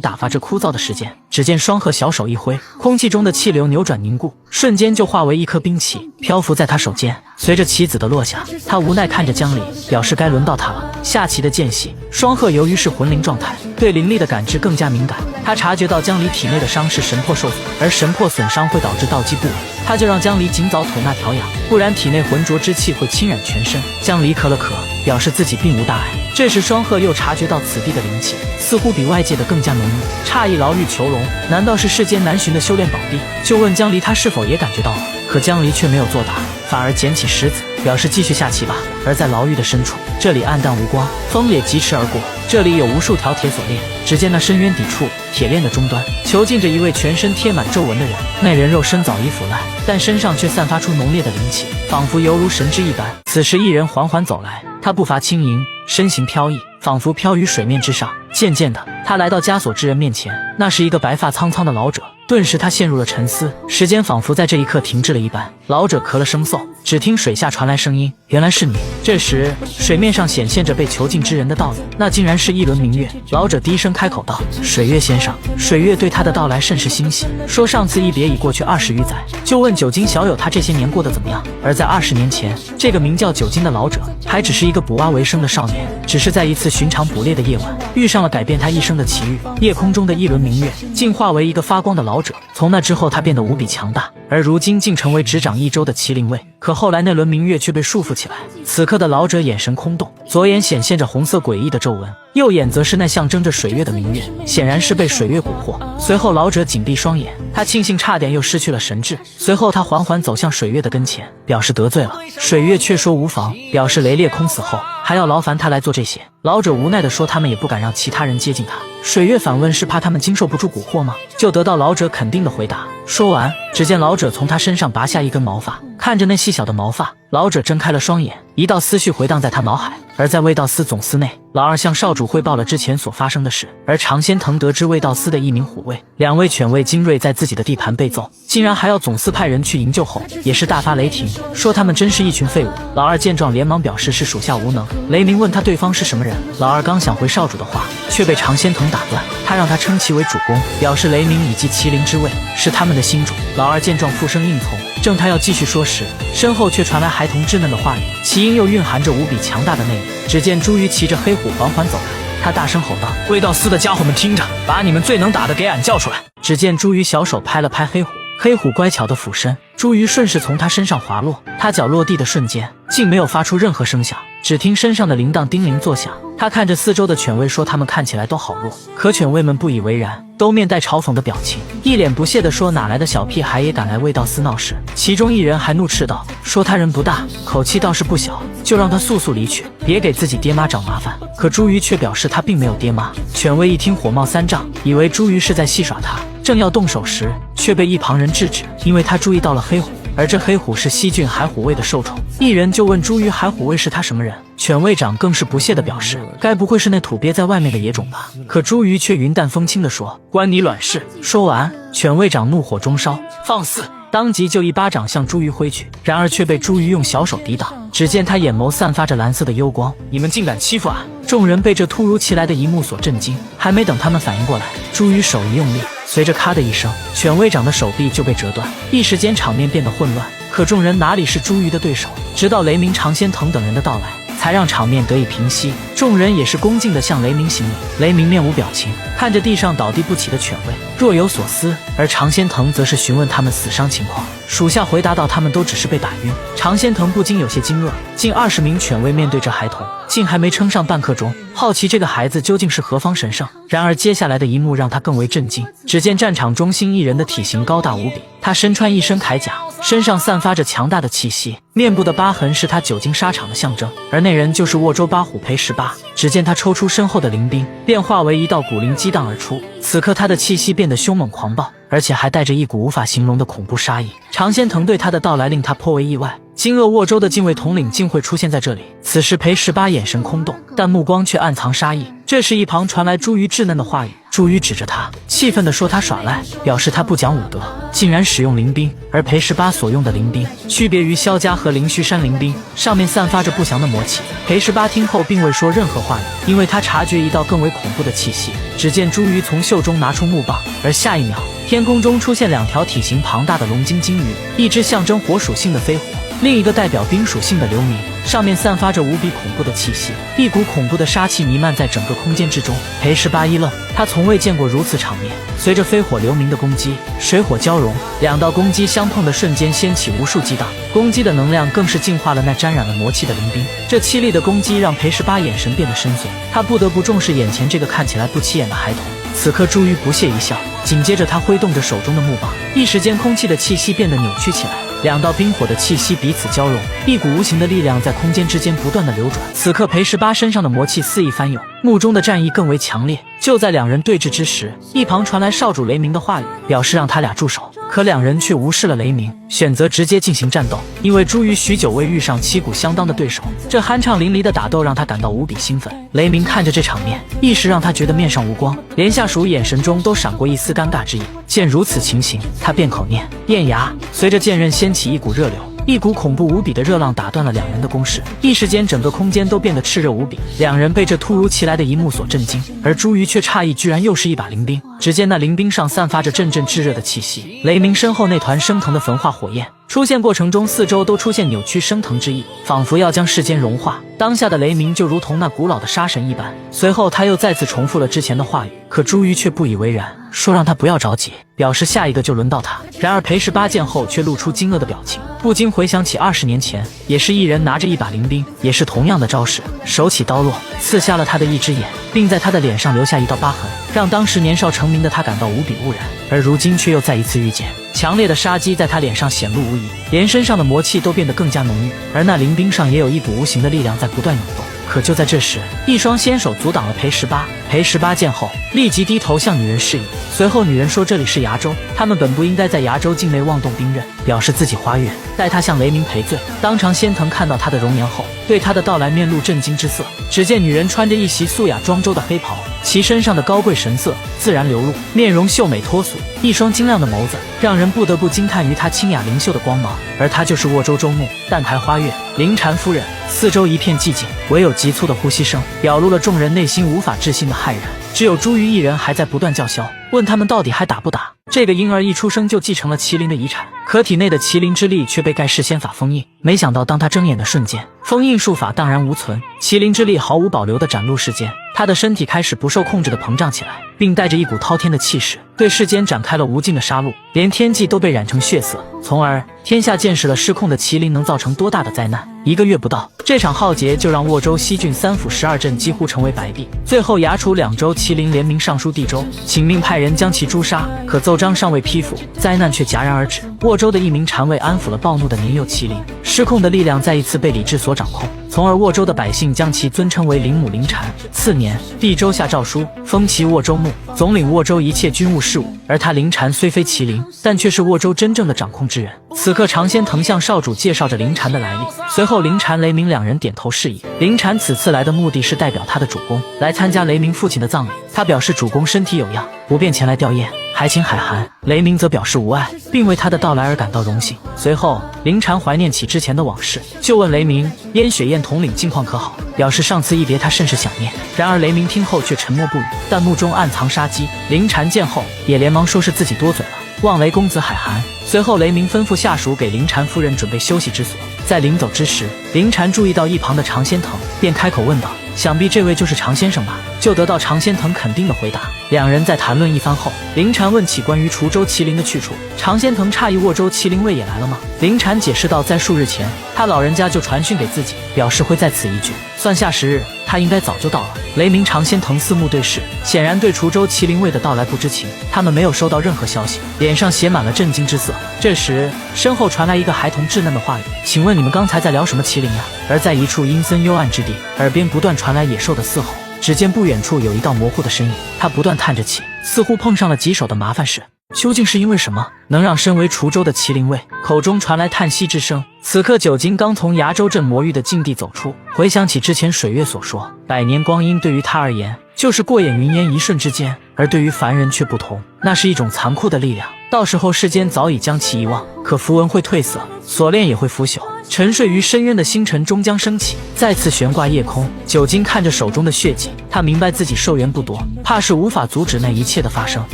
打发这枯燥的时间。只见双鹤小手一挥，空气中的气流扭转凝固，瞬间就化为一颗冰旗，漂浮在他手间。随着棋子的落下，他无奈看着江离，表示该轮到他了。下棋的间隙，双鹤由于是魂灵状态，对灵力的感知更加敏感。他察觉到江离体内的伤是神魄受损，而神魄损伤会导致道基不稳，他就让江离尽早吐纳调养，不然体内浑浊之气会侵染全身。江离咳了咳，表示自己并无大碍。这时双鹤又察觉到此地的灵气似乎比外界的更加浓郁，诧异牢狱囚笼难道是世间难寻的修炼宝地？就问江离他是否也感觉到了，可江离却没有作答，反而捡起石子，表示继续下棋吧。而在牢狱的深处，这里暗淡无光，风也疾驰而过，这里有无数条铁锁链。只见那深渊底处，铁链的终端囚禁着一位全身贴满皱纹的人，那人肉身早已腐烂，但身上却散发出浓烈的灵气，仿佛犹如神之一般。此时一人缓缓走来，他步伐轻盈，身形飘逸，仿佛飘于水面之上。渐渐的，他来到枷锁之人面前，那是一个白发苍苍的老者，顿时他陷入了沉思，时间仿佛在这一刻停滞了一般。老者咳了声嗽，只听水下传来声音：“原来是你。”这时，水面上显现着被囚禁之人的倒影，那竟然是一轮明月。老者低声开口道：“水月先生。”水月对他的到来甚是欣喜，说上次一别已过去20余载，就问酒精小友他这些年过得怎么样。而在20年前，这个名叫酒精的老者还只是一个捕蛙为生的少年，只是在一次寻常捕猎的夜晚，遇上了改变他一生的奇遇。夜空中的一轮明月进化为一个发光的老者，从那之后他变得无比强大，而如今竟成为执掌一州的麒麟卫。可后来那轮明月却被束缚起来，此刻的老者眼神空洞，左眼显现着红色诡异的皱纹，右眼则是那象征着水月的明月，显然是被水月蛊惑。随后老者紧闭双眼，他庆幸差点又失去了神智。随后他缓缓走向水月的跟前，表示得罪了。水月却说无妨，表示雷烈空死后还要劳烦他来做这些。老者无奈地说他们也不敢让其他人接近他。水月反问是怕他们经受不住蛊惑吗？就得到老者肯定的回答。说完，只见老者从他身上拔下一根毛发，看着那细小的毛发，老者睁开了双眼，一道思绪回荡在他脑海。而在卫道司总司内，老二向少主汇报了之前所发生的事，而常仙藤得知卫道司的一名虎卫、2位犬卫精锐在自己的地盘被揍，竟然还要总司派人去营救后，也是大发雷霆，说他们真是一群废物。老二见状连忙表示是属下无能。雷鸣问他对方是什么人，老二刚想回少主的话，却被常仙藤打断，他让他称其为主公，表示雷鸣以及麒麟之位是他们的新主。老二见状附声应从，正他要继续说时，身后却传来孩童稚嫩的话语，其音又蕴含着无比强大的内力。只见朱鱼骑着黑虎缓缓走来，他大声吼道：“卫道司的家伙们听着，把你们最能打的给俺叫出来！”只见朱鱼小手拍了拍黑虎，黑虎乖巧的俯身，朱鱼顺势从他身上滑落，他脚落地的瞬间竟没有发出任何声响，只听身上的铃铛叮铃作响。他看着四周的犬卫说他们看起来都好弱，可犬卫们不以为然，都面带嘲讽的表情，一脸不屑地说哪来的小屁孩也敢来卫道司闹事。其中一人还怒斥道，说他人不大，口气倒是不小，就让他速速离去，别给自己爹妈找麻烦。可朱鱼却表示他并没有爹妈。犬卫一听火冒三丈，以为朱鱼是在戏耍他，正要动手时却被一旁人制止，因为他注意到了黑虎，而这黑虎是西郡海虎卫的受宠。一人就问朱鱼海虎卫是他什么人，犬卫长更是不屑地表示，该不会是那土鳖在外面的野种吧？可朱鱼却云淡风轻地说，关你卵事。说完，犬卫长怒火中烧，放肆！当即就一巴掌向朱鱼挥去，然而却被朱鱼用小手抵挡。只见他眼眸散发着蓝色的幽光，你们竟敢欺负俺！众人被这突如其来的一幕所震惊，还没等他们反应过来，朱鱼手一用力，随着咔的一声，犬卫长的手臂就被折断，一时间场面变得混乱。可众人哪里是朱鱼的对手？直到雷鸣、常仙藤等人的到来，才让场面得以平息。众人也是恭敬地向雷鸣行礼。雷鸣面无表情，看着地上倒地不起的犬卫，若有所思。而常仙藤则是询问他们死伤情况，属下回答道他们都只是被打晕。常仙藤不禁有些惊愕，近20名犬卫面对这孩童，竟还没撑上半刻钟，好奇这个孩子究竟是何方神圣。然而接下来的一幕让他更为震惊，只见战场中心一人的体型高大无比，他身穿一身铠甲，身上散发着强大的气息，面部的疤痕是他久经沙场的象征，而那人就是沃州八虎裴18。只见他抽出身后的灵兵，变化为一道古灵激荡而出，此刻他的气息变得凶猛狂暴，而且还带着一股无法形容的恐怖杀意。常仙藤对他的到来令他颇为意外，惊愕沃州的禁卫统领竟会出现在这里。此时裴18眼神空洞，但目光却暗藏杀意。这时一旁传来朱鱼稚嫩的话语，朱鱼指着他，气愤地说他耍赖，表示他不讲武德，竟然使用灵兵。而裴18所用的灵兵区别于萧家和灵虚山灵兵，上面散发着不祥的魔气。裴18听后并未说任何话语，因为他察觉一道更为恐怖的气息。只见朱鱼从袖中拿出木棒，而下一秒天空中出现2条体型庞大的龙精金鱼，一只象征火属性的飞火，另一个代表冰属性的流明，上面散发着无比恐怖的气息，一股恐怖的杀气弥漫在整个空间之中。裴18一愣，他从未见过如此场面。随着飞火流明的攻击，水火交融，2道攻击相碰的瞬间掀起无数激荡，攻击的能量更是净化了那沾染了魔气的灵兵。这凄厉的攻击让裴18眼神变得深邃，他不得不重视眼前这个看起来不起眼的孩童。此刻朱鱼不屑一笑，紧接着他挥动着手中的木棒，一时间空气的气息变得扭曲起来，2道冰火的气息彼此交融，一股无形的力量在空间之间不断的流转。此刻裴18身上的魔气肆意翻涌，目中的战意更为强烈。就在2人对峙之时，一旁传来少主雷鸣的话语，表示让他俩住手，可两人却无视了雷鸣，选择直接进行战斗。因为朱瑜许久未遇上旗鼓相当的对手，这酣畅淋漓的打斗让他感到无比兴奋。雷鸣看着这场面，一时让他觉得面上无光，连下属眼神中都闪过一丝尴尬之意。见如此情形，他便口念燕牙，随着剑刃掀起一股热流，一股恐怖无比的热浪打断了两人的攻势，一时间整个空间都变得炽热无比。两人被这突如其来的一幕所震惊，而朱瑜却诧异，居然又是一把灵兵。只见那灵兵上散发着阵阵炙热的气息，雷鸣身后那团升腾的焚化火焰出现过程中，四周都出现扭曲升腾之意，仿佛要将世间融化。当下的雷鸣就如同那古老的杀神一般。随后他又再次重复了之前的话语，可朱瑜却不以为然，说让他不要着急，表示下一个就轮到他。然而裴18见后却露出惊愕的表情，不禁回想起20年前，也是一人拿着一把灵兵，也是同样的招式，手起刀落，刺瞎了他的一只眼，并在他的脸上留下一道疤痕，让当时年少成名的他感到无比愕然。而如今却又再一次遇见，强烈的杀机在他脸上显露无遗，连身上的魔气都变得更加浓郁，而那灵兵上也有一股无形的力量在不断涌动。可就在这时，一双纤手阻挡了裴18。裴18见后立即低头向女人示意，随后女人说这里是崖州，他们本不应该在崖州境内妄动兵刃，表示自己花月，待他向雷鸣赔罪。当场仙藤看到他的容颜后，对他的到来面露震惊之色。只见女人穿着一袭素雅庄周的黑袍，其身上的高贵神色自然流露，面容秀美脱俗，一双晶亮的眸子让人不得不惊叹于她清雅灵秀的光芒。而她就是沃州州牧淡台花月灵禅夫人。四周一片寂静，唯有急促的呼吸声表露了众人内心无法置信的骇然。只有朱瑜一人还在不断叫嚣，问他们到底还打不打。这个婴儿一出生就继承了麒麟的遗产，可体内的麒麟之力却被盖世仙法封印。没想到当他睁眼的瞬间，封印术法荡然无存，麒麟之力毫无保留地展露世间。他的身体开始不受控制地膨胀起来，并带着一股滔天的气势，对世间展开了无尽的杀戮，连天际都被染成血色。从而天下见识了失控的麒麟能造成多大的灾难。1个月不到，这场浩劫就让沃州西郡3府12镇几乎成为白地。最后牙楚2州麒麟联名上书地州，请命派人将其诛杀。可奏章尚未批复，灾难却戛然而止。沃州的一名禅尉安抚了暴怒的年幼麒麟，失控的力量再一次被理智所掌控，从而沃州的百姓将其尊称为灵母灵禅。次年，地州下诏书，封其沃州牧，总领沃州一切军务事务。而他灵禅虽非麒麟，但却是沃州真正的掌控之人。此刻常仙藤向少主介绍着灵禅的来历，随后灵禅雷鸣两人点头示意。灵禅此次来的目的是代表他的主公来参加雷鸣父亲的葬礼，他表示主公身体有恙，不便前来吊唁，还请海涵。雷鸣则表示无碍，并为他的到来而感到荣幸。随后灵禅怀念起之前的往事，就问雷鸣燕雪燕统领近况可好，表示上次一别他甚是想念。然而雷鸣听后却沉默不语，但目中暗藏杀机。灵禅见后也连忙说是自己多嘴了，望雷公子海涵。随后雷鸣吩咐下属给灵禅夫人准备休息之所。在临走之时，灵禅注意到一旁的常仙藤，便开口问道，想必这位就是常先生吧？就得到常仙藤肯定的回答。两人在谈论一番后，灵禅问起关于滁州麒麟的去处。常仙藤诧异，沃州麒麟卫也来了吗？灵禅解释道，在数日前他老人家就传讯给自己，表示会在此一聚，算下时日他应该早就到了。雷鸣常仙藤四目对视，显然对滁州麒麟卫的到来不知情。他们没有收到任何消息，脸上写满了震惊之色。这时身后传来一个孩童稚嫩的话语，请问你们刚才在聊什么麒麟呀？而在一处阴森幽暗之地，耳边不断传来野兽的嘶吼。只见不远处有一道模糊的身影，他不断叹着气，似乎碰上了棘手的麻烦事。究竟是因为什么，能让身为滁州的麒麟卫口中传来叹息之声？此刻九金刚从崖州镇魔域的境地走出，回想起之前水月所说，100年光阴对于他而言就是过眼云烟，一瞬之间，而对于凡人却不同，那是一种残酷的力量，到时候世间早已将其遗忘。可符文会褪色，锁链也会腐朽，沉睡于深渊的星辰终将升起，再次悬挂夜空。九金看着手中的血迹，他明白自己寿元不多，怕是无法阻止那一切的发生，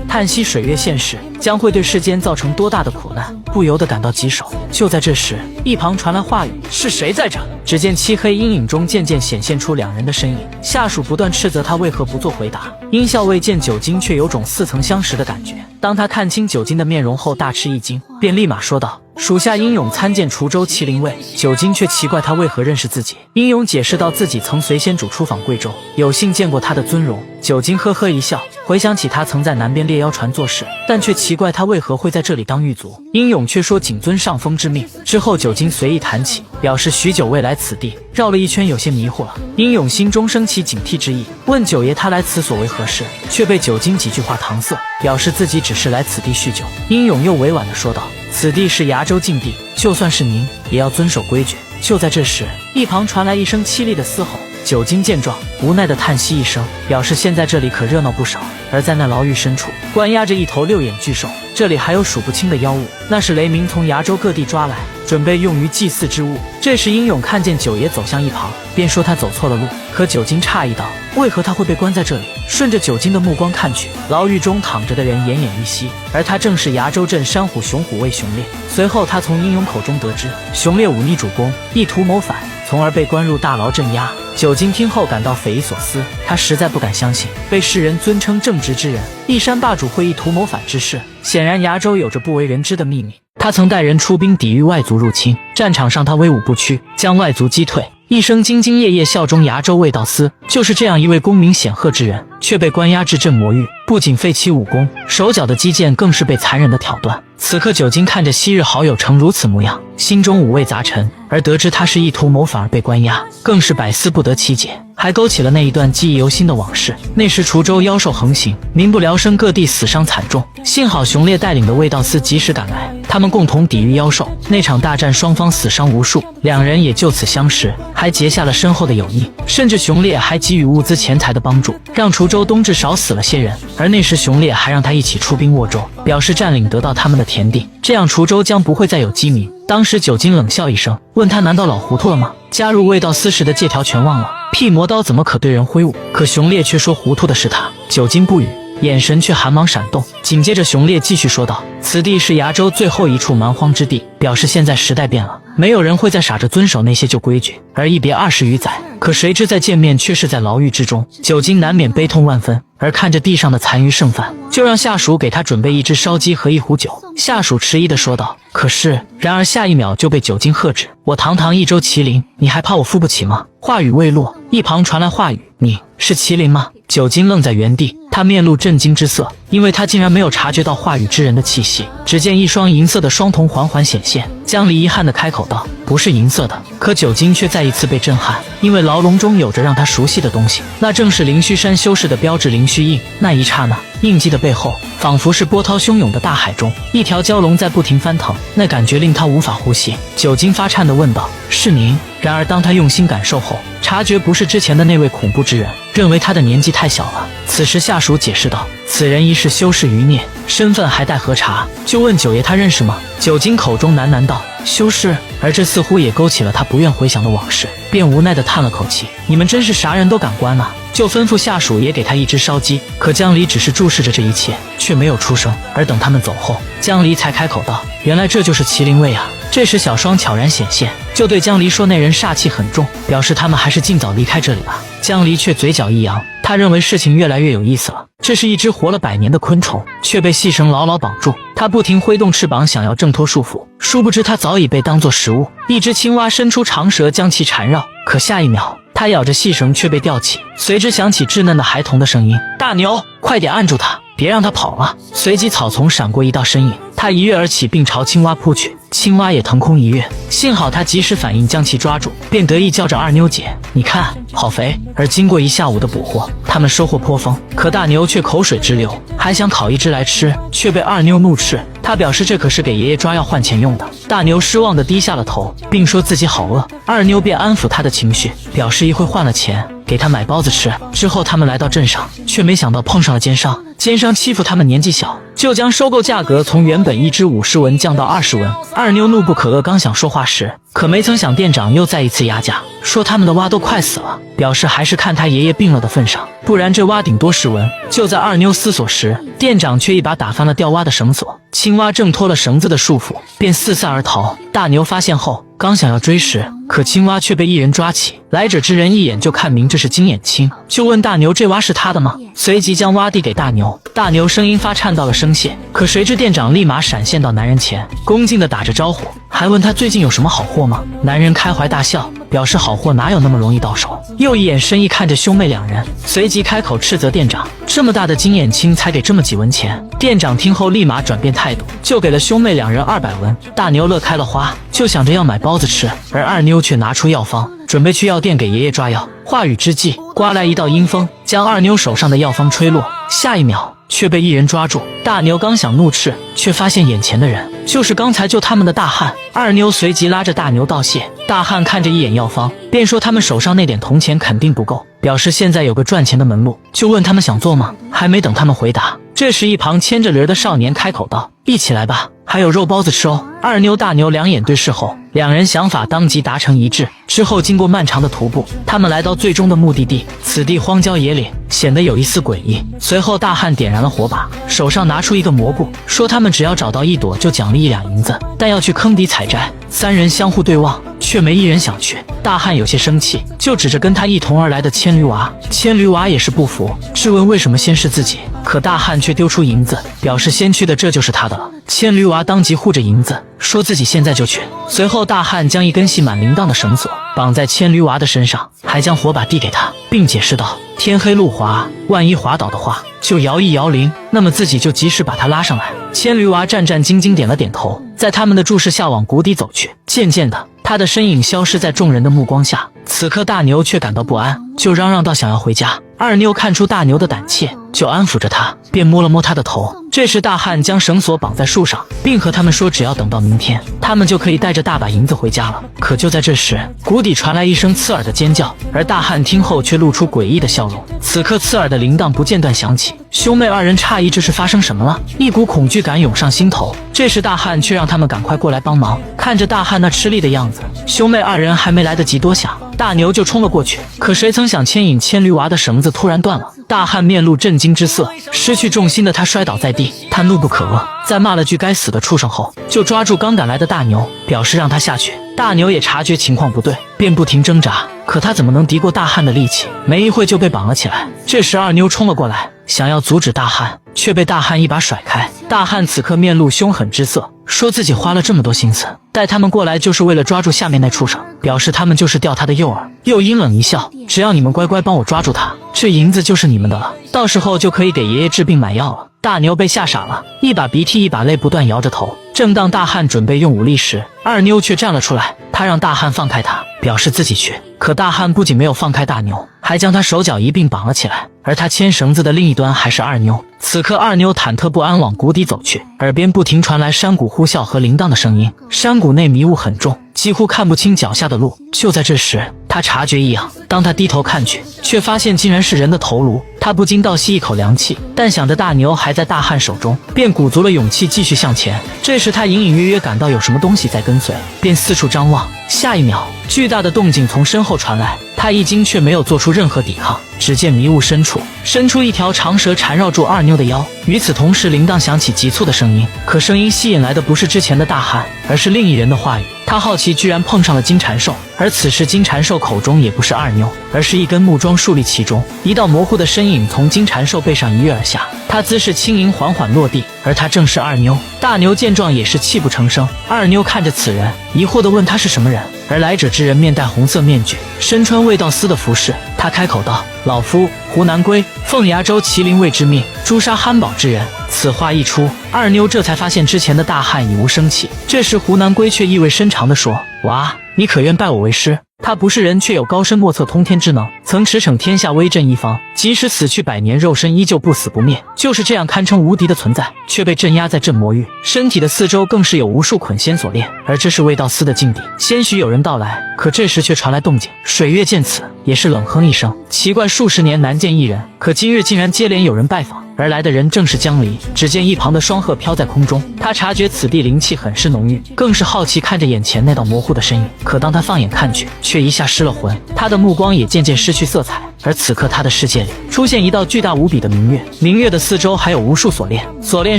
叹息水月现世将会对世间造成多大的苦难，不由得感到棘手。就在这时，一旁传来话语，是谁在这？只见漆黑阴影中渐渐显现出两人的身影，下属不断斥责他为何不做回答。殷校尉见九金却有种似曾相识的感觉，当他看清九金的面容后大吃一惊，便立马说道，属下英勇参见滁州麒麟卫。九津却奇怪他为何认识自己。英勇解释道自己曾随先主出访贵州，有幸见过他的尊容。九津呵呵一笑，回想起他曾在南边猎妖船做事，但却奇怪他为何会在这里当狱卒。英勇却说谨遵上峰之命。之后九津随意谈起，表示许久未来此地，绕了一圈有些迷糊了。英勇心中升起警惕之意，问九爷他来此所为何事，却被九津几句话搪塞，表示自己只是来此地酗酒。英勇又委婉地说道：“此地是崖州禁地，就算是您也要遵守规矩。”就在这时，一旁传来一声凄厉的嘶吼。九津见状，无奈地叹息一声，表示现在这里可热闹不少。而在那牢狱深处，关押着一头6眼巨兽，这里还有数不清的妖物，那是雷鸣从崖州各地抓来，准备用于祭祀之物。这时英勇看见九爷走向一旁，便说他走错了路。可九津诧异道：“为何他会被关在这里？”顺着九津的目光看去，牢狱中躺着的人奄奄一息，而他正是崖州镇山虎熊虎卫熊烈。随后他从英勇口中得知，熊烈忤逆主公，意图谋反，从而被关入大牢镇压。九津听后感到匪夷所思，他实在不敢相信被世人尊称正直之人，一山霸主会意图谋反之事。显然崖州有着不为人知的秘密。他曾带人出兵抵御外族入侵，战场上他威武不屈，将外族击退，一生兢兢业业效忠崖州卫道司。就是这样一位功名显赫之人，却被关押至镇魔狱，不仅废其武功，手脚的肌腱更是被残忍的挑断。此刻九津看着昔日好友成如此模样，心中五味杂陈，而得知他是意图谋反而被关押，更是百思不得其解，还勾起了那一段记忆犹新的往事。那时滁州妖兽横行，民不聊生，各地死伤惨重，幸好熊烈带领的卫道司及时赶来，他们共同抵御妖兽。那场大战双方死伤无数，两人也就此相识，还结下了深厚的友谊，甚至熊烈还给予物资钱财的帮助，让滁州冬至少死了些人。而那时熊烈还让他一起出兵沃州，表示占领得到他们的田地，这样滁州将不会再有饥民。当时九津冷笑一声，问他难道老糊涂了吗？加入卫道司时的借条全忘了？辟魔刀怎么可对人挥舞？可熊烈却说糊涂的是他。九津不语，眼神却寒芒闪动。紧接着熊烈继续说道：“此地是崖州最后一处蛮荒之地，表示现在时代变了，没有人会再傻着遵守那些旧规矩。而一别20余载，可谁知再见面却是在牢狱之中。”九津难免悲痛万分，而看着地上的残余剩饭，就让下属给他准备一只烧鸡和一壶酒。下属迟疑地说道：“可是……”然而下一秒就被九津喝止：“我堂堂一州麒麟，你还怕我付不起吗？”话语未落，一旁传来话语：“你是麒麟吗？”九津愣在原地，他面露震惊之色，因为他竟然没有察觉到话语之人的气息。只见一双银色的双瞳缓缓显现，江离遗憾地开口道：“不是银色的。”可九津却再一次被震撼，因为牢笼中有着让他熟悉的东西，那正是灵虚山修士的标志灵虚印。那一刹那，印记的背后仿佛是波涛汹涌的大海中一条蛟龙在不停翻腾，那感觉令他无法呼吸。九津发颤地问道：“是您？”然而当他用心感受后，察觉不是之前的那位恐怖之人，认为他的年纪太小了。此时下属解释道：“此人疑是修士余孽，身份还待核查。”就问九爷他认识吗？九津口中喃喃道：“修士。”而这似乎也勾起了他不愿回想的往事，便无奈地叹了口气：“你们真是啥人都敢关啊！”就吩咐下属也给他一只烧鸡。可江离只是注视着这一切，却没有出声。而等他们走后，江离才开口道：“原来这就是麒麟卫啊！”这时小双悄然显现，就对江离说：“那人煞气很重，表示他们还是尽早离开这里吧。”江离却嘴角一扬，他认为事情越来越有意思了。这是一只活了100年的昆虫，却被细绳牢牢绑住。他不停挥动翅膀，想要挣脱束缚，殊不知他早已被当作食物。一只青蛙伸出长舌将其缠绕，可下一秒，他咬着细绳却被吊起，随之响起稚嫩的孩童的声音：“大牛，快点按住他，别让他跑了！”随即草丛闪过一道身影，他一跃而起，并朝青蛙扑去。青蛙也腾空一跃，幸好他及时反应将其抓住，便得意叫着：“二妞姐，你看，好肥！”而经过一下午的捕获，他们收获颇丰。可大牛却口水直流，还想烤一只来吃，却被二妞怒斥。他表示这可是给爷爷抓药换钱用的。大牛失望地低下了头，并说自己好饿。二妞便安抚他的情绪，表示一会换了钱给他买包子吃。之后他们来到镇上，却没想到碰上了奸商。奸商欺负他们年纪小，就将收购价格从原本一只50文降到20文。二妞怒不可遏，刚想说话时，可没曾想店长又再一次压价，说他们的蛙都快死了，表示还是看他爷爷病了的份上，不然这蛙顶多10文。就在二妞思索时，店长却一把打翻了吊蛙的绳索，青蛙挣脱了绳子的束缚，便四散而逃。大牛发现后，刚想要追时，可青蛙却被一人抓起，来者之人一眼就看明这是金眼青，就问大牛这蛙是他的吗？随即将蛙递给大牛，大牛声音发颤到了声谢，可谁知店长立马闪现到男人前，恭敬地打着招呼，还问他最近有什么好货吗？男人开怀大笑，表示好货哪有那么容易到手，又一眼深意看着兄妹两人，随即开口斥责店长，这么大的金眼青才给这么几文钱。店长听后立马转变态度，就给了兄妹两人200文。大牛乐开了花，就想着要买包子吃，而二妞却拿出药方，准备去药店给爷爷抓药。话语之际，刮来一道阴风，将二妞手上的药方吹落，下一秒却被一人抓住。大牛刚想怒斥，却发现眼前的人就是刚才救他们的大汉。二妞随即拉着大牛道谢。大汉看着一眼药方，便说他们手上那点铜钱肯定不够，表示现在有个赚钱的门路，就问他们想做吗？还没等他们回答，这时一旁牵着驴的少年开口道，一起来吧，还有肉包子吃哦。二妞大牛两眼对视后，两人想法当即达成一致。之后经过漫长的徒步，他们来到最终的目的地，此地荒郊野岭，显得有一丝诡异。随后大汉点燃了火把，手上拿出一个蘑菇，说他们只要找到1朵就奖励1两银子，但要去坑底采摘。三人相互对望，却没一人想去。大汉有些生气，就指着跟他一同而来的牵驴娃。牵驴娃也是不服，质问为什么先是自己，可大汉却丢出银子，表示先去的这就是他的了。牵驴娃当即护着银子，说自己现在就去。随后大汉将一根系满铃铛的绳索绑在牵驴娃的身上，还将火把递给他，并解释道，天黑路滑，万一滑倒的话就摇一摇铃，那么自己就及时把他拉上来。牵驴娃战战兢兢点了点头，在他们的注视下往谷底走去。渐渐的，他的身影消失在众人的目光下。此刻大牛却感到不安，就嚷嚷道想要回家。二妞看出大牛的胆怯，就安抚着他，便摸了摸他的头。这时大汉将绳索绑在树上，并和他们说只要等到明天，他们就可以带着大把银子回家了。可就在这时，谷底传来一声刺耳的尖叫，而大汉听后却露出诡异的笑容。此刻刺耳的铃铛不间断响起，兄妹二人诧异这是发生什么了，一股恐惧感涌上心头。这时大汉却让他们赶快过来帮忙。看着大汉那吃力的样子，兄妹二人还没来得及多想，大牛就冲了过去。可谁曾想牵引牵驴娃的绳子突然断了，大汉面露震惊之色，失去重心的他摔倒在地。他怒不可遏，在骂了句该死的畜生后，就抓住刚赶来的大牛，表示让他下去。大牛也察觉情况不对，便不停挣扎，可他怎么能敌过大汉的力气？没一会就被绑了起来。这时二妞冲了过来，想要阻止大汉，却被大汉一把甩开。大汉此刻面露凶狠之色，说自己花了这么多心思带他们过来，就是为了抓住下面那畜生，表示他们就是钓他的诱饵。又阴冷一笑，只要你们乖乖帮我抓住他，这银子就是你们的了，到时候就可以给爷爷治病买药了。大牛被吓傻了，一把鼻涕一把泪不断摇着头。正当大汉准备用武力时，二妞却站了出来，他让大汉放开他，表示自己去。可大汉不仅没有放开大牛，还将他手脚一并绑了起来，而他牵绳子的另一端还是二妞。此刻二妞忐忑不安往谷底走去，耳边不停传来山谷呼啸和铃铛的声音。山谷内迷雾很重，几乎看不清脚下的路。就在这时，他察觉异样，当他低头看去，却发现竟然是人的头颅。他不禁倒吸一口凉气，但想着大牛还在大汉手中，便鼓足了勇气继续向前。这时他隐隐约约感到有什么东西在跟随，便四处张望。下一秒，巨大的动静从身后传来，他一惊却没有做出任何抵抗。只见迷雾深处伸出一条长蛇缠绕住二妞的腰。与此同时，铃铛响起急促的声音，可声音吸引来的不是之前的大汉，而是另一人的话语。他好奇居然碰上了金蝉兽，而此时金蝉兽口中也不是二妞，而是一根木桩竖立其中。一道模糊的身影从金蝉兽背上一跃而下，他姿势轻盈缓缓落地，而他正是二妞。大牛见状也是泣不成声。二妞看着此人，疑惑地问他是什么人，而来者之人面戴红色面具，身穿味道司的服饰。他开口道，老夫湖南龟，凤崖州麒麟卫之命，诛杀憨宝之人。此话一出，二妞这才发现之前的大汉已无生气。这时湖南龟却意味深长地说，娃，你可愿拜我为师？他不是人，却有高深莫测通天之能，曾驰骋天下，威震一方，即使死去100年，肉身依旧不死不灭。就是这样堪称无敌的存在，却被镇压在镇魔域，身体的四周更是有无数捆仙锁链。而这是卫道司的境地。先许有人到来，可这时却传来动静。水月见此，也是冷哼一声，奇怪数十年难见一人，可今日竟然接连有人拜访。而来的人正是江离。只见一旁的双鹤飘在空中，他察觉此地灵气很是浓郁，更是好奇看着眼前那道模糊的身影。可当他放眼看去，却一下失了魂，他的目光也渐渐失去色彩。而此刻他的世界里出现一道巨大无比的明月，明月的四周还有无数锁链，锁链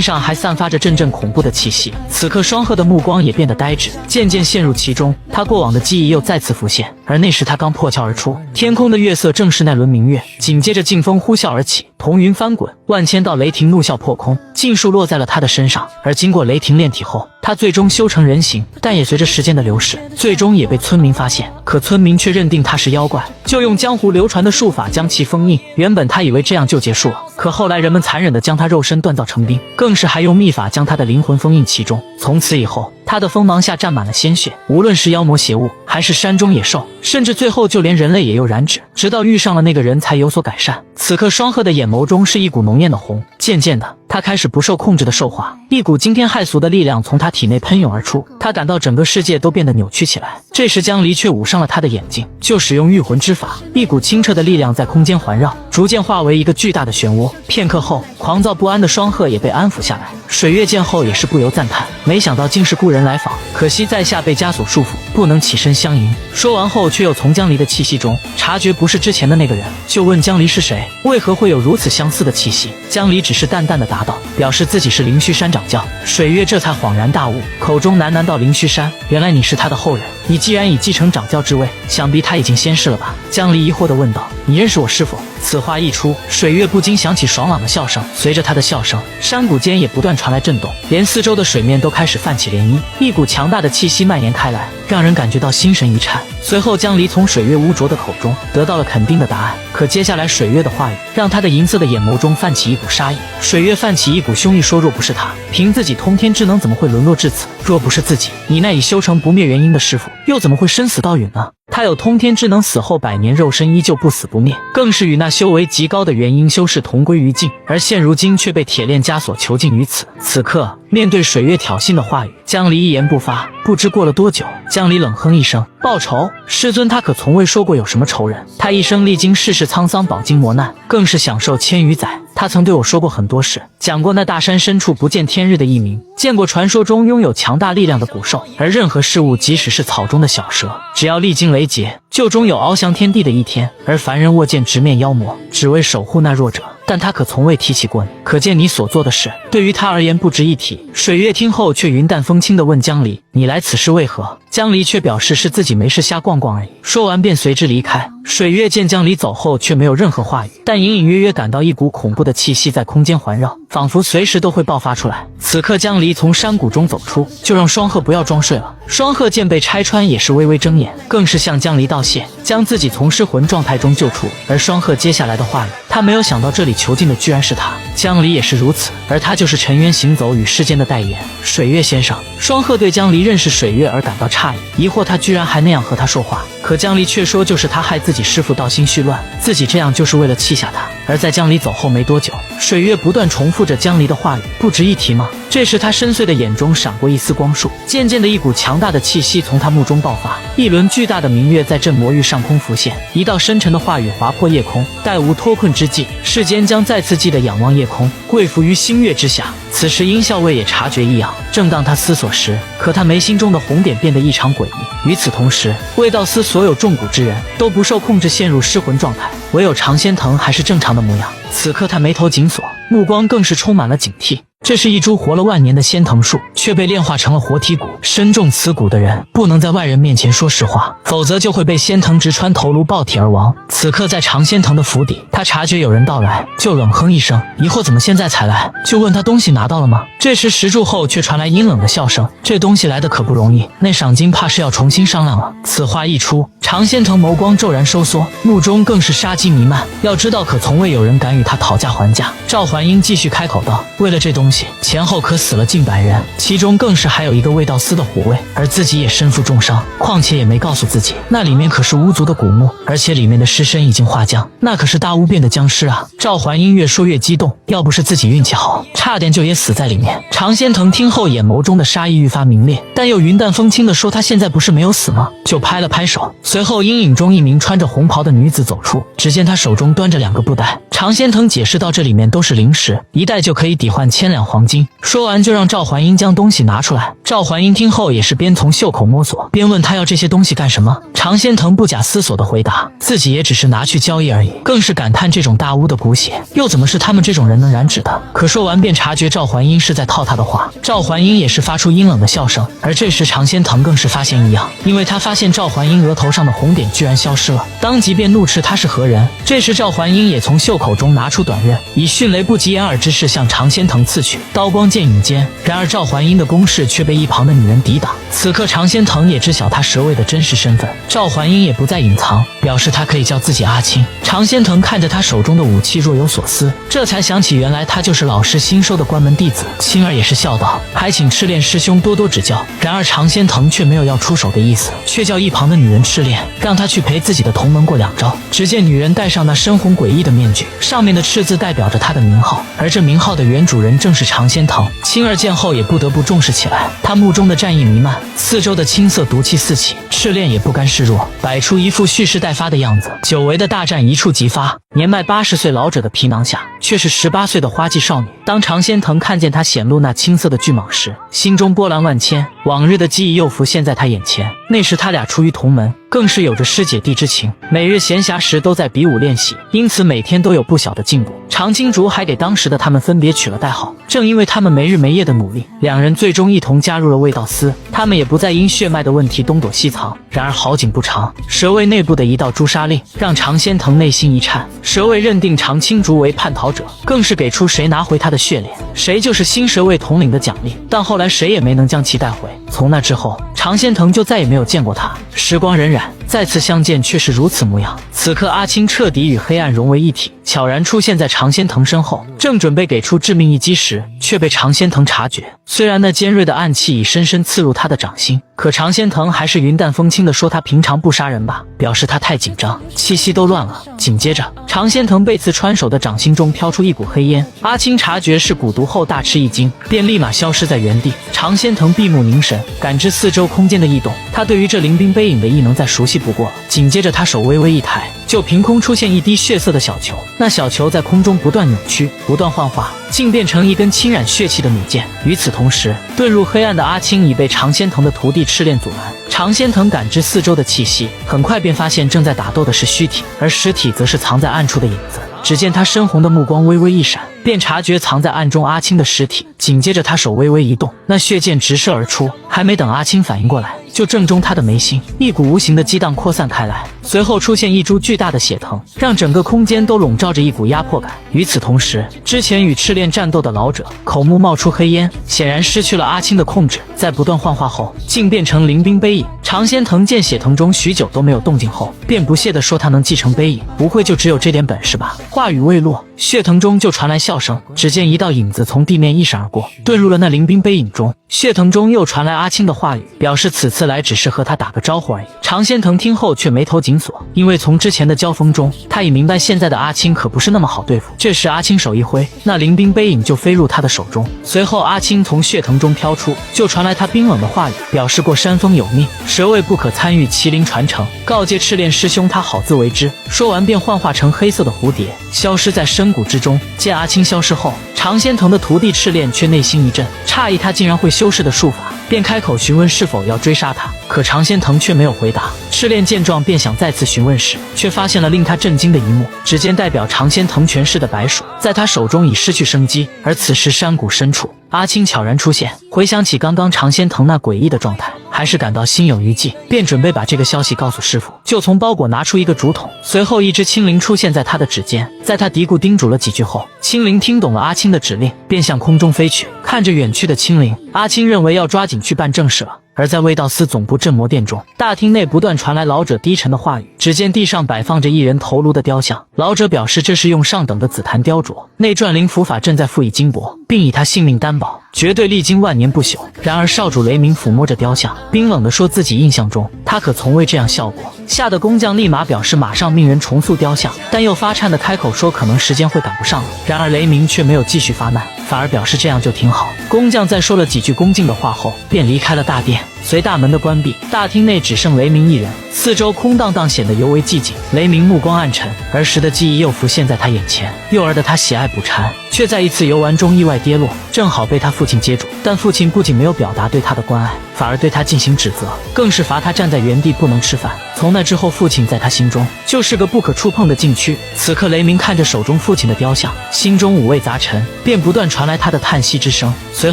上还散发着阵阵恐怖的气息。此刻双鹤的目光也变得呆滞，渐渐陷入其中，他过往的记忆又再次浮现，而那时他刚破壳而出，天空的月色正是那轮明月。紧接着劲风呼啸而起，彤云翻滚，万千道雷霆怒啸破空，尽数落在了他的身上。而经过雷霆炼体后，他最终修成人形，但也随着时间的流逝，最终也被村民发现。可村民却认定他是妖怪，就用江湖流传的术法将其封印。原本他以为这样就结束了，可后来人们残忍地将他肉身锻造成冰，更是还用秘法将他的灵魂封印其中。从此以后，他的锋芒下沾满了鲜血，无论是妖魔邪物，还是山中野兽，甚至最后就连人类也有染指，直到遇上了那个人才有所改善。此刻双鹤的眼眸中是一股浓艳的红，渐渐的他开始不受控制的兽化，一股惊天骇俗的力量从他体内喷涌而出，他感到整个世界都变得扭曲起来。这时江离却捂上了他的眼睛，就使用御魂之法，一股清澈的力量在空间环绕，逐渐化为一个巨大的漩涡。片刻后，狂躁不安的双鹤也被安抚下来。水月见后也是不由赞叹，没想到竟是故人来访，可惜在下被枷锁束缚，不能起身相迎。说完后，却又从江离的气息中察觉不是之前的那个人，就问江离是谁，为何会有如此相似的气息。江离只是淡淡的答道，表示自己是灵虚山掌教。水月这才恍然大悟，口中喃喃道：灵虚山，原来你是他的后人。你既然已继承掌教之位，想必他已经仙逝了吧？江离疑惑地问道：你认识我师父？此话一出，水月不禁响起爽朗的笑声，随着他的笑声，山谷间也不断传来震动，连四周的水面都开始泛起涟漪，一股强大的气息蔓延开来，让人感觉到心神一颤。随后江离从水月污浊的口中得到了肯定的答案，可接下来水月的话语让他的银色的眼眸中泛起一股杀意。水月泛起一股凶意，说若不是他，凭自己通天之能怎么会沦落至此？若不是自己，你那已修成不灭元婴的师父，又怎么会生死道陨呢？他有通天之能，死后100年肉身依旧不死不灭，更是与那修为极高的元婴修士同归于尽，而现如今却被铁链枷锁囚禁于此。此刻面对水月挑衅的话语，江离一言不发。不知过了多久，江离冷哼一声，报仇？师尊他可从未说过有什么仇人，他一生历经世事沧桑，饱经磨难，更是享受千余载。他曾对我说过很多事，讲过那大山深处不见天日的异名，见过传说中拥有强大力量的古兽，而任何事物即使是草中的小蛇，只要历经雷劫，就终有翱翔天地的一天。而凡人握剑直面妖魔，只为守护那弱者，但他可从未提起过你，可见你所做的事对于他而言不值一提。水月听后却云淡风轻地问江离，你来此事为何？江离却表示是自己没事瞎逛逛而已，说完便随之离开。水月见江离走后却没有任何话语，但隐隐约约感到一股恐怖的气息在空间环绕，仿佛随时都会爆发出来。此刻江离从山谷中走出，就让双鹤不要装睡了。双鹤见被拆穿也是微微睁眼，更是向江离道谢，将自己从失魂状态中救出。而双鹤接下来的话语，他没有想到这里囚禁的居然是他，江离也是如此，而他就是尘渊行走与世间的代言，水月先生。双鹤对江离认识水月而感到诧异，疑惑他居然还那样和他说话，可江离却说就是他害自己师父道心绪乱，自己这样就是为了气下他。而在江离走后没多久，水月不断重复着江离的话语，不值一提吗？这时他深邃的眼中闪过一丝光束，渐渐的一股强大的气息从他目中爆发，一轮巨大的明月在镇魔域上空浮现，一道深沉的话语划破夜空，待无脱困之际，世间将再次记得仰望夜空，跪伏于星月之下。此时殷校尉也察觉异样，正当他思索时，可他眉心中的红点变得异常诡异。与此同时，卫道司所有中蛊之人都不受控制陷入失魂状态，唯有常仙藤还是正常的模样。此刻他眉头紧锁，目光更是充满了警惕。这是一株活了万年的仙藤树，却被炼化成了活体蛊。身中此蛊的人不能在外人面前说实话，否则就会被仙藤直穿头颅，爆体而亡。此刻在常仙藤的府邸，他察觉有人到来，就冷哼一声，疑惑怎么现在才来，就问他东西拿到了吗？这时石柱后却传来阴冷的笑声，这东西来的可不容易，那赏金怕是要重新商量了。此话一出，常仙藤眸光骤然收缩，目中更是杀机弥漫。要知道可从未有人敢与他讨价还价。赵桓英继续开口道，为了这东西前后可死了近100人，其中更是还有一个卫道司的护卫，而自己也身负重伤，况且也没告诉自己那里面可是巫族的古墓，而且里面的尸身已经化浆，那可是大巫变的僵尸啊。赵桓英越说越激动，要不是自己运气好，差点就也死在里面。常仙藤听后眼眸中的杀意愈发明烈，但又云淡风轻地说他现在不是没有死吗？就拍了拍手，随后阴影中一名穿着红袍的女子走出，只见她手中端着2个布袋。常仙藤解释到这里面都是灵石，一袋就可以抵换1000两黄金。说完就让赵环英将东西拿出来。赵环英听后也是边从袖口摸索，边问他要这些东西干什么。常仙藤不假思索地回答，自己也只是拿去交易而已，更是感叹这种大巫的骨血，又怎么是他们这种人能染指的？可说完便察觉赵环英是在套他的话，赵环英也是发出阴冷的笑声。而这时常仙藤更是发现异样，因为他发现赵环英额头上的红点居然消失了，当即便怒斥他是何人。这时赵环英也从袖口中拿出短刃，以迅雷不及掩耳之势向常仙藤刺去，刀光剑影间。然而赵环英的攻势却被一旁的女人抵挡。此刻常仙藤也知晓他蛇卫的真实身份，赵环英也不再隐藏，表示他可以叫自己阿青。常仙藤看着他手中的武器若有所思，这才想起原来他就是老师新收的关门弟子。青儿也是笑道，还请赤练师兄多多指教。然而常仙藤却没有要出手的意思，却叫一旁的女人赤练让他去陪自己的同门过2招。只见女人戴上那深红诡异的面具，上面的赤字代表着她的名号，而这名号的原主人正是常仙藤。青儿见后也不得不重视起来，他目中的战意弥漫，四周的青色毒气四起，赤练也不甘示弱，摆出一副蓄势待发的样子。久违的大战一触即发，年迈80岁老者的皮囊下却是18岁的花季少女。当常仙藤看见她显露那青色的巨蟒时，心中波澜万千，往日的记忆又浮现在他眼前。那时他俩出于同门，更是有着师姐弟之情，每日闲暇时都在比武练习，因此每天都有不小的进步。常青竹还给当时的他们分别取了代号，正因为他们没日没夜的努力，两人最终一同加入了卫道司。他们也不再因血脉的问题东躲西藏。然而好景不长，蛇卫内部的一道诛杀令让常仙藤内心一颤，蛇卫认定常青竹为叛逃者，更是给出谁拿回他的血脸，谁就是新蛇卫统领的奖励。但后来谁也没能将其带回。从那之后，常仙藤就再也没有见过他。时光荏苒，再次相见却是如此模样。此刻阿青彻底与黑暗融为一体，悄然出现在常仙藤身后，正准备给出致命一击时，却被常仙藤察觉。虽然那尖锐的暗器已深深刺入他的掌心，可常仙藤还是云淡风轻地说他平常不杀人吧，表示他太紧张，气息都乱了。紧接着，常仙藤被刺穿手的掌心中飘出一股黑烟，阿青察觉是蛊毒后大吃一惊，便立马消失在原地。常仙藤闭目凝神，感知四周空间的异动，他对于这临兵背影的异能再熟悉不过了。紧接着他手微微一抬，就凭空出现一滴血色的小球，那小球在空中不断扭曲，不断幻化，竟变成一根侵染血气的弩箭。与此同时，遁入黑暗的阿青已被常仙藤的徒弟赤练阻拦。常仙藤感知四周的气息，很快便发现正在打斗的是虚体，而实体则是藏在暗处的影子。只见他深红的目光微微一闪，便察觉藏在暗中阿青的尸体。紧接着他手微微一动，那血箭直射而出，还没等阿青反应过来，就正中他的眉心，一股无形的激荡扩散开来，随后出现一株巨大的血藤，让整个空间都笼罩着一股压迫感。与此同时，之前与赤练战斗的老者口目冒出黑烟，显然失去了阿青的控制，在不断幻化后，竟变成临兵背影。常仙藤见血藤中许久都没有动静后，便不屑地说他能继承背影，不会就只有这点本事吧？话语未落，血藤中就传来笑声，只见一道影子从地面一闪而过，遁入了那临兵背影中。血藤中又传来阿青的话语，表示此次来只是和他打个招呼而已。常仙藤听后却眉头紧锁，因为从之前的交锋中，他已明白现在的阿青可不是那么好对付。这时阿青手一挥，那临兵背影就飞入他的手中，随后阿青从血藤中飘出，就传来他冰冷的话语，表示过山峰有命，蛇卫不可参与麒麟传承，告诫赤练师兄他好自为之。说完便幻化成黑色的蝴蝶，消失在深谷之中。见阿青消失后，常仙藤的徒弟赤练却内心一震，诧异他竟然会修饰的术法，便开口询问是否要追杀他，可常仙藤却没有回答。赤练见状便想再次询问时，却发现了令他震惊的一幕，只见代表常仙藤权势的白鼠在他手中已失去生机。而此时山谷深处，阿青悄然出现，回想起刚刚常仙藤那诡异的状态，还是感到心有余悸，便准备把这个消息告诉师傅，就从包裹拿出一个竹筒，随后一只青灵出现在他的指尖。在他嘀咕叮嘱了几句后，青灵听懂了阿青的指令，便向空中飞去。看着远去的青灵，阿青认为要抓紧去办正事了。而在卫道司总部镇魔殿中，大厅内不断传来老者低沉的话语。只见地上摆放着一人头颅的雕像，老者表示这是用上等的紫檀雕琢，内转灵符法正在辅以金箔，并以他性命担保，绝对历经万年不朽。然而少主雷鸣抚摸着雕像，冰冷地说自己印象中他可从未这样笑过。吓得工匠立马表示马上命人重塑雕像，但又发颤地开口说可能时间会赶不上了。然而雷鸣却没有继续发难，反而表示这样就挺好。工匠在说了几句恭敬的话后，便离开了大殿。随大门的关闭，大厅内只剩雷鸣一人，四周空荡荡，显得尤为寂静。雷鸣目光暗沉，儿时的记忆又浮现在他眼前。幼儿的他喜爱捕蝉，却在一次游玩中意外跌落，正好被他父亲接住。但父亲不仅没有表达对他的关爱，反而对他进行指责，更是罚他站在原地不能吃饭。从那之后，父亲在他心中就是个不可触碰的禁区。此刻雷鸣看着手中父亲的雕像，心中五味杂陈，便不断传来他的叹息之声。随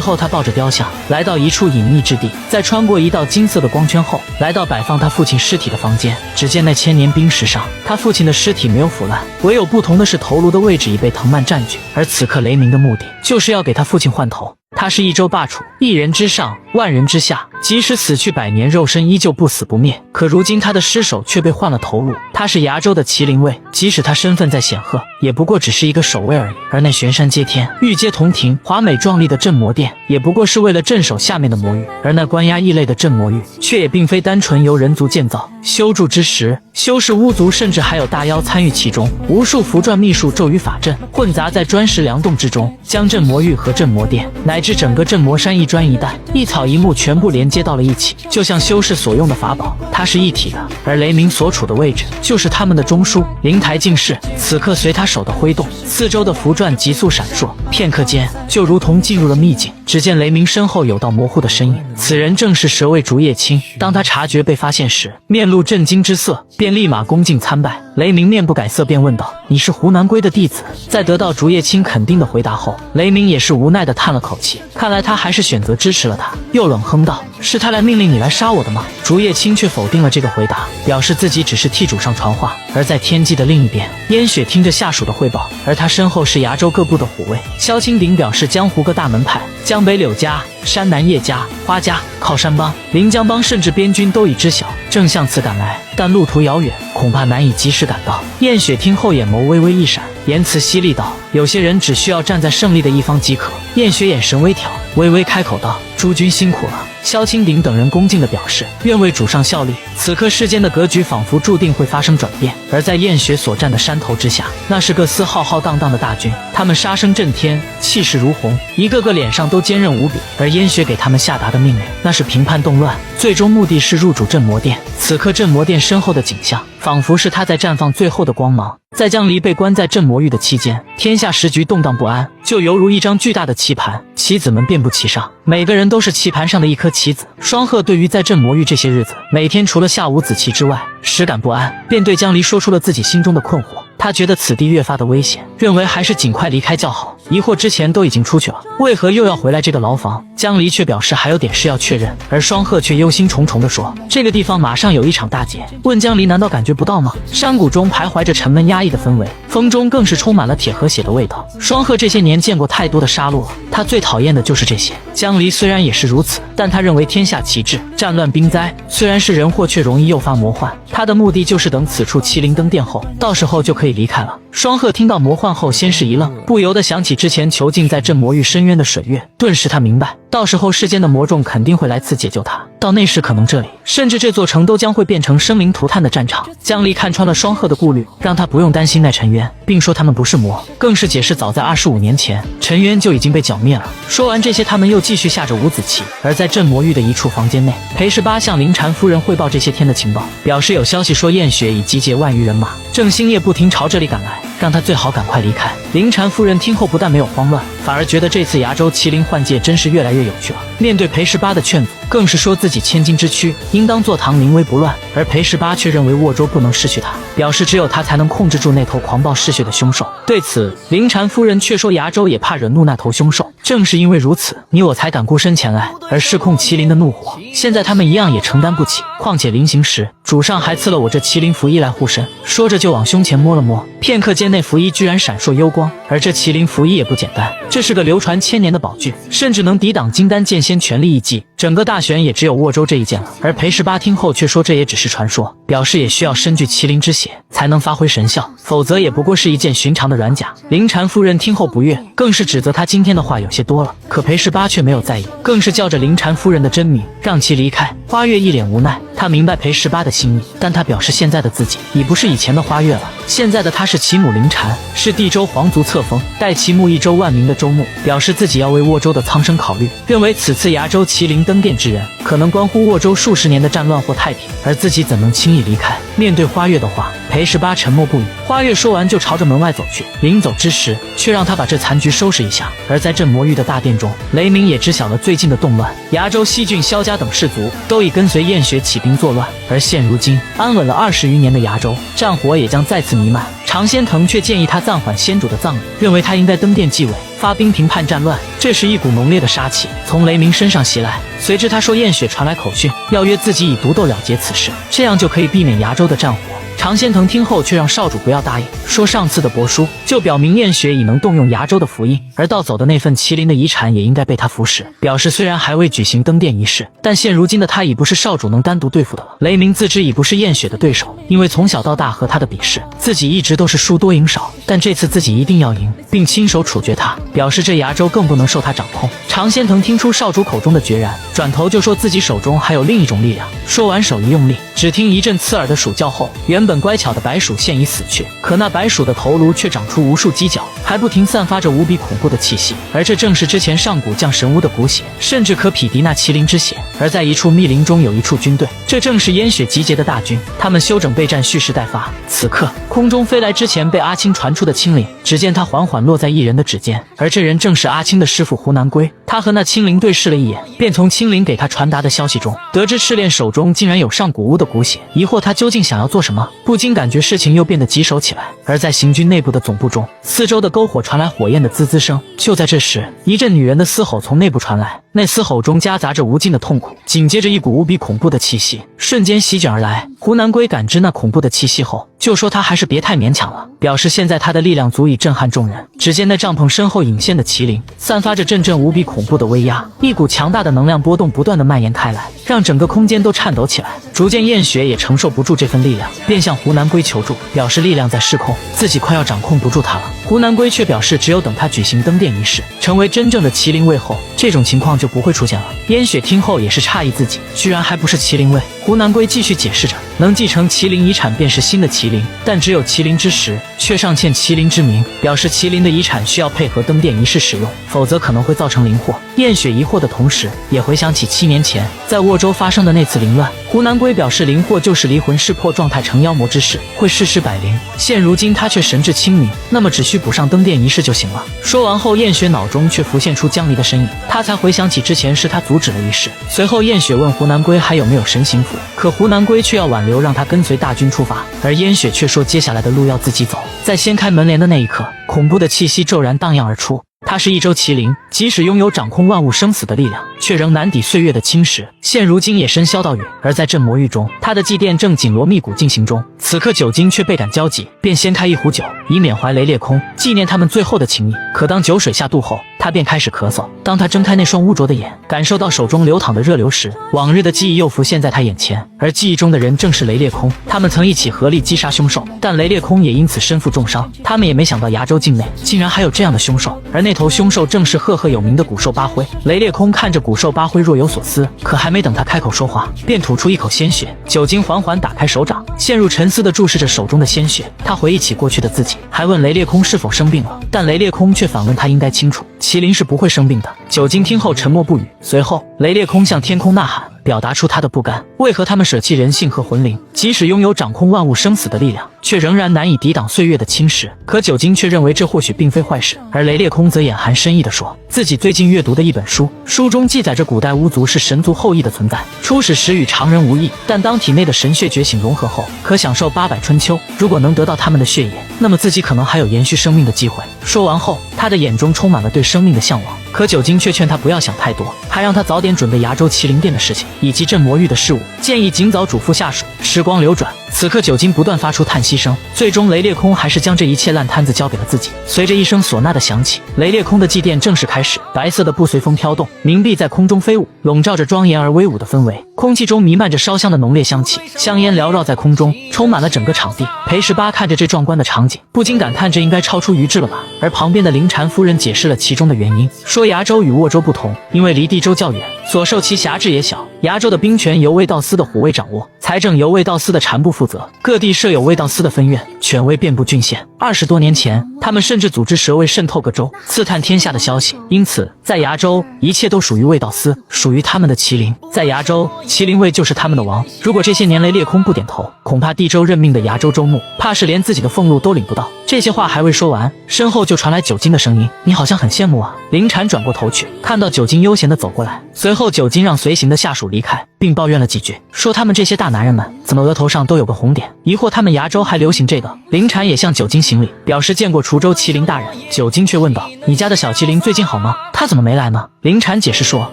后他抱着雕像来到一处隐秘之地，在穿过一道金色的光圈后，来到摆放他父亲尸体的房间。只见那千年冰石上，他父亲的尸体没有腐烂，唯有不同的是头颅的位置已被藤蔓占据。而此刻雷鸣的目的就是要给他父亲换头。他是一州霸主，一人之上，万人之下，即使死去100年，肉身依旧不死不灭。可如今他的尸首却被换了头颅，他是崖州的麒麟卫，即使他身份再显赫，也不过只是一个守卫而已。而那悬山接天、玉阶铜庭、华美壮丽的镇魔殿，也不过是为了镇守下面的魔域。而那关押异类的镇魔域，却也并非单纯由人族建造修筑之时，修士巫族甚至还有大妖参与其中，无数符篆秘术、咒语法阵混杂在砖石梁洞之中，将镇魔域和镇魔殿乃至整个镇魔山一砖一带、一草一木全部连接到了一起，就像修士所用的法宝，它是一体的。而雷鸣所处的位置就是他们的中枢灵台境室。此刻随他手的挥动，四周的符篆急速闪烁，片刻间就如同进入了秘境。只见雷鸣身后有道模糊的身影，此人正是蛇卫竹叶青。当他察觉被发现时，面露震惊之色，便立马恭敬参拜。雷鸣面不改色，便问道：“你是胡南归的弟子？”在得到竹叶青肯定的回答后，雷鸣也是无奈地叹了口气，看来他还是选择支持了他，又冷哼道：“是他来命令你来杀我的吗？”竹叶青却否定了这个回答，表示自己只是替主上传话。而在天际的另一边，燕雪听着下属的汇报，而他身后是崖州各部的虎卫。萧清鼎表示，江湖各大门派，江北柳家、山南叶家、花家、靠山帮、临江帮，甚至边军都已知晓，正向此赶来，但路途遥远，恐怕难以及时赶到。燕雪听后眼眸微微一闪，言辞犀利道：“有些人只需要站在胜利的一方即可。”燕雪眼神微挑，微微开口道：“诸君辛苦了。”萧清鼎等人恭敬地表示愿为主上效力。此刻世间的格局仿佛注定会发生转变，而在燕雪所站的山头之下，那是个浩浩荡荡的大军，他们杀声震天，气势如虹，一个个脸上都坚韧无比。而燕雪给他们下达的命令，那是平叛动乱，最终目的是入主镇魔殿。此刻镇魔殿身后的景象，仿佛是他在绽放最后的光芒。在江离被关在镇魔域的期间，天下时局动荡不安，就犹如一张巨大的棋盘，棋子们遍布其上，每个人都是棋盘上的一颗棋子。双鹤对于在镇魔域这些日子，每天除了下午子棋之外，实感不安，便对江离说出了自己心中的困惑。他觉得此地越发的危险，认为还是尽快离开较好。疑惑之前都已经出去了，为何又要回来这个牢房？江离却表示还有点事要确认，而双鹤却忧心忡忡地说：“这个地方马上有一场大劫。”问江离难道感觉不到吗？山谷中徘徊着沉闷压抑的氛围，风中更是充满了铁和血的味道。双鹤这些年见过太多的杀戮了，他最讨厌的就是这些。江离虽然也是如此，但他认为天下奇志，战乱兵灾虽然是人祸，却容易诱发魔幻。他的目的就是等此处麒麟登殿后，到时候就可以离开了。双鹤听到魔幻后，先是一愣，不由得想起之前囚禁在镇魔域深渊的水月，顿时他明白，到时候世间的魔众肯定会来此解救他，到那时可能这里甚至这座城都将会变成生灵涂炭的战场。江离看穿了双鹤的顾虑，让他不用担心那沉渊，并说他们不是魔，更是解释早在25年前沉渊就已经被剿灭了。说完这些，他们又继续下着五子棋。而在镇魔域的一处房间内，裴18向灵禅夫人汇报这些天的情报，表示有消息说燕雪已集结万余人马，正星夜不停朝这里赶来，让他最好赶快离开。灵禅夫人听后不但没有慌乱，反而觉得这次崖州麒麟换届真是越来越有趣了。面对裴18的劝阻，更是说自己千金之躯应当坐堂临危不乱，而裴18却认为沃州不能失去他，表示只有他才能控制住那头狂暴嗜血的凶兽。对此，灵禅夫人却说崖州也怕惹怒那头凶兽，正是因为如此，你我才敢孤身前来，而失控麒麟的怒火，现在他们一样也承担不起。况且临行时，主上还赐了我这麒麟符衣来护身。说着就往胸前摸了摸，片刻间内符衣居然闪烁幽光。而这麒麟符衣也不简单，这是个流传千年的宝具，甚至能抵挡金丹剑仙全力一击。整个大选也只有沃州这一件了。而裴18听后却说这也只是传说，表示也需要身具麒麟之血才能发挥神效，否则也不过是一件寻常的软甲。灵禅夫人听后不悦，更是指责他今天的话有些多了。可裴18却没有在意，更是叫着灵禅夫人的真名，让其离开。花月一脸无奈，他明白裴18的心意，但他表示现在的自己已不是以前的花月了，现在的他是其母灵禅，是地州皇族册封代其母一州万民的州牧，表示自己要为沃州的苍生考虑，认为此次崖州麒麟登殿之人，可能关乎沃州数十年的战乱或太平，而自己怎能轻易离开？面对花月的话，裴十八沉默不语。花月说完就朝着门外走去，临走之时，却让他把这残局收拾一下。而在镇魔域的大殿中，雷鸣也知晓了最近的动乱，崖州西郡萧家等氏族都已跟随燕雪起兵作乱，而现如今安稳了20余年的崖州，战火也将再次弥漫。常仙藤却建议他暂缓先主的葬礼，认为他应该登殿继位，发兵平叛战乱。这时一股浓烈的杀气从雷鸣身上袭来，随之他说燕雪传来口讯，要约自己以独斗了结此事，这样就可以避免崖州的战火。常仙藤听后却让少主不要答应，说上次的帛书就表明燕雪已能动用崖州的符印，而盗走的那份麒麟的遗产也应该被他服食，表示虽然还未举行登殿仪式，但现如今的他已不是少主能单独对付的了。雷鸣自知已不是燕雪的对手，因为从小到大和他的比试，自己一直都是输多赢少，但这次自己一定要赢，并亲手处决他，表示这崖州更不能受他掌控。常仙藤听出少主口中的决然，转头就说自己手中还有另一种力量。说完手一用力，只听一阵刺耳的鼠叫后，原本乖巧的白鼠现已死去，可那白鼠的头颅却长出无数犄角，还不停散发着无比恐怖的气息，而这正是之前上古降神巫的骨血，甚至可匹敌那麒麟之血。而在一处密林中有一处军队，这正是燕雪集结的大军，他们休整备战，蓄势待发。此刻空中飞来之前被阿青传出的青灵，只见他缓缓落在一人的指尖，而这人正是阿青的师父胡南归。他和那青灵对视了一眼，便从青灵给他传达的消息中得知赤练手中竟然有上古巫的骨血，疑惑他究竟想要做什么，不禁感觉事情又变得棘手起来。而在行军内部的总部中，四周的篝火传来火焰的滋滋声。就在这时，一阵女人的嘶吼从内部传来，那嘶吼中夹杂着无尽的痛苦，紧接着一股无比恐怖的气息瞬间席卷而来。胡南归感知那恐怖的气息后，就说他还是别太勉强了，表示现在他的力量足以震撼众人。只见那帐篷身后隐现的麒麟散发着阵阵无比恐怖的威压，一股强大的能量波动不断的蔓延开来，让整个空间都颤抖起来。逐渐燕雪也承受不住这份力量，便向胡南归求助，表示力量在失控，自己快要掌控不住他了。胡南归却表示只有等他举行登殿仪式，成为真正的麒麟卫后，这种情况就不会出现了。燕雪听后也是诧异自己居然还不是麒麟卫。胡南归继续解释着，能继承麒麟遗产便是新的麒麟，但只有麒麟之实，却尚欠麒麟之名，表示麒麟的遗产需要配合登殿仪式使用，否则可能会造成灵祸。燕雪疑惑的同时，也回想起7年前在沃州发生的那次凌乱。胡南归表示灵祸就是离魂识破状态成妖魔之事，会世事百灵。现如今他却神志清明，那么只需补上登殿仪式就行了。说完后，燕雪脑中却浮现出江离的身影，他才回想起之前是他阻止了仪式。随后燕雪问胡南归还有没有神行符，可胡南归却要挽留让他跟随大军出发，而燕雪却说接下来的路要自己走。在掀开门帘的那一刻，恐怖的气息骤然荡漾而出。他是一州麒麟，即使拥有掌控万物生死的力量，却仍难抵岁月的侵蚀，现如今也身消到陨。而在镇魔域中，他的祭奠正紧锣密鼓进行中，此刻酒精却倍感焦急，便掀开一壶酒，以缅怀雷烈空，纪念他们最后的情谊。可当酒水下肚后，他便开始咳嗽。当他睁开那双污浊的眼，感受到手中流淌的热流时，往日的记忆又浮现在他眼前，而记忆中的人正是雷烈空。他们曾一起合力击杀凶兽，但雷烈空也因此身负重伤。他们也没想到崖州境内竟然还有这样的凶兽，而那头凶兽正是赫赫有名的古兽八辉。雷烈空看着古兽八辉若有所思，可还没等他开口说话，便吐出一口鲜血。酒精缓缓打开手掌，陷入沉思地注视着手中的鲜血。他回忆起过去的自己，还问雷烈空是否生病了，但雷烈空却反问他应该清楚，麒麟是不会生病的。酒精听后沉默不语，随后雷烈空向天空呐喊，表达出他的不甘。为何他们舍弃人性和魂灵，即使拥有掌控万物生死的力量，却仍然难以抵挡岁月的侵蚀？可酒精却认为这或许并非坏事，而雷烈空则眼含深意地说，自己最近阅读的一本书，书中记载着古代巫族是神族后裔的存在，初始时与常人无异，但当体内的神血觉醒融合后，可享受800春秋。如果能得到他们的血液，那么自己可能还有延续生命的机会。说完后，他的眼中充满了对生命的向往。可酒精却劝他不要想太多，还让他早点准备崖州麒麟殿的事情以及镇魔域的事务，建议尽早嘱咐下属。时光流转，此刻酒精不断发出叹息声，最终雷烈空还是将这一切烂摊子交给了自己。随着一声唢呐的响起，雷烈空的祭奠正式开始。白色的布随风飘动，冥币在空中飞舞，笼罩着庄严而威武的氛围。空气中弥漫着烧香的浓烈香气，香烟缭绕在空中，充满了整个场地。裴十八看着这壮观的场景，不禁感叹这应该超出于智了吧。而旁边的灵禅夫人解释了其中的原因，说崖州与沃州不同，因为离地州较远，所受其辖制也小，崖州的兵权由卫道司的虎卫掌握，财政由卫道司的禅部负责，各地设有卫道司的分院，权威遍布郡县。20多年前，他们甚至组织蛇卫渗透各州，刺探天下的消息。因此，在崖州，一切都属于卫道司，属于他们的麒麟。在崖州，麒麟卫就是他们的王。如果这些年雷裂空不点头，恐怕地州任命的崖州州牧，怕是连自己的俸禄都领不到。这些话还未说完，身后就传来酒精的声音：“你好像很羡慕啊。”林禅转过头去，看到酒精悠闲地走过来，随后酒精让随行的下属离开，并抱怨了几句，说他们这些大男人们怎么额头上都有个红点，疑惑他们崖州还流行这个。林禅也向酒精行礼，表示见过滁州麒麟大人。酒精却问道：“你家的小麒麟最近好吗？他怎么没来呢？”林禅解释说，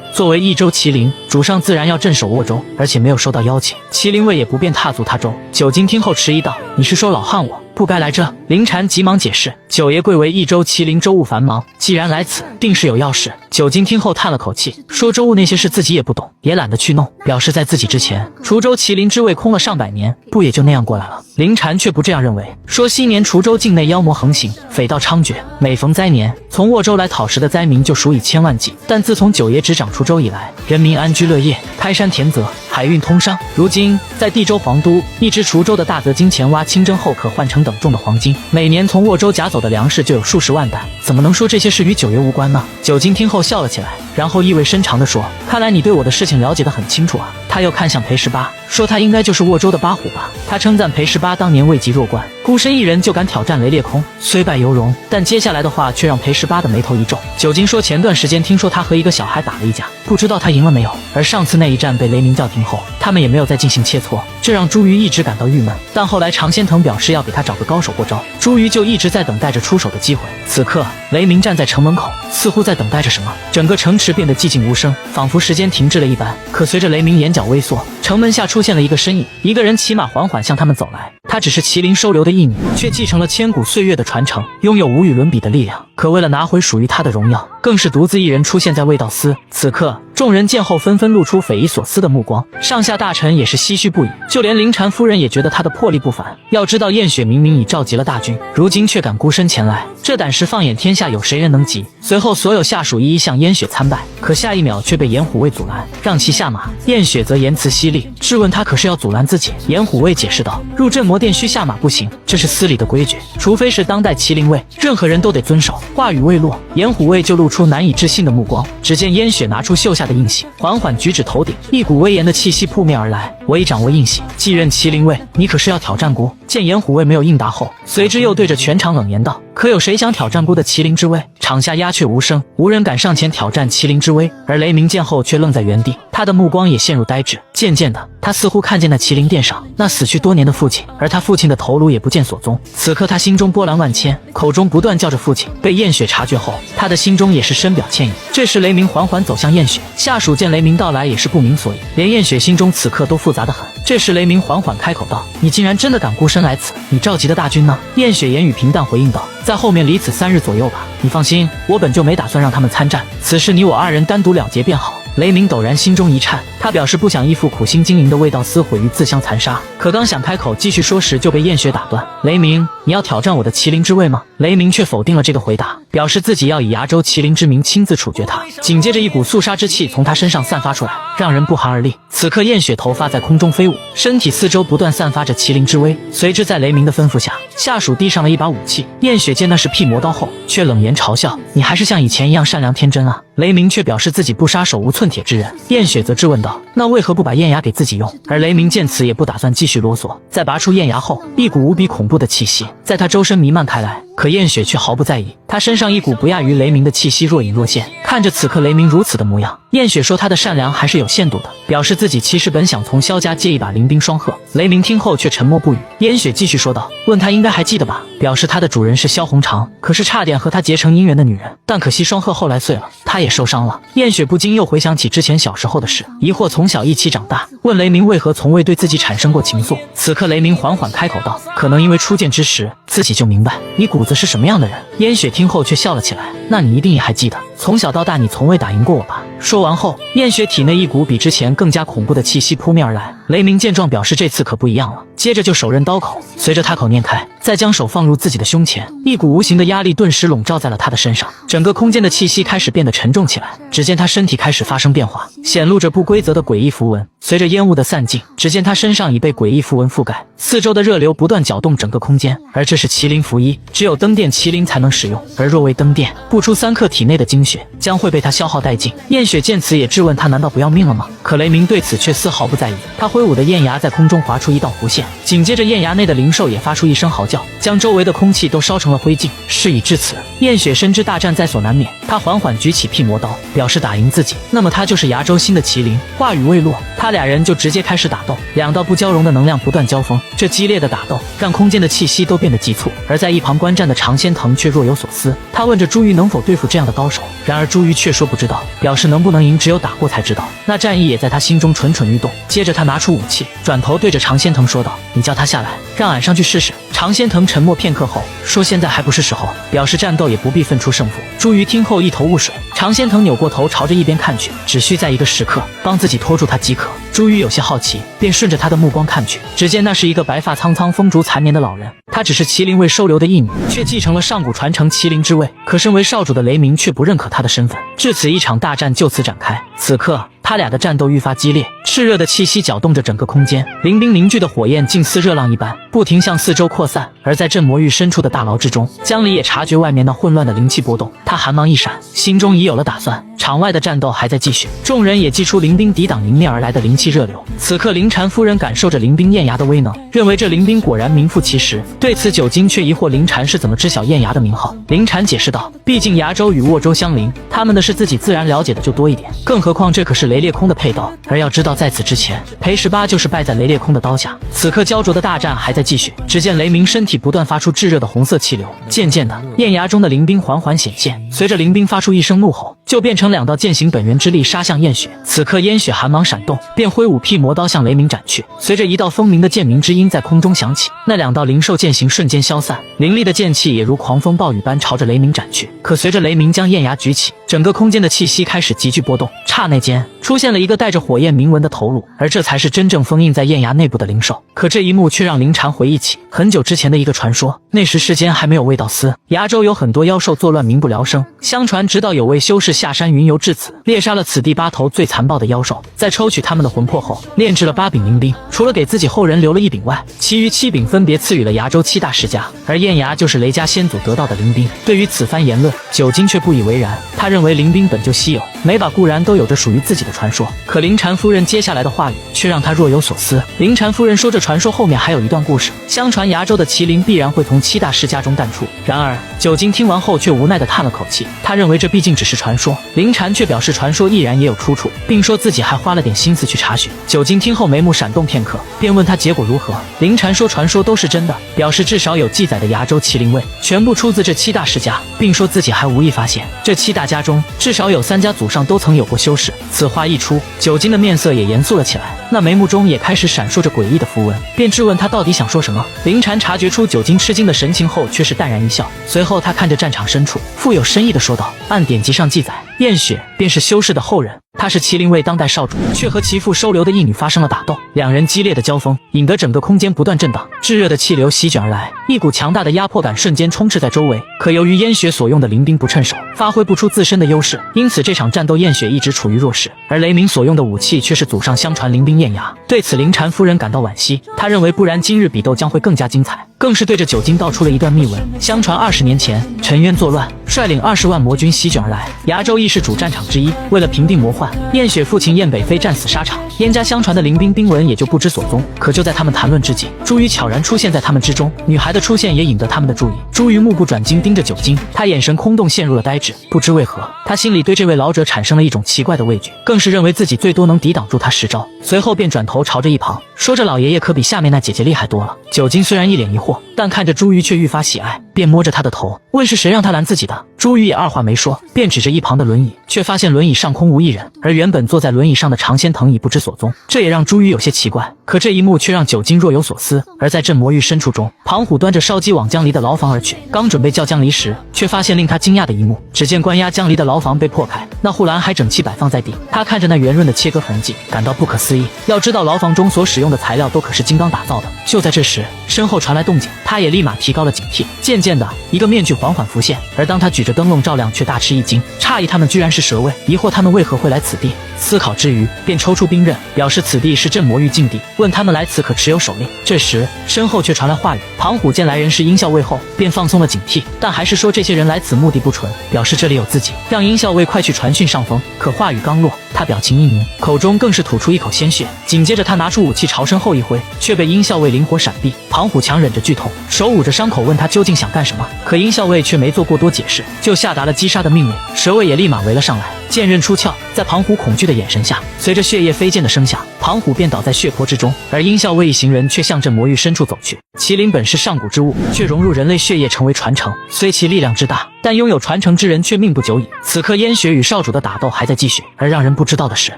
作为一州麒麟，主上自然要镇守沃州，而且没有收到邀请，麒麟卫也不便踏足他州。酒精听后迟疑道：“你是说老汉我不该来这？”林禅急忙解释，九爷贵为一州麒麟，州务繁忙，既然来此，定是有要事。酒精听后叹了口气，说州务那些事自己也不懂，也懒得去弄，表示在自己之前，滁州麒麟之位空了上百年，不也就那样过来了。林禅却不这样认为，说昔年滁州境内妖魔横行，匪盗猖獗，每逢灾年，从沃州来讨食的灾民就数以千万计。但自从九爷执掌滁州以来，人民安居乐业，开山填泽，海运通商。如今在地州皇都，一支滁州的大泽金钱挖清真后可换成等重的黄金，每年从沃州夹走的粮食就有数十万担，怎么能说这些事与九爷无关呢？酒精听后笑了起来，然后意味深长地说：“看来你对我的事情了解得很清楚啊。”他又看向裴十八，说他应该就是沃州的八虎吧。他称赞裴十八当年位极弱冠，孤身一人就敢挑战雷裂空，虽败犹荣。但接下来的话却让裴十八的眉头一皱。酒精说前段时间听说他和一个小孩打了一架，不知道他赢了没有。而上次那一战被雷鸣叫停后，他们也没有再进行切磋，这让朱瑜一直感到郁闷。但后来常仙藤表示要给他找个高手过招，朱瑜就一直在等待着出手的机会。此刻雷鸣站在城门口，似乎在等待着什么。整个城池变得寂静无声，仿佛时间停滞了一般。可随着雷鸣眼角微缩，城门下出现了一个身影，一个人骑马缓缓向他们走来。她只是麒麟收留的义女，却继承了千古岁月的传承，拥有无与伦比的力量。可为了拿回属于她的荣耀，更是独自一人出现在卫道司。此刻众人见后纷纷露出匪夷所思的目光，上下大臣也是唏嘘不已，就连林禅夫人也觉得她的魄力不凡。要知道燕雪明明已召集了大军，如今却敢孤身前来，这胆识放眼天下有谁人能及？随后所有下属一一向燕雪参拜，可下一秒却被严虎卫阻拦，让其下马。燕雪则言辞犀利，质问他可是要阻拦自己。严虎卫解释道：“入镇魔殿需下马不行，这是司里的规矩，除非是当代麒麟卫，任何人都得遵守。”话语未落，严虎卫就露出难以置信的目光。只见燕雪拿出袖下的印玺，缓缓举止头顶，一股威严的气息扑面而来。我已掌握印玺，继任麒麟卫，你可是要挑战姑？见严虎卫没有应答后，随之又对着全场冷言道：“可有谁想挑战姑的麒麟之威？”场下鸦雀无声，无人敢上前挑战麒麟之威。而雷鸣见后却愣在原地，他的目光也陷入呆滞。渐渐的，他似乎看见那麒麟殿上那死去多年的父亲，而他父亲的头颅也不见所踪。此刻他心中波澜万千，口中不断叫着父亲。被燕雪察觉后，他的心中也是深表歉意。这时雷鸣缓缓走向燕雪，下属见雷鸣到来也是不明所以，连燕雪心中此刻都复杂得很。这时雷鸣缓缓开口道：“你竟然真的敢孤身来此？你召集的大军呢？”燕雪言语平淡回应道：“在后面离此3日左右吧。你放心，我本就没打算让他们参战，此事你我2人单独了结便好。”雷鸣陡然心中一颤，他表示不想依附苦心经营的卫道司毁于自相残杀，可刚想开口继续说时就被燕雪打断。雷鸣，你要挑战我的麒麟之位吗？雷鸣却否定了这个回答，表示自己要以崖州麒麟之名亲自处决他。紧接着一股肃杀之气从他身上散发出来，让人不寒而栗。此刻燕雪头发在空中飞舞，身体四周不断散发着麒麟之威，随之在雷鸣的吩咐下，下属递上了一把武器。燕雪见那是辟魔刀后，却冷言嘲笑：“你还是像以前一样善良天真啊。”雷鸣却表示自己不杀手无寸铁之人。燕雪则质问道：“那为何不把燕牙给自己用？”而雷鸣见此也不打算继续啰嗦，在拔出燕牙后，一股无比恐怖的气息在他周身弥漫开来。可燕雪却毫不在意，她身上一股不亚于雷鸣的气息若隐若现。看着此刻雷鸣如此的模样，燕雪说她的善良还是有限度的，表示自己其实本想从萧家借一把灵兵双鹤。雷鸣听后却沉默不语。燕雪继续说道：“问他应该还记得吧？表示他的主人是萧红长，可是差点和他结成姻缘的女人，但可惜双鹤后来碎了，他也受伤了。”燕雪不禁又回想起之前小时候的事，疑惑从小一起长大，问雷鸣为何从未对自己产生过情愫。此刻雷鸣缓缓开口道：“可能因为初见之时自己就明白你骨子是什么样的人。”燕雪听后却笑了起来：“那你一定也还记得，从小到大你从未打赢过我吧？”说完后，燕雪体内一股比之前更加恐怖的气息扑面而来。雷鸣见状表示这次可不一样了，接着就手刃刀口，随着他口念开，再将手放入自己的胸前，一股无形的压力顿时笼罩在了他的身上，整个空间的气息开始变得沉重起来。只见他身体开始发生变化，显露着不规则的诡异符文。随着烟雾的散尽，只见他身上已被诡异符文覆盖，四周的热流不断搅动整个空间。而这是麒麟符衣，只有登殿麒麟才能使用，而若未登殿，不出3刻体内的精血将会被他消耗殆尽。燕雪见此也质问他难道不要命了吗？可雷鸣对此却丝毫不在意，他挥舞的燕牙在空中划出一道弧线，紧接着燕牙内的灵兽也发出一声嚎叫，将周围的空气都烧成了灰烬。事已至此，燕雪深知大战在所难免，他缓缓举起辟魔刀，表示打赢自己，那么他就是崖州新的麒麟。话语未落，他俩人就直接开始打斗，两道不交融的能量不断交锋，这激烈的打斗让空间的气息都变得急促。而在一旁观战的常仙藤却若有所思，他问着朱瑜能否对付这样的高手，然而朱瑜却说不知道，表示能不能赢只有打过才知道。那战意也在他心中蠢蠢欲动。接着他拿出武器，转头对着常仙藤说道：“你叫他下来，让俺上去试试。”常仙藤沉默片刻后说：“现在还不是时候。”表示战斗也不必分出胜负。朱瑜听后一头雾水，常仙藤扭过头朝着一边看去，只需在一个时刻帮自己拖住他即可。朱瑜有些好奇，便顺着他的目光看去，只见那是一个白发苍苍、风烛残年的老人。他只是麒麟卫收留的义女，却继承了上古传承麒麟之位。可身为少主的雷鸣却不认可他的身份。至此，一场大战就此展开。此刻，他俩的战斗愈发激烈，炽热的气息搅动着整个空间，凌冰凝聚的火焰竟似热浪一般，不停向四周扩散。而在镇魔域深处的大牢之中，江离也察觉外面那混乱的灵气波动，他寒芒一闪，心中已有了打算。场外的战斗还在继续，众人也祭出灵冰抵挡迎面而来的灵气热流。此刻，灵禅夫人感受着灵冰燕牙的威能，认为这灵冰果然名副其实。对此，九金却疑惑灵禅是怎么知晓燕牙的名号。灵禅解释道：“毕竟崖州与沃州相邻，他们的事自己自然了解的就多一点，更何况这可是雷烈空的配刀。而要知道，在此之前，裴18就是败在雷烈空的刀下。”此刻焦灼的大战还在继续，只见雷鸣身体不断发出炙热的红色气流，渐渐的，燕牙中的灵冰缓缓显现。随着灵冰发出一声怒吼，就变成2道剑形本源之力杀向燕雪。此刻燕雪寒芒闪动，便挥舞辟魔刀向雷鸣斩去。随着一道风鸣的剑鸣之音在空中响起，那2道灵兽剑形瞬间消散，凌厉的剑气也如狂风暴雨般朝着雷鸣斩去。可随着雷鸣将燕牙举起，整个空间的气息开始急剧波动，刹那间出现了一个带着火焰铭文的头颅，而这才是真正封印在燕牙内部的灵兽。可这一幕却让灵禅回忆起很久之前的一个传说，那时世间还没有卫道司，崖州有很多妖兽作乱，民不聊生。相传直到有位修士下山云游至此，猎杀了此地8头最残暴的妖兽，在抽取他们的魂魄后，炼制了8柄灵兵，除了给自己后人留了1柄外，其余7柄分别赐予了崖州7大世家，而燕牙就是雷家先祖得到的灵兵。对于此番言论，九金却不以为然，他认为灵兵本就稀有，每把固然都有着属于自己的传说。可灵禅夫人接下来的话语却让他若有所思。灵禅夫人说，这传说后面还有一段故事，相传崖州的麒麟必然会从7大世家中诞出。然而九金听完后却无奈地叹了口气，他认为这毕竟只是传说。灵禅却表示传说亦然也有出处，并说自己还花了点心思去查询。九金听后眉目闪动片刻，便问他结果如何。灵禅说传说都是真的，表示至少有记载的崖州麒麟卫全部出自这7大世家，并说自己还无意发现这7大家中至少有3家祖上都曾有过修士。此话一出，九金的面色也严肃了起来，那眉目中也开始闪烁着诡异的符文，便质问他到底想说什么。灵禅察觉出九金吃惊的神情后，却是淡然一笑。随后他看着战场深处，富有深意地说道：“按典籍上记载，燕雪便是修士的后人，他是麒麟卫当代少主，却和其父收留的义女发生了打斗，两人激烈的交锋，引得整个空间不断震荡，炙热的气流席卷而来，一股强大的压迫感瞬间充斥在周围。可由于燕雪所用的灵兵不趁手，发挥不出自身的优势，因此这场战斗燕雪一直处于弱势，而雷鸣所用的武器却是祖上相传灵兵燕牙。对此灵禅夫人感到惋惜，她认为不然今日比斗将会更加精彩，更是对着九金道出了一段秘闻。相传20年前，陈渊作乱，率领20万魔军席卷而来，崖州亦是主战场之一。为了平定魔患，燕雪父亲燕北飞战死沙场，燕家相传的灵兵兵文也就不知所踪。可就在他们谈论之际，朱瑜悄然出现在他们之中，女孩的出现也引得他们的注意。朱瑜目不转睛盯着九金，他眼神空洞，陷入了呆滞。不知为何，他心里对这位老者产生了一种奇怪的畏惧，更是认为自己最多能抵挡住他10招。随后便转头朝着一旁说：“这老爷爷可比下面那姐姐厉害多了。”九金虽然一脸疑惑，但看着朱瑜却愈发喜爱。便摸着他的头，问是谁让他拦自己的。朱宇也二话没说，便指着一旁的轮椅，却发现轮椅上空无一人，而原本坐在轮椅上的常仙藤已不知所踪。这也让朱宇有些奇怪，可这一幕却让九金若有所思。而在镇魔域深处中，庞虎端着烧鸡往江离的牢房而去，刚准备叫江离时，却发现令他惊讶的一幕，只见关押江离的牢房被破开，那护栏还整齐摆放在地。他看着那圆润的切割痕迹，感到不可思议。要知道牢房中所使用的材料都可是金刚打造的。就在这时，身后传来动静，他也立马提高了警惕。渐渐的，一个面具缓缓浮现，而当他举着灯笼照亮，却大吃一惊，诧异他们居然是蛇卫，疑惑他们为何会来此地。思考之余，便抽出兵刃，表示此地是镇魔域禁地，问他们来此可持有手令。这时，身后却传来话语，庞虎见来人是殷校尉后，便放松了警惕，但还是说这些人来此目的不纯，表示这里有自己，让殷校尉快去传讯上峰。可话语刚落，他表情一凝，口中更是吐出一口鲜血，紧接着他拿出武器朝身后一挥，却被殷校尉灵活闪避。庞虎强忍着剧痛，手捂着伤口，问他究竟想干什么，可殷校尉却没做过多解释，就下达了击杀的命令。蛇卫也立马围了上来，剑刃出鞘，在庞虎恐惧的眼神下，随着血液飞溅的声响，庞虎便倒在血泊之中，而殷校尉一行人却向镇魔域深处走去。麒麟本是上古之物，却融入人类血液成为传承，虽其力量之大，但拥有传承之人却命不久矣。此刻燕雪与少主的打斗还在继续，而让人不知道的是，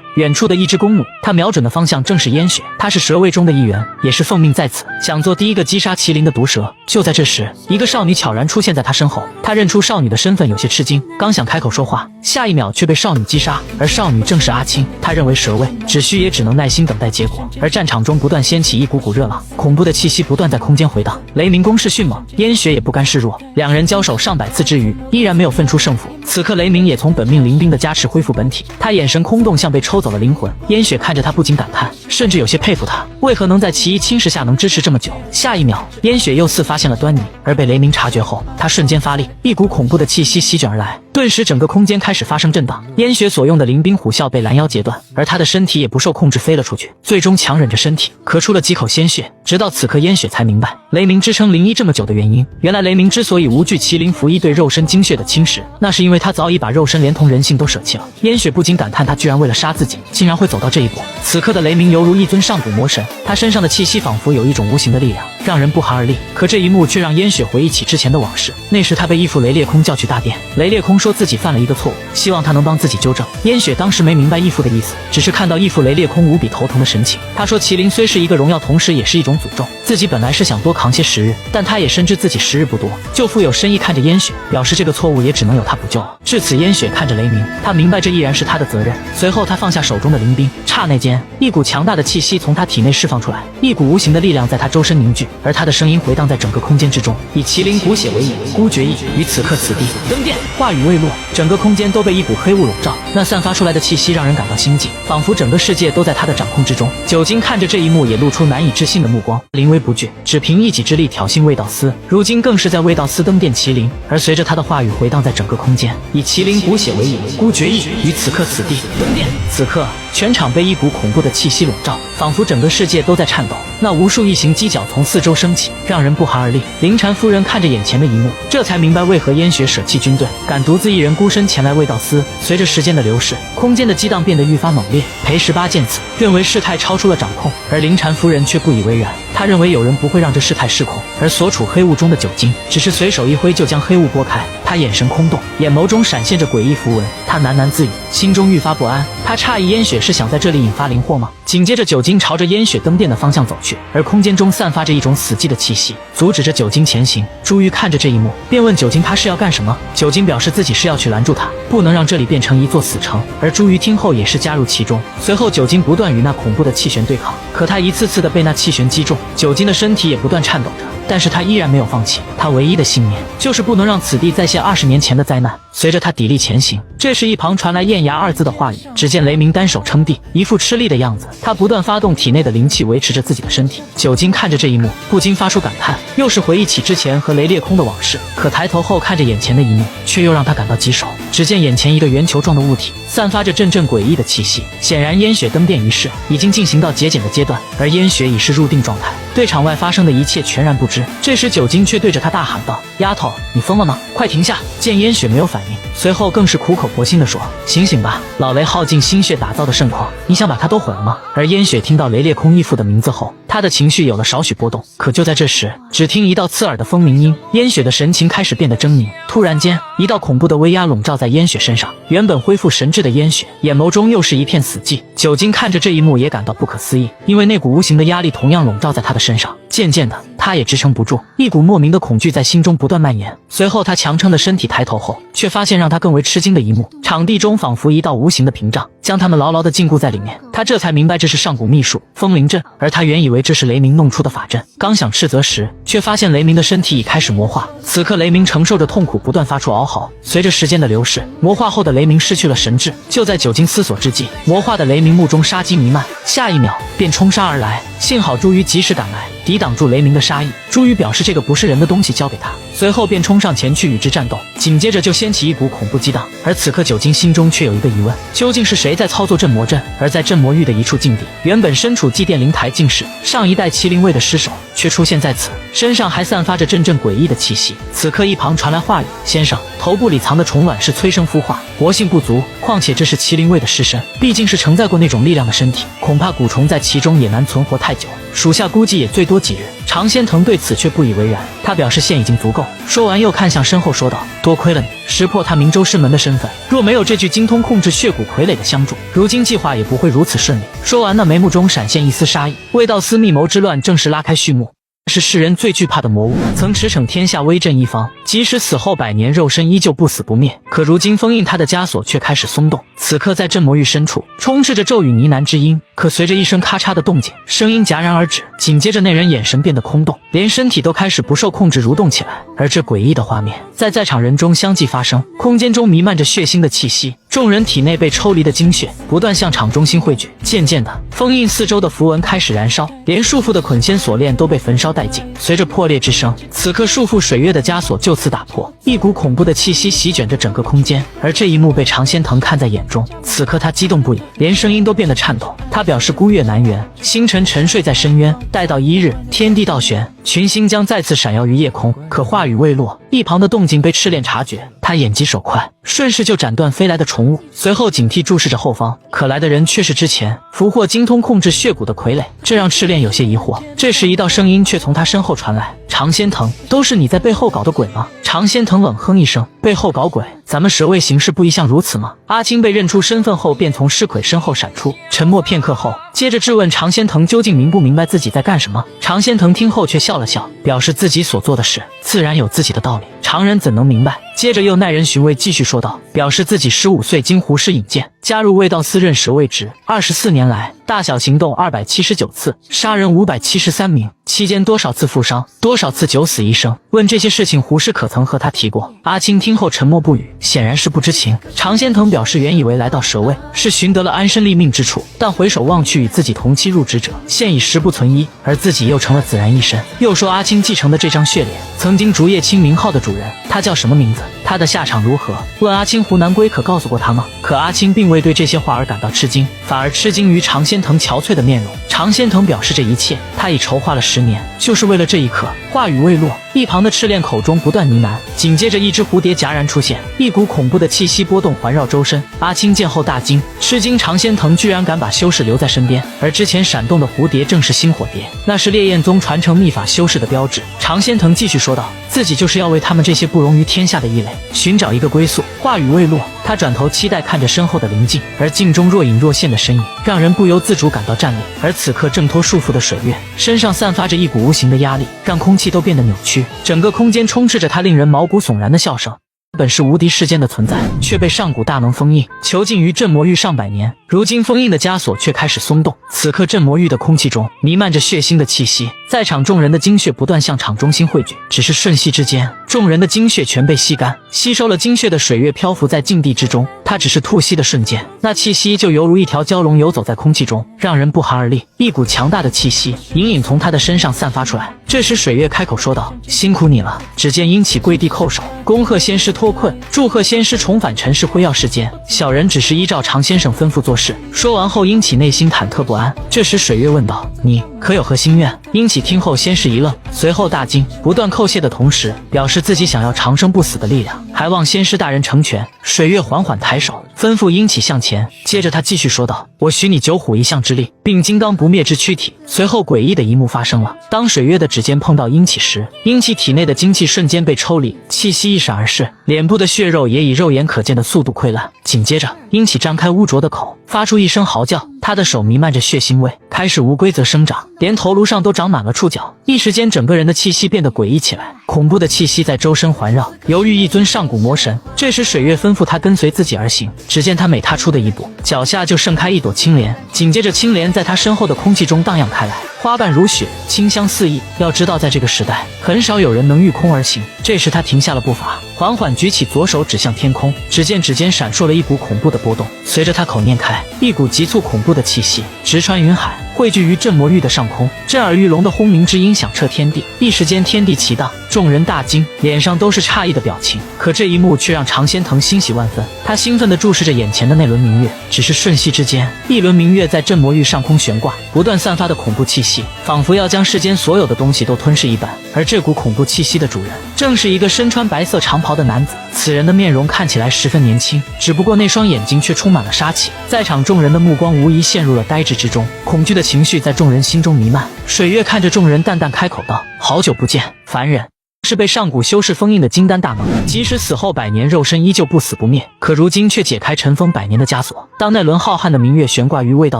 远处的一只公弩，他瞄准的方向正是燕雪，他是蛇卫中的一员，也是奉命在此，想做第一个击杀麒麟的毒蛇。就在这时，一个少女悄然出现在他身后，他认出少女的身份，有些吃惊，刚想开口说话，下一秒却被少女击杀。而少女正是阿青，他认为蛇卫只需也只能耐心等待结果。而战场中不断掀起一股股热浪，恐怖的气息不断在空间回荡，雷鸣攻势迅猛，燕雪也不甘示弱，两人交手上百次之余，依然没有分出胜负。此刻雷鸣也从本命灵兵的加持恢复本体，他眼神空洞，像被抽走了灵魂。燕雪看着他不禁感叹，甚至有些佩服他为何能在奇异侵蚀下能支持这么久。下一秒，燕雪又似发现了端倪，而被雷鸣察觉后，他瞬间发力，一股恐怖的气息席卷而来，顿时整个空间开始发生震荡。燕雪所用的灵兵虎啸被拦腰截断，而他的身体也不受控制飞了出去，最终强忍着身体咳出了几口鲜血。直到此刻，燕雪才明白雷鸣支撑灵衣这么久的原因。原来雷鸣之所以无惧麒麟符衣对肉身精血的侵蚀，那是因为他早已把肉身连同人性都舍弃了。燕雪不禁感叹，他居然为了杀自己，竟然会走到这一步。此刻的雷鸣犹如一尊上古魔神，他身上的气息仿佛有一种无形的力量，让人不寒而栗。可这一幕却让燕雪回忆起之前的往事。那时他被义父雷烈空叫去大殿，雷烈空说自己犯了一个错误，希望他能帮自己纠正。燕雪当时没明白义父的意思，只是看到义父雷烈空无比头疼的神情。他说麒麟虽是一个荣耀，同时也是一种诅咒，自己本来是想多扛些时日，但他也深知自己时日不多。舅父有深意看着燕雪，表示这个错误也只能由他补救了。至此，燕雪看着雷鸣，他明白这依然是他的责任。随后他放下手中的灵兵，刹那间一股强大的气息从他体内释放出来，一股无形的力量在他周身凝聚，而他的声音回荡在整个空间之中，以麒麟骨血为引，孤绝意于此刻此地登殿。话语未落，整个空间都被一股黑雾笼罩，那散发出来的气息让人感到心悸，仿佛整个世界都在他的掌控之中。九金看着这一幕也露出难以置信的目光，临危不惧，只凭一己之力挑衅卫道司，如今更是在卫道司登殿麒麟。而随着他的话语回荡在整个空间，以麒麟骨血为引，孤绝意于此刻此地登殿。此刻全场被一股恐怖的气息笼罩，仿佛整个世界都在颤抖，那无数异形犄角从四周升起，让人不寒而栗。灵禅夫人看着眼前的一幕，这才明白为何燕雪舍弃军队，敢独自一人孤身前来卫道司。随着时间的流逝，空间的激荡变得愈发猛烈。裴18见此，认为事态超出了掌控，而灵禅夫人却不以为然。他认为有人不会让这事态失控，而所处黑雾中的九金只是随手一挥就将黑雾拨开。他眼神空洞，眼眸中闪现着诡异符文，他喃喃自语，心中愈发不安。他诧异燕雪是想在这里引发灵祸吗？紧接着九金朝着燕雪登殿的方向走去，而空间中散发着一种死寂的气息，阻止着九金前行。朱玉看着这一幕，便问九金他是要干什么。九金表示自己是要去拦住他，不能让这里变成一座死城。而朱玉听后也是加入其中。随后九金不断与那恐怖的气旋对抗，可他一次次的被那气旋击中，九金的身体也不断颤抖着，但是他依然没有放弃。他唯一的信念就是不能让此地再现20年前的灾难。随着他砥砺前行，这时一旁传来燕牙2字的话语，只见雷鸣单手撑地，一副吃力的样子，他不断发动体内的灵气维持着自己的身体。九金看着这一幕不禁发出感叹，又是回忆起之前和雷烈空的往事。可抬头后看着眼前的一幕，却又让他感到棘手。只见眼前一个圆球状的物体散发着阵阵诡异的气息，显然燕雪登殿仪式已经进行到节俭的阶段，而燕雪已是入定状态，对场外发生的一切全然不知。这时九金却对着他大喊道：“丫头，你疯了吗？快停下！”见烟雪没有反应，随后更是苦口婆心地说：“醒醒吧，老雷耗尽心血打造的盛况，你想把它都毁了吗？”而烟雪听到雷烈空义父的名字后，他的情绪有了少许波动。可就在这时，只听一道刺耳的风鸣音，烟雪的神情开始变得狰狞。突然间，一道恐怖的威压笼罩在烟雪身上，原本恢复神智的烟雪，眼眸中又是一片死寂。酒精看着这一幕也感到不可思议，因为那股无形的压力同样笼罩在他的身上。渐渐的，他也支撑不住，一股莫名的恐惧在心中不断蔓延。随后他强撑的身体抬头后，却发现让他更为吃惊的一幕，场地中仿佛一道无形的屏障，将他们牢牢地禁锢在里面。他这才明白这是上古秘术风灵阵，而他原以为这是雷鸣弄出的法阵，刚想斥责时，却发现雷鸣的身体已开始魔化。此刻雷鸣承受着痛苦，不断发出嗷嚎。随着时间的流逝，魔化后的雷鸣失去了神智。就在酒精思索之际，魔化的雷鸣目中杀机弥漫，下一秒便冲杀而来。幸好朱鱼及时赶来，抵挡住雷鸣的杀意。朱鱼表示这个不是人的东西交给他，随后便冲上前去与之战斗，紧接着就掀起一股恐怖激荡。而此刻酒精心中却有一个疑问，究竟是谁在操作镇魔阵？而在镇魔域的一处禁地，原本身处祭奠灵台境室上一代麒麟卫的尸首却出现在此，身上还散发着阵阵诡异的气息。此刻一旁传来话语：“先生，头部里藏的虫卵是催生孵化，活性不足，况且这是麒麟卫的尸身，毕竟是承载过那种力量的身体，恐怕蛊虫在其中也难存活太久，属下估计也最多几日。”常仙藤对此却不以为然，他表示现已经足够。说完又看向身后说道：“多亏了你识破他明州师门的身份，若没有这具精通控制血骨傀儡的相助，如今计划也不会如此顺利。”说完，那眉目中闪现一丝杀意。魏道司密谋之乱正式拉开序幕。是世人最惧怕的魔物，曾驰骋天下，威震一方。即使死后100年，肉身依旧不死不灭。可如今封印他的枷锁却开始松动。此刻在镇魔域深处，充斥着咒语呢喃之音。可随着一声咔嚓的动静，声音戛然而止。紧接着那人眼神变得空洞，连身体都开始不受控制蠕动起来。而这诡异的画面在场人中相继发生，空间中弥漫着血腥的气息。众人体内被抽离的精血不断向场中心汇聚，渐渐的，封印四周的符文开始燃烧，连束缚的捆仙锁链都被焚烧殆尽。随着破裂之声，此刻束缚水月的枷锁就此打破，一股恐怖的气息席卷着整个空间。而这一幕被常仙藤看在眼中，此刻他激动不已，连声音都变得颤抖。他表示孤月难圆，星辰沉睡在深渊，待到一日，天地倒悬，群星将再次闪耀于夜空。可话语未落，一旁的动静被赤练察觉，他眼疾手快，顺势就斩断飞来的虫物，随后警惕注视着后方。可来的人却是之前俘获精通控制血骨的傀儡，这让赤练有些疑惑。这时一道声音却从他身后传来：“常仙藤，都是你在背后搞的鬼吗？”常仙藤冷哼一声：“背后搞鬼？咱们蛇卫行事不一向如此吗？”阿青被认出身份后，便从尸鬼身后闪出，沉默片刻后，接着质问常仙藤究竟明不明白自己在干什么。常仙藤听后却笑了笑，表示自己所做的事自然有自己的道理，常人怎能明白？接着又耐人寻味，继续说道，表示自己15岁经胡氏引荐，加入卫道司任蛇卫职，24年来大小行动279次，杀人573名，期间多少次负伤，多少次九死一生。问这些事情胡氏可曾和他提过？阿青听后沉默不语，显然是不知情。常仙藤表示原以为来到蛇卫是寻得了安身立命之处，但回首望去与自己同期入职者现已实不存一，而自己又成了孜然一身。又说阿青继承的这张血脸曾经竹叶青名号的主人，他叫什么名字？他的下场如何？问阿青胡南归可告诉过他吗？可阿青并未对这些话而感到吃惊，反而吃惊于常仙藤憔悴的面容。常仙藤表示这一切他已筹划了10年，就是为了这一刻。话语未落，一旁的赤练口中不断呢喃，紧接着一只蝴蝶戛然出现，一股恐怖的气息波动环绕周身。阿青见后大惊，吃惊常仙藤居然敢把修士留在身边，而之前闪动的蝴蝶正是星火蝶，那是烈焰宗传承秘法修士的标志。常仙藤继续说道，自己就是要为他们这些不容于天下的异类寻找一个归宿。话语未落，他转头期待看着身后的灵镜，而镜中若隐若现的身影让人不由自主感到战栗。而此刻挣脱束缚的水月身上散发着一股无形的压力，让空气都变得扭曲，整个空间充斥着他令人毛骨悚然的笑声。本是无敌世间的存在，却被上古大能封印，囚禁于镇魔域上百年。如今封印的枷锁却开始松动，此刻镇魔域的空气中弥漫着血腥的气息，在场众人的精血不断向场中心汇聚，只是瞬息之间，众人的精血全被吸干。吸收了精血的水月漂浮在禁地之中，它只是吐息的瞬间，那气息就犹如一条蛟龙游走在空气中，让人不寒而栗。一股强大的气息隐隐从他的身上散发出来。这时水月开口说道，辛苦你了。只见殷启跪地叩首，恭贺仙师脱困，祝贺仙师重返尘世辉耀世间，小人只是依照常先生吩咐做事。说完后殷启内心忐忑不安。这时水月问道，你可有何心愿？殷启听后先是一愣，随后大惊，不断叩谢的同时，表示自己想要长生不死的力量，还望仙师大人成全。水月缓缓抬手，吩咐殷启向前。接着他继续说道：“我许你九虎一象之力，并金刚不灭之躯体。”随后诡异的一幕发生了，当水月的指尖碰到殷启时，殷启体内的精气瞬间被抽离，气息一闪而逝，脸部的血肉也以肉眼可见的速度溃烂。紧接着，殷启张开污浊的口，发出一声嚎叫，他的手弥漫着血腥味，开始无规则生长，连头颅上都长满了触角。一时间，整个人的气息变得诡异起来，恐怖的气息在周身环绕，犹如一尊上古魔神。这时，水月吩咐他跟随自己而行，只见他每踏出的一步，脚下就盛开一朵青莲，紧接着青莲在他身后的空气中荡漾开来，花瓣如雪，清香四溢。要知道，在这个时代，很少有人能御空而行。这时他停下了步伐，缓缓举起左手指向天空，只见指尖闪烁了一股恐怖的波动，随着他口念开，一股急促恐怖的气息直穿云海，汇聚于镇魔域的上空，震耳欲聋的轰鸣之音响彻天地。一时间天地齐荡，众人大惊，脸上都是诧异的表情。可这一幕却让常仙藤欣喜万分，他兴奋地注视着眼前的那轮明月。只是瞬息之间，一轮明月在镇魔域上空悬挂，不断散发的恐怖气息，仿佛要将世间所有的东西都吞噬一般。而这股恐怖气息的主人，正是一个身穿白色长袍的男子。此人的面容看起来十分年轻，只不过那双眼睛却充满了杀气。在场众人的目光无疑陷入了呆滞之中，恐惧的情绪在众人心中弥漫。水月看着众人，淡淡开口道：“好久不见，凡人。”是被上古修士封印的金丹大能，即使死后100年，肉身依旧不死不灭，可如今却解开尘封100年的枷锁。当那轮浩瀚的明月悬挂于卫道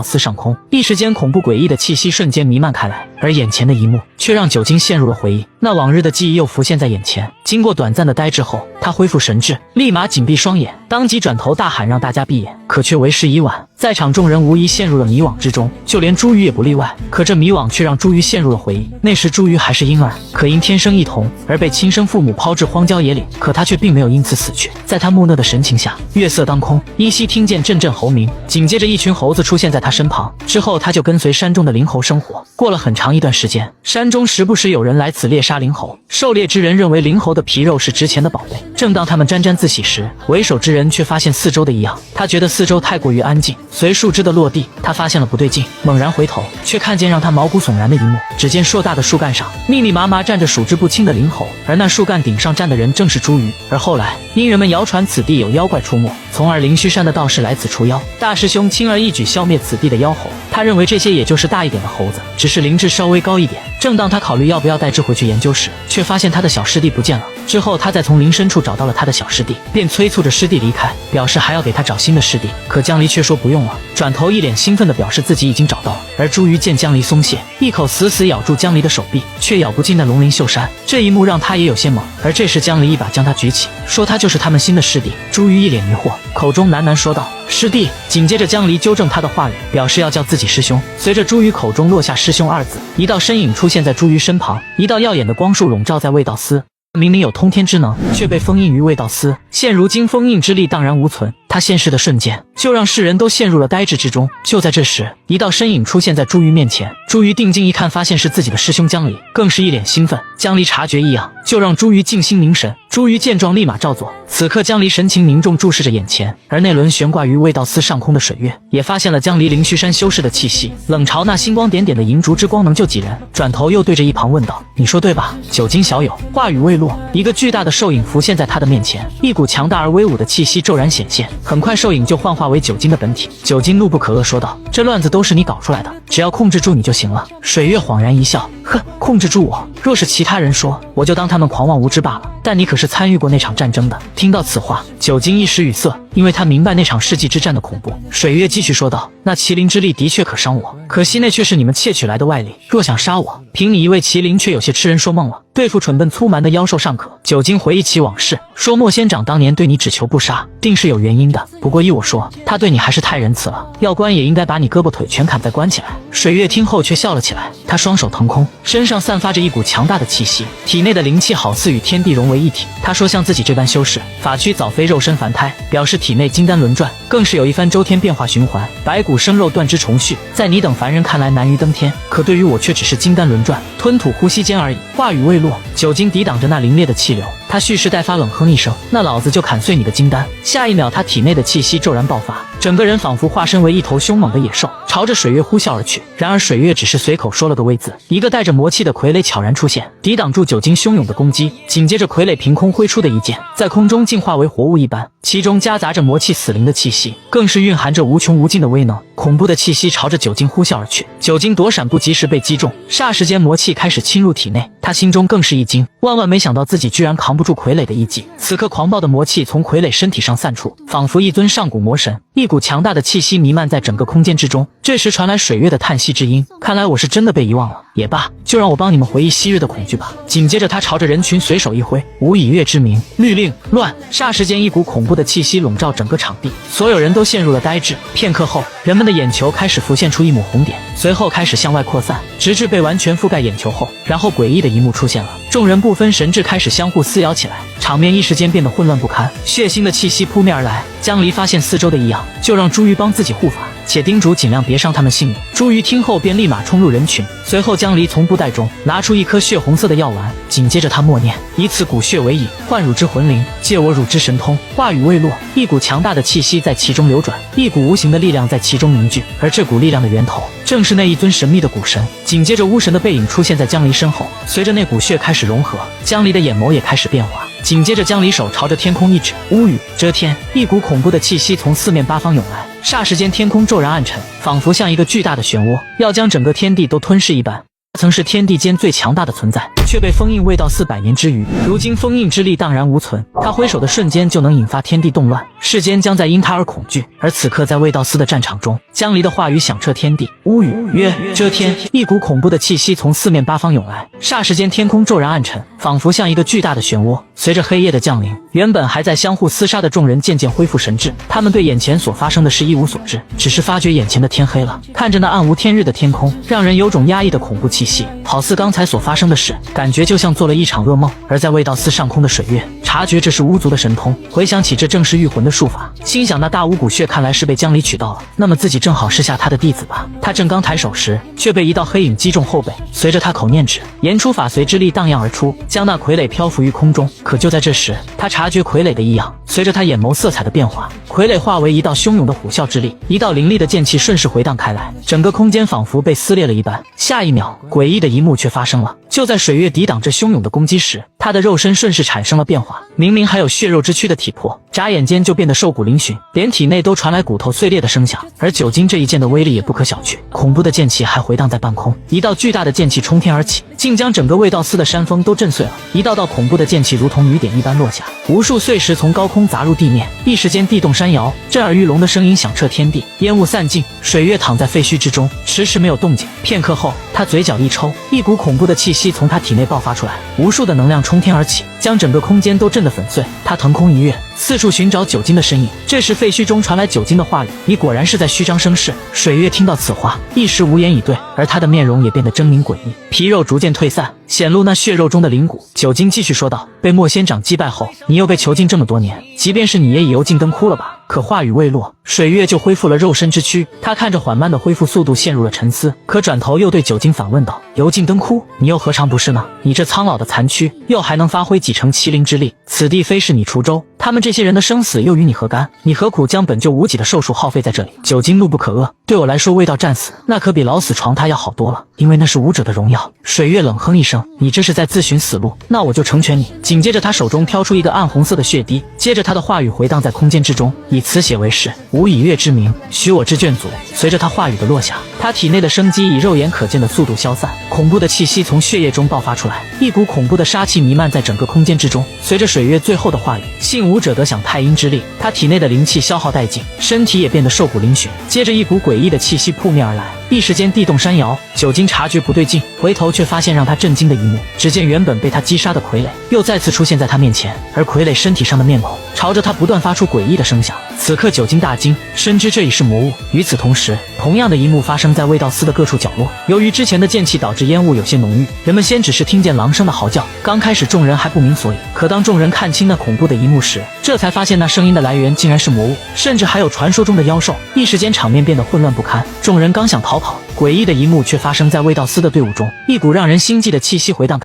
司上空，一时间恐怖诡异的气息瞬间弥漫开来，而眼前的一幕却让九金陷入了回忆。那往日的记忆又浮现在眼前，经过短暂的呆滞后，他恢复神智，立马紧闭双眼，当即转头大喊让大家闭眼，可却为时已晚。在场众人无疑陷入了迷惘之中，就连朱鱼也不例外。可这迷惘却让朱鱼陷入了回忆。那时朱鱼还是婴儿，可因天生异瞳而被亲生父母抛至荒郊野岭，可他却并没有因此死去。在他木讷的神情下，月色当空，依稀听见阵阵猴鸣，紧接着一群猴子出现在他身旁。之后他就跟随山中的灵猴生活。过了很长一段时间，山中时不时有人来此猎杀灵猴，狩猎之人认为灵猴的皮肉是值钱的宝贝。正当他们沾沾自喜时，为首之人却发现四周的异样，他觉得四周太过于安静。随树枝的落地，他发现了不对劲，猛然回头，却看见让他毛骨悚然的一幕。只见硕大的树干上密密麻麻站着数之不清的灵猴，而那树干顶上站的人正是朱鱼。而后来因人们谣传此地有妖怪出没，从而灵虚山的道士来此除妖。大师兄轻而易举消灭此地的妖猴，他认为这些也就是大一点的猴子，只是灵智稍微高一点。正当他考虑要不要带之回去研究时，却发现他的小师弟不见了。之后他再从林深处找到了他的小师弟，便催促着师弟离开，表示还要给他找新的师弟。可江离却说不用了，转头一脸兴奋地表示自己已经找到了。而朱鱼见江离松懈，一口死死咬住江离的手臂，却咬不进那龙鳞秀山。这一幕让他也有些懵。而这时江离一把将他举起，说他就是他们新的师弟。朱鱼一脸迷惑，口中喃喃说道：“师弟。”紧接着江离纠正他的话语，表示要叫自己师兄。随着朱鱼口中落下师兄二字，一道身影出现在朱鱼身旁，一道耀眼的光束笼罩在卫道司。明明有通天之能，却被封印于卫道司，现如今封印之力荡然无存。他现世的瞬间，就让世人都陷入了呆滞之中。就在这时，一道身影出现在朱鱼面前。朱鱼定睛一看，发现是自己的师兄江离，更是一脸兴奋。江离察觉异样，就让朱鱼静心凝神。朱鱼见状，立马照做。此刻江离神情凝重，注视着眼前，而那轮悬挂于卫道司上空的水月，也发现了江离灵虚山修士的气息，冷朝那星光点点的银烛之光能救几人？转头又对着一旁问道：“你说对吧，九金小友？”话语未落，一个巨大的兽影浮现在他的面前，一股强大而威武的气息骤然显现。很快兽影就幻化为九金的本体。九金怒不可遏说道：“这乱子都是你搞出来的，只要控制住你就行了。”水月恍然一笑：“哼，控制住我？若是其他人说，我就当他们狂妄无知罢了。但你可是参与过那场战争的。”听到此话，九金一时语塞，因为他明白那场世纪之战的恐怖。水月继续说道：“那麒麟之力的确可伤我，可惜那却是你们窃取来的外力。若想杀我，凭你一位麒麟却有些痴人说梦了。对付蠢笨粗蛮的妖兽尚可。”九金回忆起往事，说莫仙长当年对你只求不杀，定是有原因的。不过依我说，他对你还是太仁慈了，药官也应该把你胳膊腿全砍再关起来。水月听后却笑了起来，他双手腾空，身上散发着一股强大的气息，体内的灵气好似与天地融为一体。他说像自己这般修士，法躯早非肉身凡胎，表示体内金丹轮转，更是有一番周天变化循环，白骨生肉断肢重续，在你等凡人看来难于登天，可对于我却只是金丹轮转，吞吐呼吸间而已。话语未落，九金抵挡着那凌冽的气流，他蓄势待发，冷哼一声：“那老子就砍碎你的金丹！”下一秒，他体内的气息骤然爆发，整个人仿佛化身为一头凶猛的野兽，朝着水月呼啸而去。然而水月只是随口说了个威字，一个带着魔气的傀儡悄然出现，抵挡住酒精汹涌的攻击。紧接着傀儡凭空挥出的一剑，在空中竟化为活物一般，其中夹杂着魔气死灵的气息，更是蕴含着无穷无尽的威能。恐怖的气息朝着酒精呼啸而去，酒精躲闪不及时被击中，霎时间魔气开始侵入体内，他心中更是一惊，万万没想到自己居然扛不住傀儡的一击。此刻狂暴的魔气从傀儡身体上散出，仿佛一尊上古魔神，一股强大的气息弥漫在整个空间之中。这时传来水月的叹息之音，看来我是真的被遗忘了，也罢，就让我帮你们回忆昔日的恐惧吧。紧接着他朝着人群随手一挥，无以月之名，律令乱。霎时间一股恐怖的气息笼罩整个场地，所有人都陷入了呆滞。片刻后，人们的眼球开始浮现出一抹红点，随后开始向外扩散，直至被完全覆盖眼球后，然后诡异的一幕出现了，众人不分神智，开始相互撕咬起来，场面一时间变得混乱不堪，血腥的气息扑面而来。江离发现四周的异样，就让朱鱼帮自己护法，且叮嘱尽量别伤他们性命。朱鱼听后便立马冲入人群，随后江离从布袋中拿出一颗血红色的药丸，紧接着他默念：以此骨血为引，唤汝之魂灵，借我汝之神通。话语未落，一股强大的气息在其中流转，一股无形的力量在其中凝聚，而这股力量的源头正是那一尊神秘的古神。紧接着巫神的背影出现在江离身后，随着那股血开始融合，江离的眼眸也开始变化。紧接着江离手朝着天空一指，乌雨遮天，一股恐怖的气息从四面八方涌来，霎时间天空骤然暗沉，仿佛像一个巨大的漩涡，要将整个天地都吞噬一般。曾是天地间最强大的存在，却被封印未到400年之余，如今封印之力荡然无存。他挥手的瞬间就能引发天地动乱，世间将在因他而恐惧。而此刻在未道司的战场中，江离的话语响彻天地，乌雨曰遮天，一股恐怖的气息从四面八方涌来，霎时间天空骤然暗沉，仿佛像一个巨大的漩涡。随着黑夜的降临，原本还在相互厮杀的众人渐渐恢复神智，他们对眼前所发生的事一无所知，只是发觉眼前的天黑了，看着那暗无天日的天空，让人有种压抑的恐怖气息，好似刚才所发生的事，感觉就像做了一场噩梦。而在未道司上空的水月察觉这是巫族的神通，回想起这正是御魂的术法，心想那大巫骨血看来是被江离取到了，那么自己正好是下他的弟子吧。他正刚抬手时，却被一道黑影击中后背，随着他口念指，言出法随之力荡漾而出，将那傀儡漂浮于空中。可就在这时，他察觉傀儡的异样，随着他眼眸色彩的变化，傀儡化为一道汹涌的虎啸之力，一道凌厉的剑气顺势回荡开来，整个空间仿佛被撕裂了一般。下一秒，诡异的一幕却发生了，就在水月抵挡这汹涌的攻击时，他的肉身顺势产生了变化，明明还有血肉之躯的体魄，眨眼间就变得瘦骨嶙峋，连体内都传来骨头碎裂的声响。而酒精这一剑的威力也不可小觑，恐怖的剑气还回荡在半空，一道巨大的剑气冲天而起，竟将整个未道司的山峰都震碎了。一道道恐怖的剑气如同雨点一般落下，无数碎石从高空砸入地面，一时间地动山摇，震耳欲聋的声音响彻天地。烟雾散尽，水月躺在废墟之中，迟迟没有动静。片刻后，他嘴角一抽，一股恐怖的气息从他体内爆发出来，无数的能量冲天而起，将整个空间都震得粉碎。他腾空一跃，四处寻找酒精的身影。这时废墟中传来酒精的话语：你果然是在虚张声势。水月听到此话，一时无言以对，而他的面容也变得狰狞诡异，皮肉逐渐退散，显露那血肉中的灵骨。酒精继续说道：被莫仙长击败后，你又被囚禁这么多年，即便是你也已油尽灯枯了吧？可话语未落，水月就恢复了肉身之躯。他看着缓慢的恢复速度，陷入了沉思，可转头又对酒精反问道：油尽灯枯，你又何尝不是呢？你这苍老的残躯，又还能发挥几成麒麟之力？此地非是你滁州，他们这些人的生死又与你何干？你何苦将本就无几的寿数耗费在这里？酒精怒不可遏，对我来说，未到战死，那可比老死床榻要好多了，因为那是武者的荣耀。水月冷哼一声：你这是在自寻死路，那我就成全你。紧接着他手中飘出一个暗红色的血滴，接着他的话语回荡在空间之中：以此血为誓，无以月之名，许我之眷族。随着他话语的落下，他体内的生机以肉眼可见的速度消散，恐怖的气息从血液中爆发出来，一股恐怖的杀气弥漫在整个空间之中。随着水月最后的话语：信武者得享太阴之力，他体内的灵气消耗殆尽，身体也变得瘦骨嶙峋。接着一股诡异的气息扑面而来，一时间地动山摇。酒精察觉不对劲，回头却发现让他震惊的一幕，只见原本被他击杀的傀儡又再次出现在他面前，而傀儡身体上的面孔朝着他不断发出诡异的声响。此刻酒精大惊，深知这已是魔物。与此同时，同样的一幕发生在未道司的各处角落。由于之前的剑气导致烟雾有些浓郁，人们先只是听见狼声的嚎叫，刚开始众人还不明所以，可当众人看清那恐怖的一幕时，这才发现那声音的来源竟然是魔物，甚至还有传说中的妖兽。一时间场面变得混乱不堪，众人刚想逃跑，诡异的一幕却发生在未道司的队伍中，一股让人心悸的气息回荡。